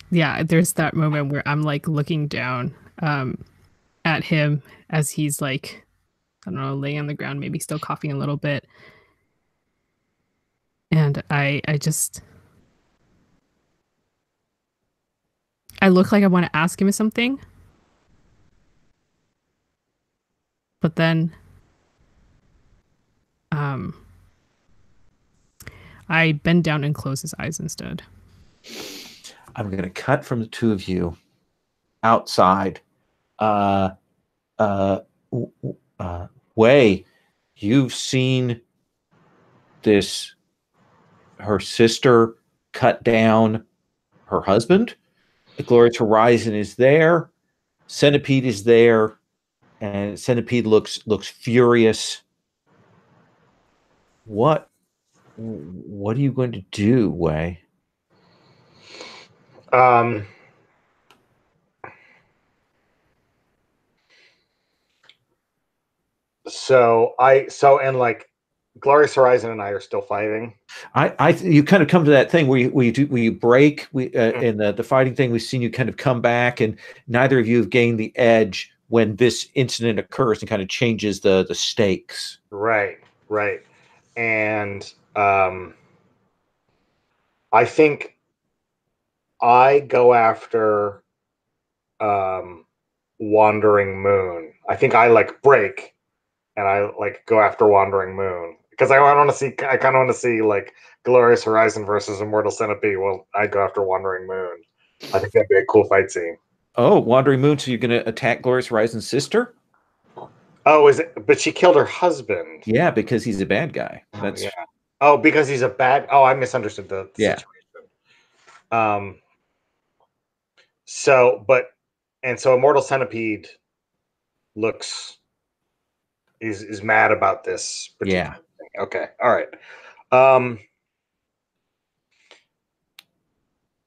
that moment where I'm like looking down at him as he's like, I don't know, laying on the ground, maybe still coughing a little bit. And I look like I want to ask him something. But then I bend down and close his eyes instead. I'm going to cut from the two of you outside. Wei, you've seen this, her sister cut down her husband. The Glorious Horizon is there. Centipede is there. And Centipede looks furious. What are you going to do, Wei? And like Glorious Horizon and I are still fighting. You kind of come to that thing where you break. In the fighting thing, we've seen you kind of come back, and neither of you have gained the edge when this incident occurs and kind of changes the stakes. Right. And I think I go after Wandering Moon. I think I like break, and I like go after Wandering Moon because I kind of want to see like Glorious Horizon versus Immortal Centipede. Well, I go after Wandering Moon. I think that'd be a cool fight scene. Oh, Wandering Moon! So you're going to attack Glorious Horizon's sister? Oh, is it? But she killed her husband. Yeah, because he's a bad guy. That's yeah. Oh, because he's a bad. Oh, I misunderstood the situation. So Immortal Centipede is mad about this. Yeah. Thing. Okay. All right.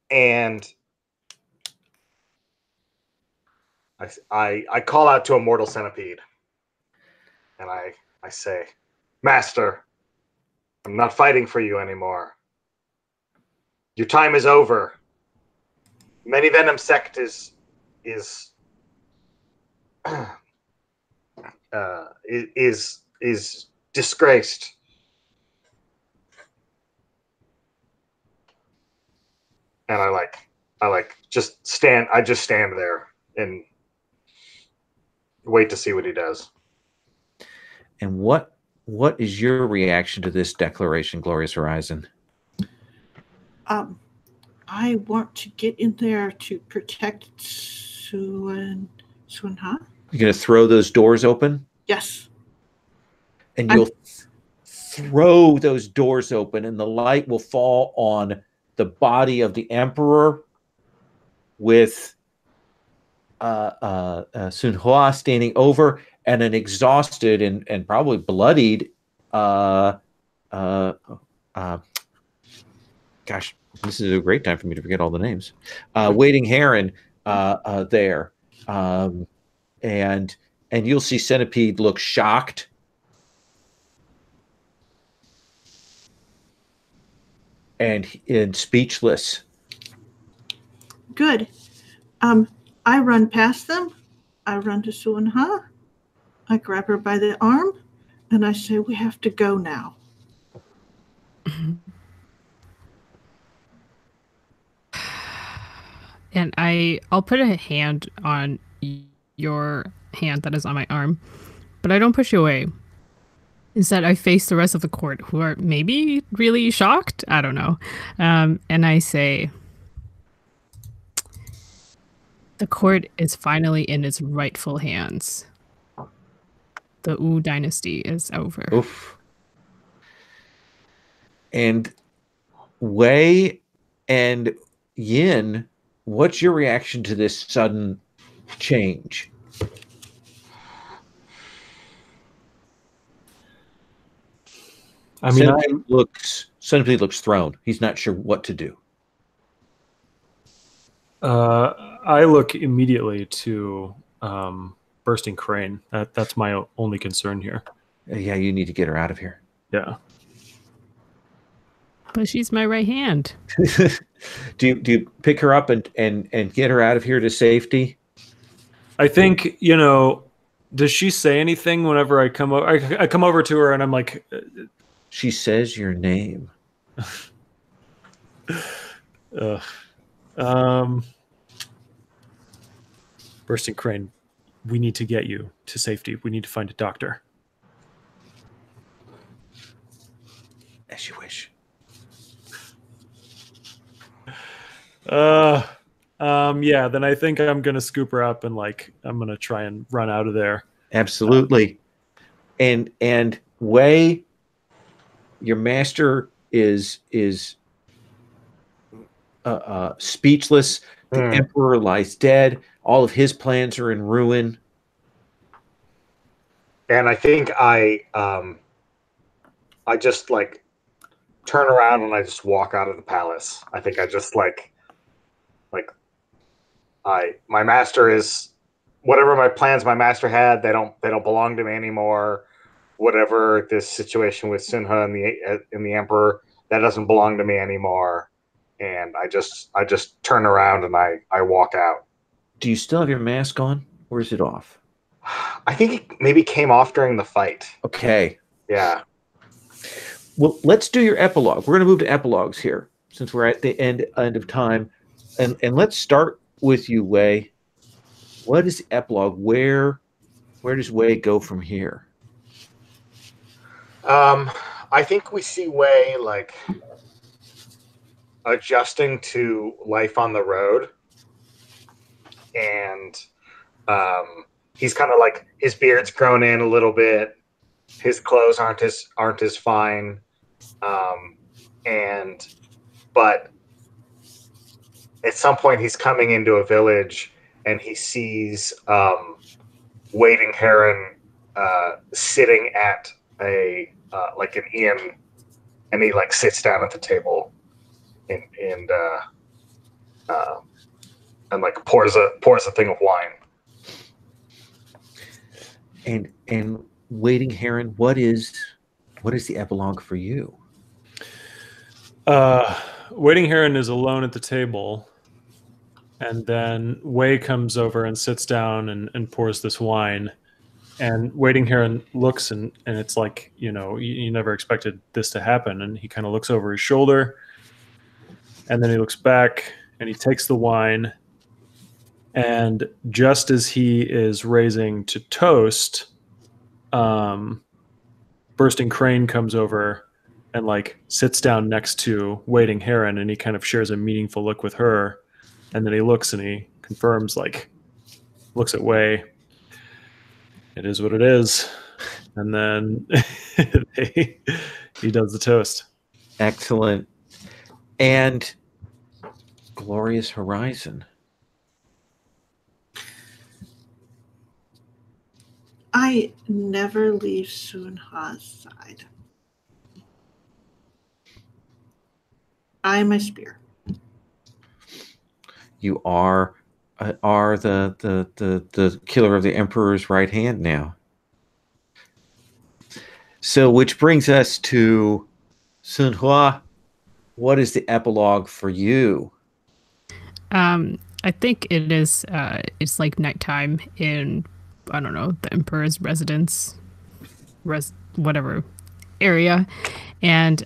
And I call out to Immortal Centipede, and I say, Master, I'm not fighting for you anymore. Your time is over. Many Venom sect is disgraced. And I just stand there and wait to see what he does. And what is your reaction to this declaration, Glorious Horizon? I want to get in there to protect Suanha. You're going to throw those doors open? Yes. And you'll throw those doors open, and the light will fall on the body of the Emperor with Sun Hua standing over, and an exhausted and probably bloodied gosh, this is a great time for me to forget all the names. Waiting Heron there. And you'll see Centipede look shocked. And speechless. Good. I run past them. I run to Suanha. I grab her by the arm, and I say, we have to go now. And I'll put a hand on your hand that is on my arm, but I don't push you away. Instead, I face the rest of the court, who are maybe really shocked. I don't know. And I say, the court is finally in its rightful hands. The Wu dynasty is over. Oof. And Wei and Yin, what's your reaction to this sudden change? I mean, Senpai looks thrown. He's not sure what to do. I look immediately to Bursting Crane. That's my only concern here. Yeah, you need to get her out of here. Yeah. But she's my right hand. do you pick her up and get her out of here to safety? I think, does she say anything whenever I come over? I come over to her and I'm like... She says your name. Bursting Crane, we need to get you to safety. We need to find a doctor. As you wish. Yeah, then I think I'm gonna scoop her up and I'm gonna try and run out of there. Absolutely. And Wei, your master is speechless. The emperor lies dead. All of his plans are in ruin. And I think I just turn around and I just walk out of the palace. I think I just my master is whatever my plans my master had, they don't belong to me anymore. Whatever this situation with Sinha and the emperor, that doesn't belong to me anymore. And I just turn around and I walk out. Do you still have your mask on, or is it off? I think it maybe came off during the fight. Okay. Yeah. Well, let's do your epilogue. We're going to move to epilogues here since we're at the end of time. And let's start with you, Wei. What is the epilogue? Where does Wei go from here? I think we see Wei adjusting to life on the road. And he's kind of his beard's grown in a little bit. His clothes aren't as fine. But at some point he's coming into a village and he sees Waiting Heron sitting at an inn, and he sits down at the table and pours a thing of wine. And Waiting Heron, what is the epilogue for you? Waiting Heron is alone at the table, and then Wei comes over and sits down and pours this wine. And Waiting Heron looks and it's you never expected this to happen. And he kind of looks over his shoulder, and then he looks back and he takes the wine. And just as he is raising to toast, Bursting Crane comes over and sits down next to Waiting Heron, and he kind of shares a meaningful look with her. And then he looks and he confirms, looks at Wei. It is what it is. And then he does the toast. Excellent. And Glorious Horizon. I never leave Sunha's side. I'm a spear. You are the killer of the Emperor's right hand now. So, which brings us to Sun Hua. What is the epilogue for you? I think it is. It's nighttime in, I don't know, the Emperor's residence, whatever area, and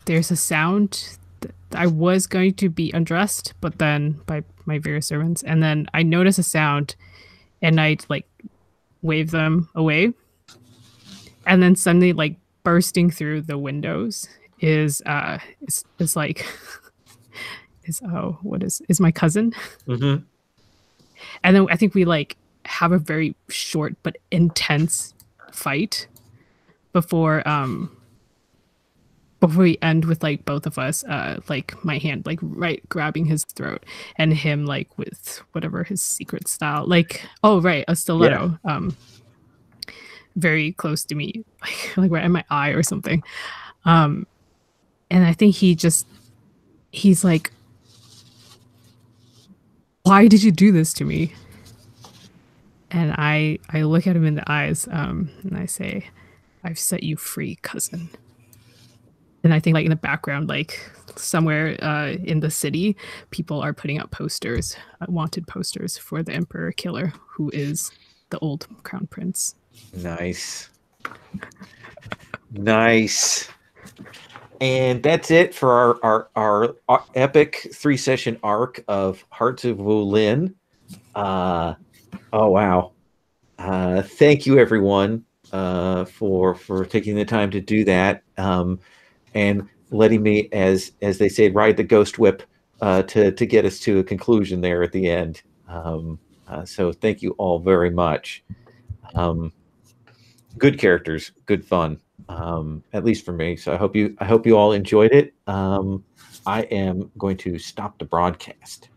there's a sound I was going to be undressed, but then by my various servants, and then I notice a sound, and I like wave them away, and then suddenly like bursting through the windows is like is my cousin. Mm-hmm. And then I think we like have a very short but intense fight before we end with like both of us like my hand like right grabbing his throat and him like with whatever his secret style, like a stiletto, very close to me, like right in my eye or something. And I think he's like, why did you do this to me? And I look at him in the eyes, and I say, I've set you free, cousin. And I think like in the background, like somewhere in the city, people are putting up posters, wanted posters for the Emperor Killer, who is the old Crown Prince. Nice. Nice. And that's it for our epic 3-session arc of Hearts of Wulin. Oh wow! Thank you everyone for taking the time to do that, and letting me, as they say, ride the ghost whip to get us to a conclusion there at the end. So thank you all very much. Good characters, good fun. At least for me. So I hope you all enjoyed it. I am going to stop the broadcast.